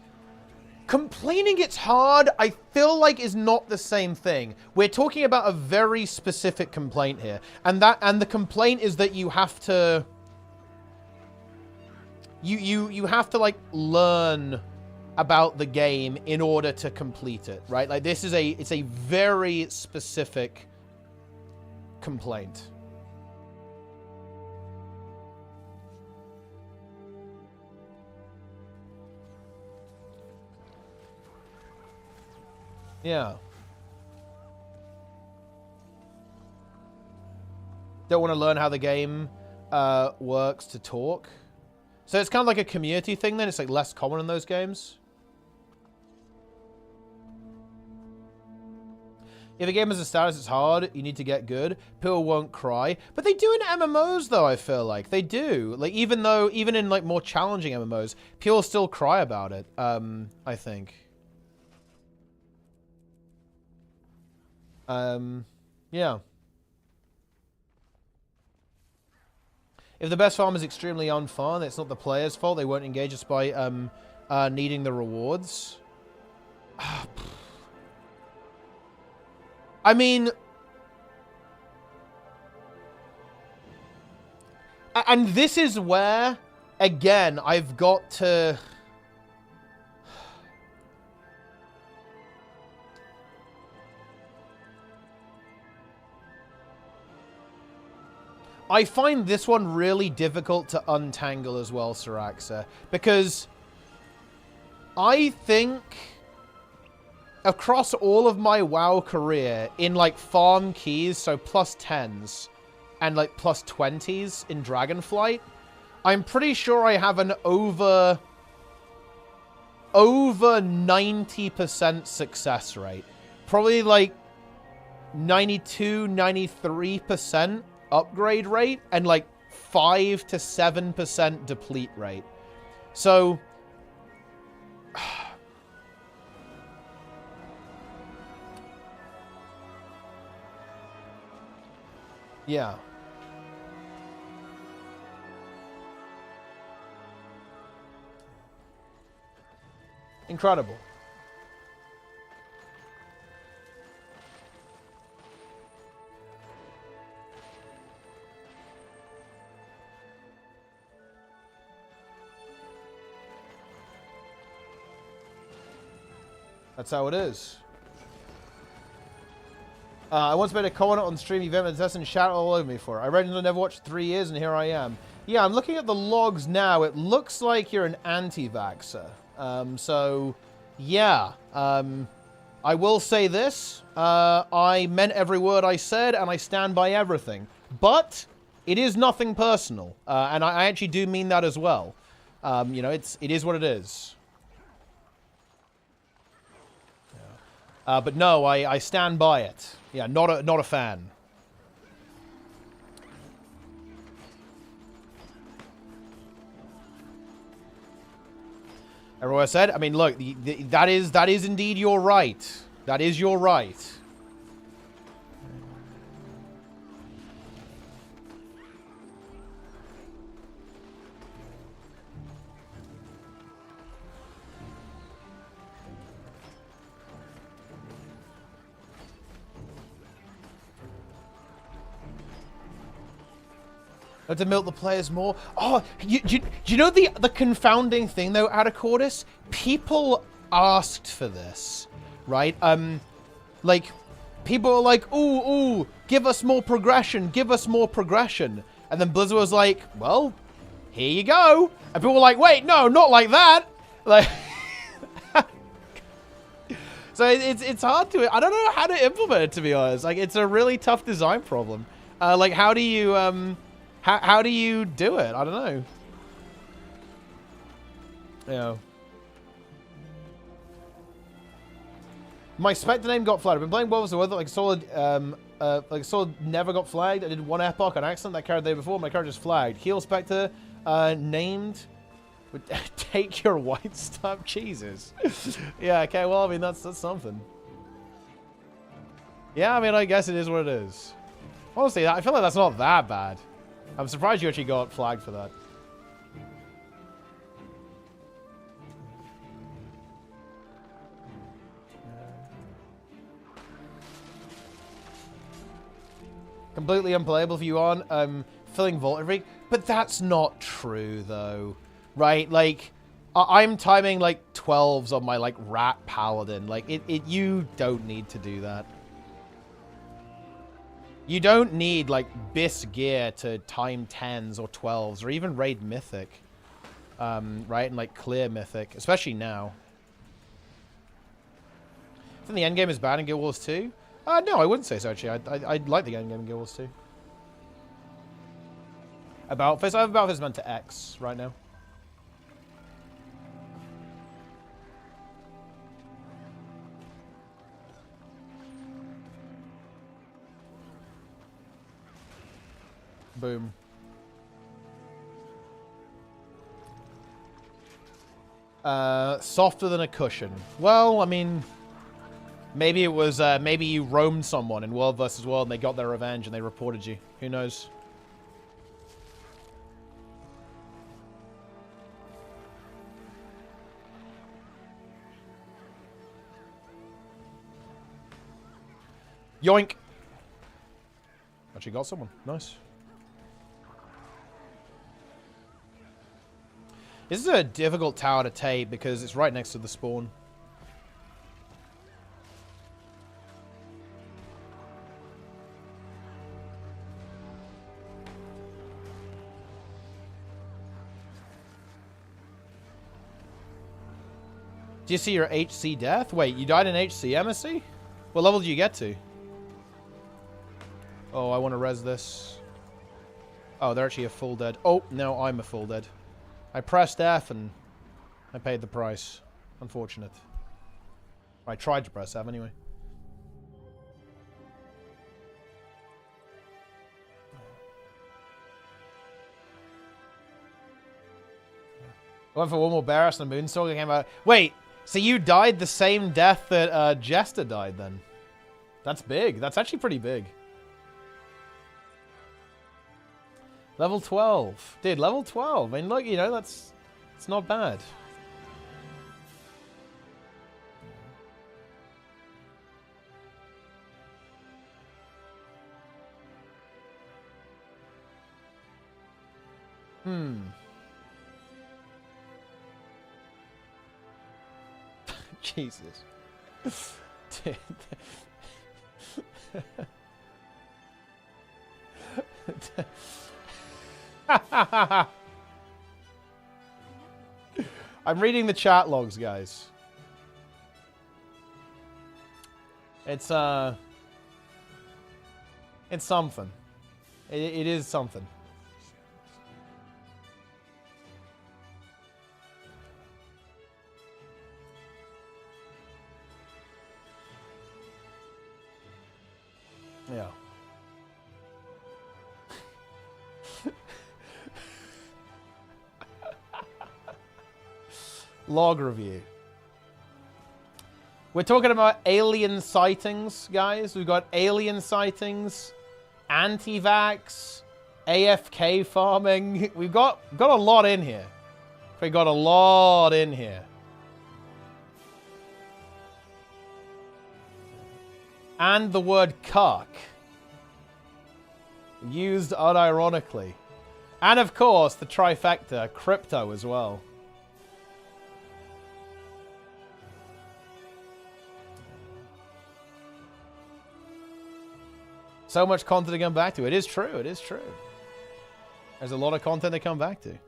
complaining it's hard, I feel like is not the same thing. We're talking about a very specific complaint here, and the complaint is that you have to. You have to, like, learn about the game in order to complete it, right? Like, it's a very specific complaint. Yeah. Don't want to learn how the game works to talk. So it's kind of like a community thing then? It's like less common in those games? If a game has a status, it's hard. You need to get good. People won't cry. But they do in MMOs, though, I feel like. They do. Like, even in, like, more challenging MMOs, people still cry about it, I think. Yeah. If the best farm is extremely unfun, it's not the player's fault. They won't engage us by needing the rewards. I mean... And this is where, again, I've got to... I find this one really difficult to untangle as well, Siraxa, because I think across all of my WoW career in, like, farm keys, so plus 10s and, like, plus 20s in Dragonflight, I'm pretty sure I have an over 90% success rate. Probably, like, 92, 93% upgrade rate and like 5 to 7% deplete rate. So yeah. Incredible. That's how it is. I once made a comment on stream event and test and shout all over me for it. I read and never watched 3 years and here I am. Yeah, I'm looking at the logs now. It looks like you're an anti-vaxxer. So, yeah. I will say this. I meant every word I said and I stand by everything. But it is nothing personal. And I actually do mean that as well. You know, it is what it is. But no, I stand by it. Yeah, not a fan. Everyone said, I mean, look, that is indeed your right. That is your right. To milk the players more. Oh, do you know the confounding thing though, Adacordis? People asked for this, right? Like, people are like, ooh, give us more progression, give us more progression. And then Blizzard was like, well, here you go. And people were like, wait, no, not like that. Like, so it's hard to, I don't know how to implement it, to be honest. Like, it's a really tough design problem. Like, how do you, How do you do it? I don't know. Yeah. My Spectre name got flagged. I've been playing Wolves of Weather like Solid never got flagged. I did one epoch on accident that card the day before. My card just flagged. Heal Spectre named would take your white stuff. Jesus. Yeah, okay, well I mean that's something. Yeah, I mean I guess it is what it is. Honestly, I feel like that's not that bad. I'm surprised you actually got flagged for that. Completely unplayable for you on filling Vault every week. But that's not true, though. Right? Like, I'm timing, like, 12s on my, like, Rat Paladin. Like, you don't need to do that. You don't need, like, BIS gear to time 10s or 12s, or even raid Mythic. Right? And, like, clear Mythic. Especially now. I think the endgame is bad in Guild Wars 2. No, I wouldn't say so, actually. I'd like the endgame in Guild Wars 2. About Face. I have About Face meant to X right now. Boom. Softer than a cushion. Well, I mean, maybe it was, maybe you roamed someone in World vs. World and they got their revenge and they reported you. Who knows? Yoink! Actually got someone. Nice. This is a difficult tower to take because it's right next to the spawn. Do you see your HC death? Wait, you died in HC MSC? What level did you get to? Oh, I want to res this. Oh, they're actually a full dead. Oh, no, I'm a full dead. I pressed F and I paid the price. Unfortunate. I tried to press F anyway. I went for one more Barris and the Moonstalk came out. Wait, so you died the same death that Jester died then? That's big. That's actually pretty big. Level 12. Dude, level 12. I mean, look, you know, it's not bad. Hmm. Jesus. I'm reading the chat logs, guys. It's something. It is something. Yeah. Log review. We're talking about alien sightings, guys. We've got alien sightings, anti-vax, AFK farming. We've got a lot in here. We got a lot in here. And the word cuck. Used unironically. And of course, the trifecta, crypto as well. So much content to come back to. It is true. It is true. There's a lot of content to come back to.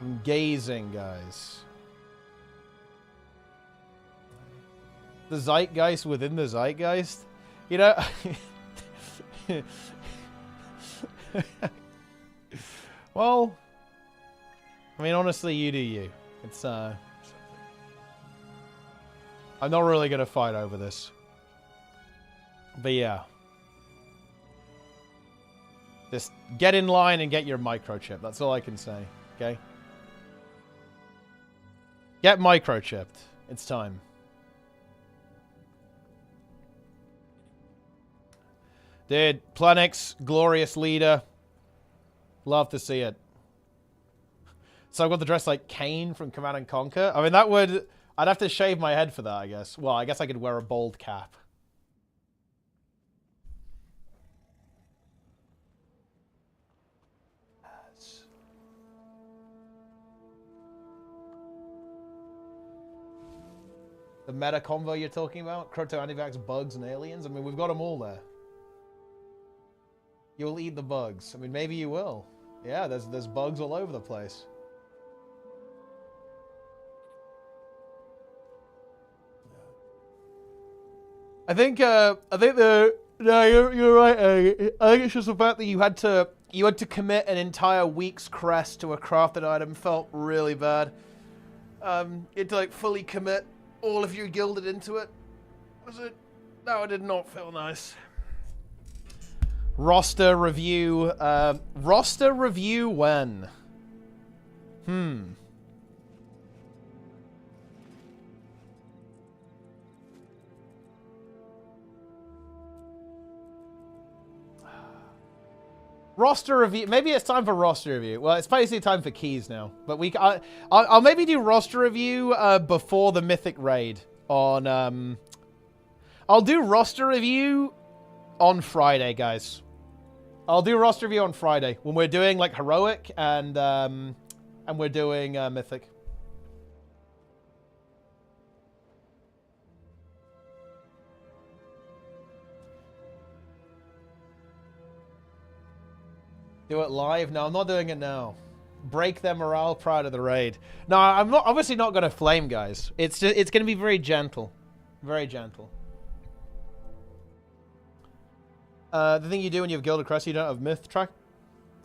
I'm gazing, guys. The zeitgeist within the zeitgeist. You know... Well... I mean, honestly, you do you. It's, I'm not really gonna fight over this. But yeah. Just get in line and get your microchip. That's all I can say. Okay? Get microchipped. It's time. Dude, Planix, glorious leader. Love to see it. So I've got the dress like Kane from Command and Conquer. I mean, that would... I'd have to shave my head for that, I guess. Well, I guess I could wear a bald cap. The meta combo you're talking about? Crypto, antivax, bugs, and aliens? I mean, we've got them all there. You'll eat the bugs. I mean, maybe you will. Yeah, there's bugs all over the place. I think no, you're right. I think it's just the fact that you had to commit an entire week's crest to a crafted item felt really bad. You had to like fully commit all of your gilded into it. Was it? No, it did not feel nice. Roster review. Roster review when? Roster review. Maybe it's time for roster review. Well, it's basically time for keys now. But I'll maybe do roster review before the Mythic raid on. I'll do roster review on Friday, guys. I'll do roster review on Friday when we're doing like heroic and we're doing Mythic. Do it live? No, I'm not doing it now. Break their morale prior to the raid. No, I'm not. Obviously not going to flame, guys. It's going to be very gentle, very gentle. The thing you do when you have Gilded Crest, you don't have Myth track.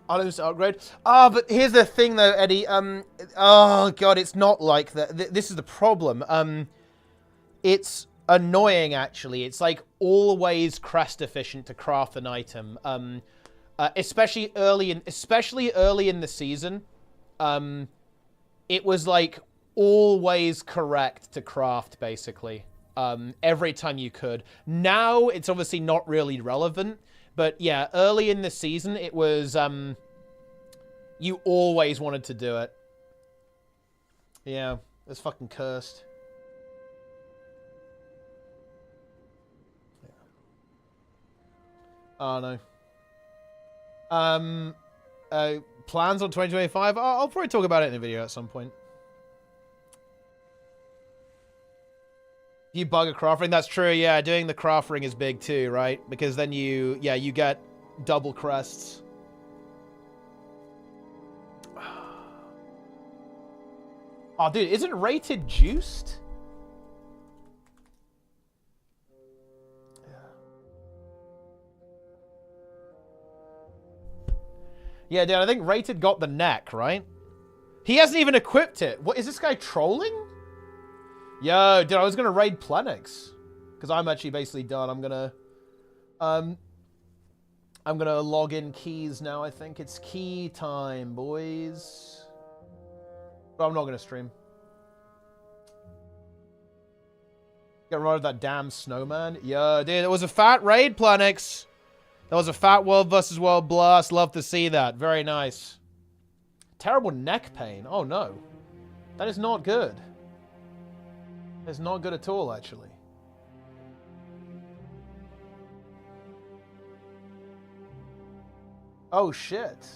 Items to upgrade. Ah, but here's the thing, though, Eddie. Oh god, it's not like that. This is the problem. It's annoying actually. It's like always crest efficient to craft an item. Especially early in the season, it was like always correct to craft basically every time you could. Now it's obviously not really relevant, but yeah, early in the season it was you always wanted to do it. Yeah, it's fucking cursed. Oh, no. Plans on 2025? I'll probably talk about it in a video at some point. You bug a craft ring? That's true, yeah. Doing the craft ring is big too, right? Because then you get double crests. Oh, dude, isn't rated juiced? Yeah, dude, I think rated got the neck, right? He hasn't even equipped it. What, is this guy trolling? Yo, dude, I was gonna raid Plenix. Because I'm actually basically done. I'm gonna log in keys now, I think. It's key time, boys. But I'm not gonna stream. Get rid of that damn snowman. Yo, dude, it was a fat raid, Plenix. That was a fat world versus world blast. Love to see that. Very nice. Terrible neck pain. Oh, no. That is not good. It's not good at all, actually. Oh, shit.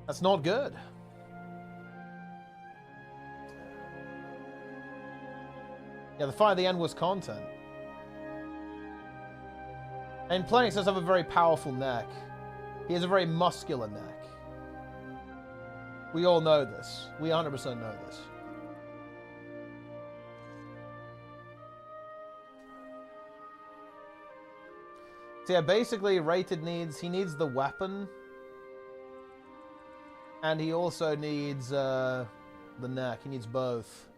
That's not good. Yeah, the fight at the end was content. And Plenix does have a very powerful neck. He has a very muscular neck. We all know this. We 100% know this. So yeah, basically rated needs, he needs the weapon. And he also needs the neck. He needs both.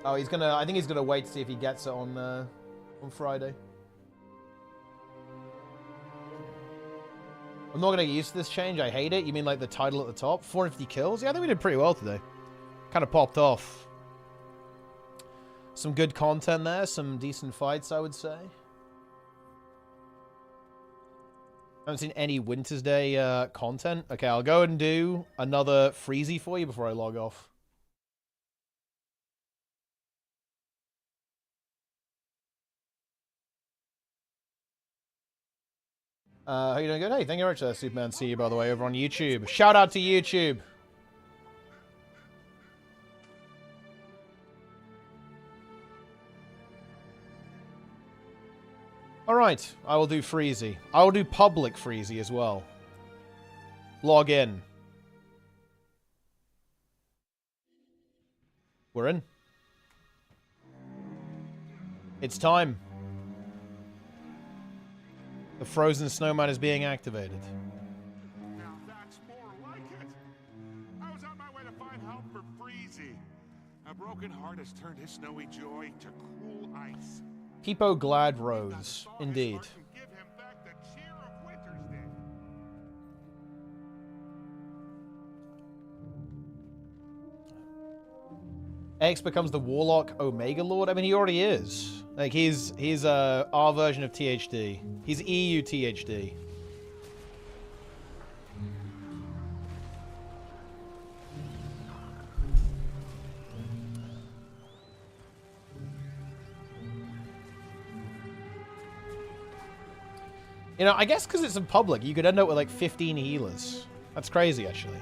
Oh, he's gonna, I think he's gonna wait to see if he gets it on Friday. I'm not gonna get used to this change. I hate it. You mean like the title at the top? 450 kills? Yeah, I think we did pretty well today. Kind of popped off. Some good content there. Some decent fights, I would say. I haven't seen any WINTERSDAY content. Okay, I'll go and do another Freezy for you before I log off. How you doing? Good. Hey, thank you very much, Superman. See you, by the way, over on YouTube. Shout out to YouTube. Alright, I will do Freezy. I will do public Freezy as well. Log in. We're in. It's time. The frozen snowman is being activated. Now that's more like it. I was on my way to find help for Freezy. A broken heart has turned his snowy joy to cruel ice. Peepo Glad Rose, indeed. Give him back the cheer of WINTERSDAY. X becomes the Warlock Omega Lord. I mean, he already is. Like, he's our version of THD. He's EU THD. You know, I guess because it's in public, you could end up with like 15 healers. That's crazy, actually.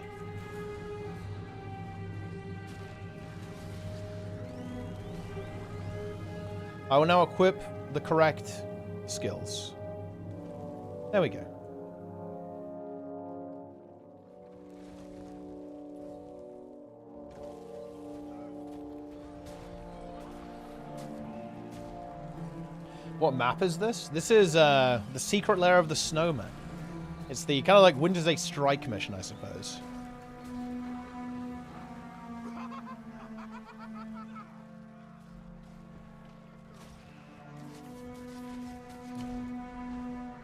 I will now equip the correct skills. There we go. What map is this? This is the secret lair of the snowman. It's the kind of like WINTERSDAY strike mission, I suppose.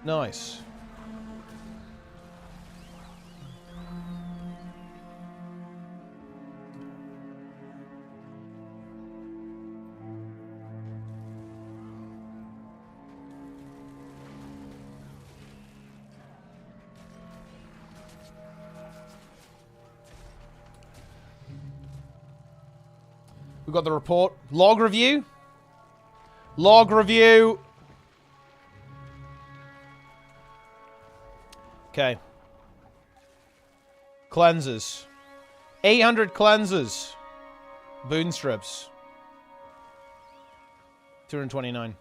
Nice. We got the report. Log review. Log review. Okay. Cleansers. 800 cleansers. Boon strips. 229.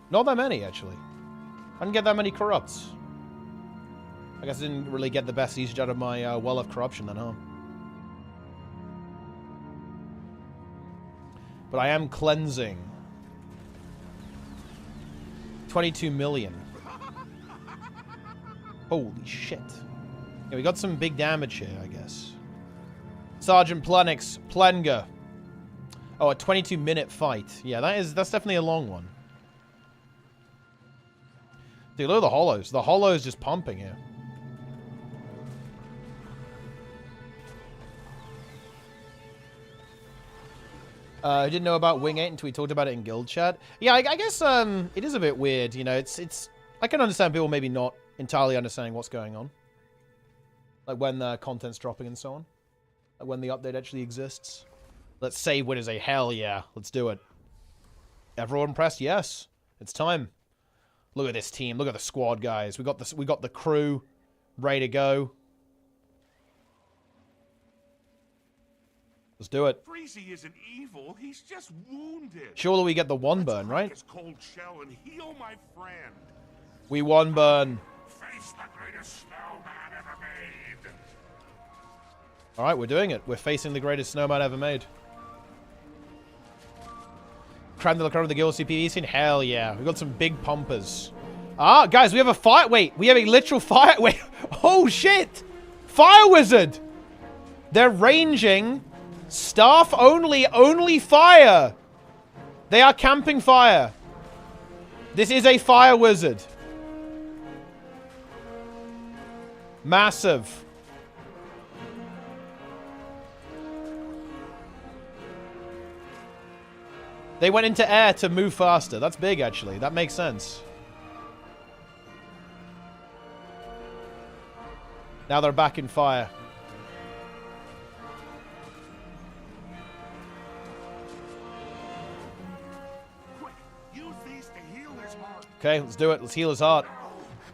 Not that many, actually. I didn't get that many corrupts. I guess I didn't really get the best usage out of my well of corruption then, huh? But I am cleansing. 22 million. Holy shit. Yeah, we got some big damage here, I guess. Sergeant Plenix, Plenga. Oh, a 22-minute fight. Yeah, that's definitely a long one. Dude, look at the hollows. The hollows just pumping here. I didn't know about Wing 8 until we talked about it in guild chat. Yeah, I guess it is a bit weird, you know. It's I can understand people maybe not entirely understanding what's going on. Like when the content's dropping and so on. Like when the update actually exists. Let's save Winners A. Hell yeah. Let's do it. Everyone impressed? Yes. It's time. Look at this team. Look at the squad, guys. We got the crew ready to go. Let's do it. Freezy isn't evil. He's just wounded. Surely we get the one burn, right? His cold shell and heal my friend. We one burn. Face the greatest snowman ever made. All right, we're doing it. We're facing the greatest snowman ever made. Creme de la creme of the guild CPV scene? Hell yeah. We got some big pumpers. Ah, guys, we have a fire. Wait, we have a literal fire. Wait. Oh, shit. Fire wizard. They're ranging. Staff only. Only fire. They are camping fire. This is a fire wizard. Massive. They went into air to move faster. That's big, actually. That makes sense. Now they're back in fire. Quick, use these to heal his heart. Okay, let's do it. Let's heal his heart.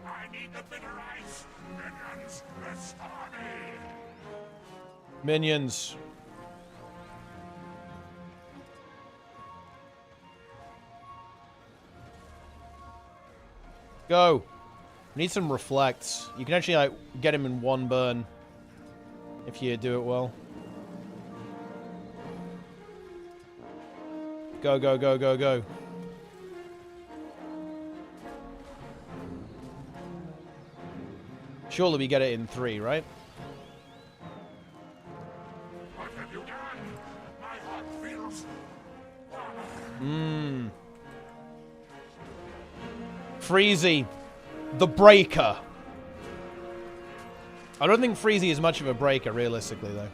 I need the bitter ice. Minions, restore me. Minions. Go. We need some reflects. You can actually like get him in one burn if you do it well. Go, go, go, go, go. Surely we get it in 3, right? What have you done? My heart feels. Freezy, the breaker. I don't think Freezy is much of a breaker, realistically, though.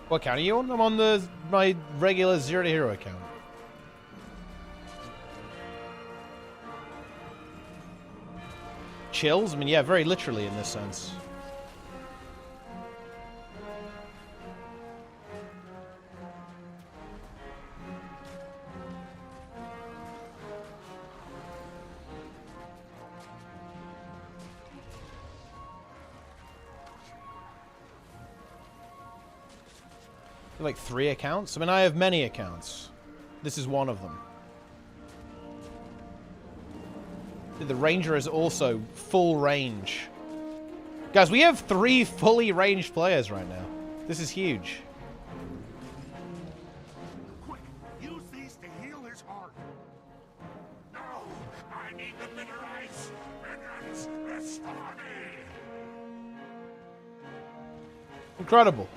What account are you on? I'm on my regular Zero to Hero account. Chills? I mean, yeah, very literally in this sense. Like 3 accounts? I mean, I have many accounts. This is one of them. The Ranger is also full range. Guys, we have 3 fully ranged players right now. This is huge. Quick, use these to heal his heart. No, I need the bitter ice. Minions, restore me. Incredible.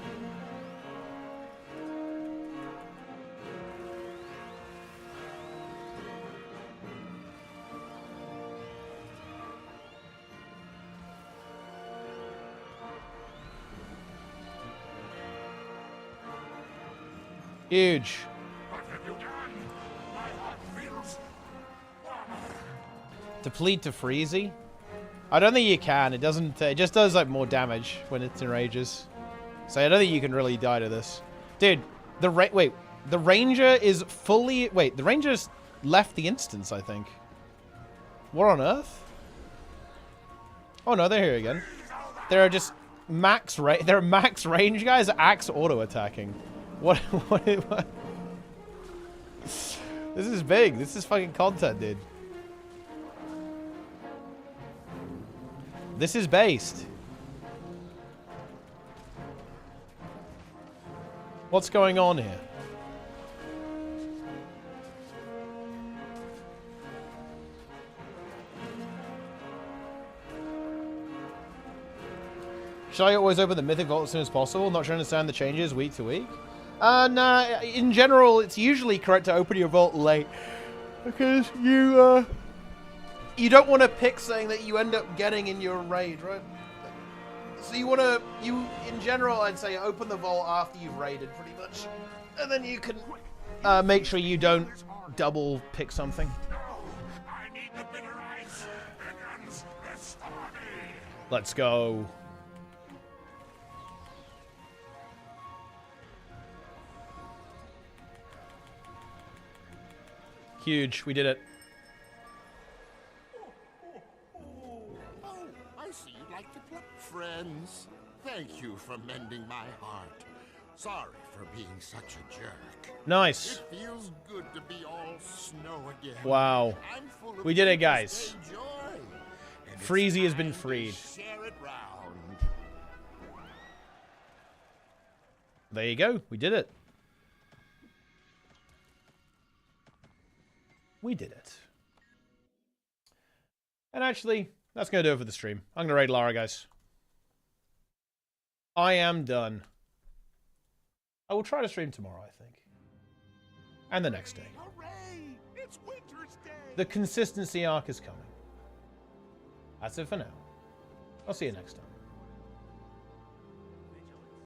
Huge. What have you done? My heart feels. Deplete to Freezy? I don't think you can. It doesn't. It just does like more damage when it enrages. So I don't think you can really die to this. Dude, the Ranger is fully... Wait, the Ranger's left the instance, I think. What on earth? Oh no, they're here again. There are just there are max range guys axe auto-attacking. What? This is big. This is fucking content, dude. This is based. What's going on here? Should I always open the Mythic Vault as soon as possible? Not sure I understand the changes week to week. Nah, in general, it's usually correct to open your vault late. Because you don't want to pick something that you end up getting in your raid, right? So you want to, in general, I'd say open the vault after you've raided, pretty much. And then you can make sure you don't double pick something. I need the bitter ice. Let's go. Huge. We did it. Oh, I see you like to play. Friends, thank you for mending my heart. Sorry for being such a jerk. Nice. It feels good to be all snow again. Wow. I'm full of We did it, guys. joy, and it's Freezy has been time to freed. Share it round. There you go. We did it. We did it. And actually, that's going to do it for the stream. I'm going to raid Lara, guys. I am done. I will try to stream tomorrow, I think. And the next day. Hooray! It's Winter's Day. The consistency arc is coming. That's it for now. I'll see you next time.